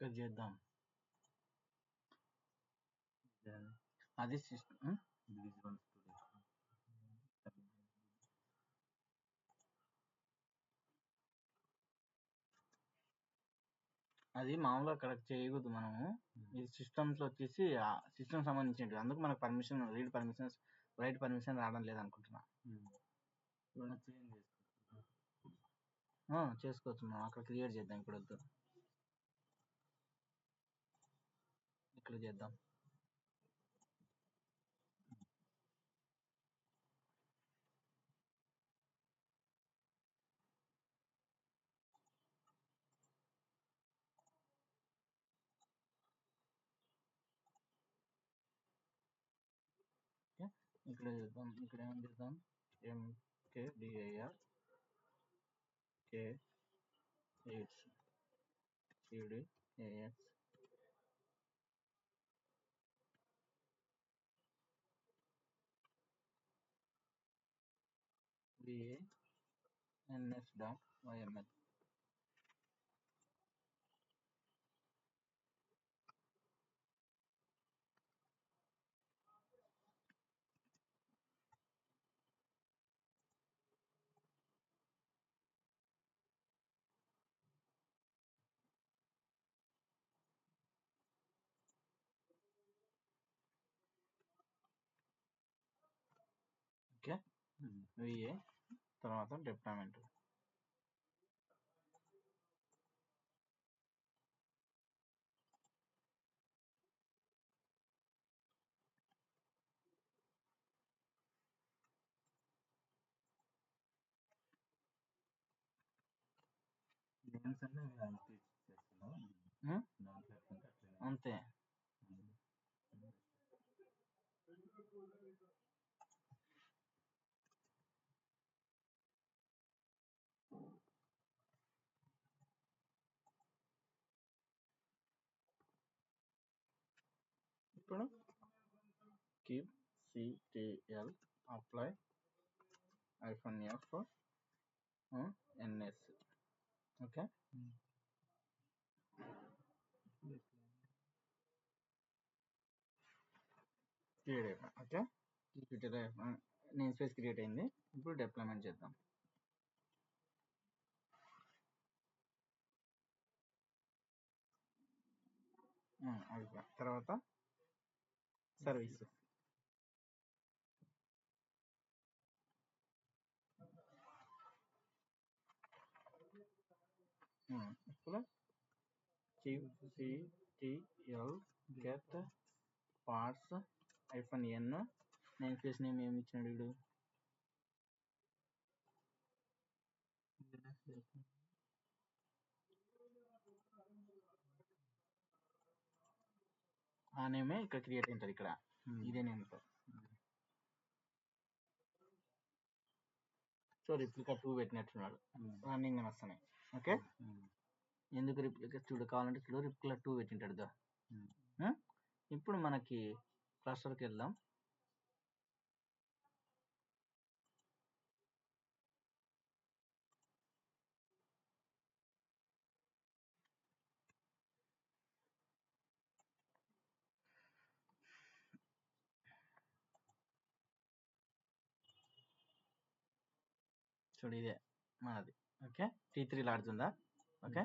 ఇక్కడ చేద్దాం. అది సిస్టమ్ అది మామూలుగా అక్కడ చేయకూడదు మనము. ఇది సిస్టమ్స్ వచ్చేసి సిస్టమ్ సంబంధించినవి, అందుకు మనకు పర్మిషన్ రైట్ పర్మిషన్ రావడం లేదనుకుంటున్నా. చేసుకోవచ్చు మనం అక్కడ క్రియేట్ చేద్దాం. ఇప్పుడు వద్దు, ఇక్కడ చేద్దాం. ఇక్కడ చేద్దాం. ఇక్కడ ఏం చేద్దాం, MKDIR K8 CDAX VA ns.yml. Okay, VA తర్వాత డిప్లాయ్మెంట్. నేమ్స్ అన్నీ అంతే చేస్తున్నావు దాంట్లో ఎట్లుంటే అట్లనే. అంతే. ఇప్పుడు keep CTL apply -f ns. Okay, create అయిపోయింది. ఓకే, నేమ్ స్పేస్ క్రియేట్ అయింది. ఇప్పుడు డిప్లాయ్మెంట్ చేద్దాం. అయిపోయింది. తర్వాత సర్వీస్. ఇప్పుడు ctl get parts -n name space name ఏమి ఇచ్చినాడు వీడు? ఆ నేమే ఇక్కడ క్రియేట్ అయింటుంది. ఇక్కడ ఇదే నేమ్తో. సో రిప్లికా 2 పెట్టినట్టున్నాడు. రన్నింగ్ అని వస్తున్నాయి. ఓకే, ఎందుకు రిప్లికా చూడు, కావాలంటే చూడు రిప్లికా 2 పెట్టింటాడు. ఇప్పుడు మనకి క్లస్టర్కి వెళ్దాం. చూడు ఇదే మనది. Okay, T3 లాడుతుందా? ఓకే,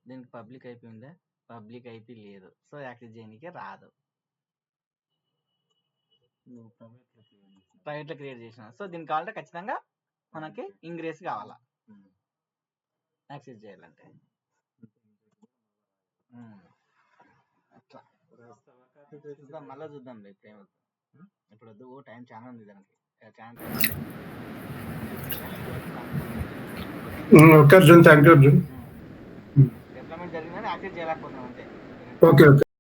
దీనికి పబ్లిక్ ఐపీ ఉందా? పబ్లిక్ ఐపీ లేదు. సో యాక్సెస్ చేయడానికి రాదు. నువ్వు ప్రైవేట్లో క్రియేట్ చేసిన ప్రైవేట్లో క్రియేట్ చేసిన. సో దీనికి కావాలంటే ఖచ్చితంగా మనకి ఇంగ్రెస్ కావాలా యాక్సెస్ చేయాలంటే. అట్లా చూద్దాం, మళ్ళీ చూద్దాం. ఇప్పుడు ఏమవుతుంది, ఇప్పుడు వద్దు, టైం చాలా ఉంది దానికి. Okay Arjun, thank you Arjun. Development జరిగిందని యాక్సెస్ చేయలేకపోతున్నాం అంతే. Okay okay.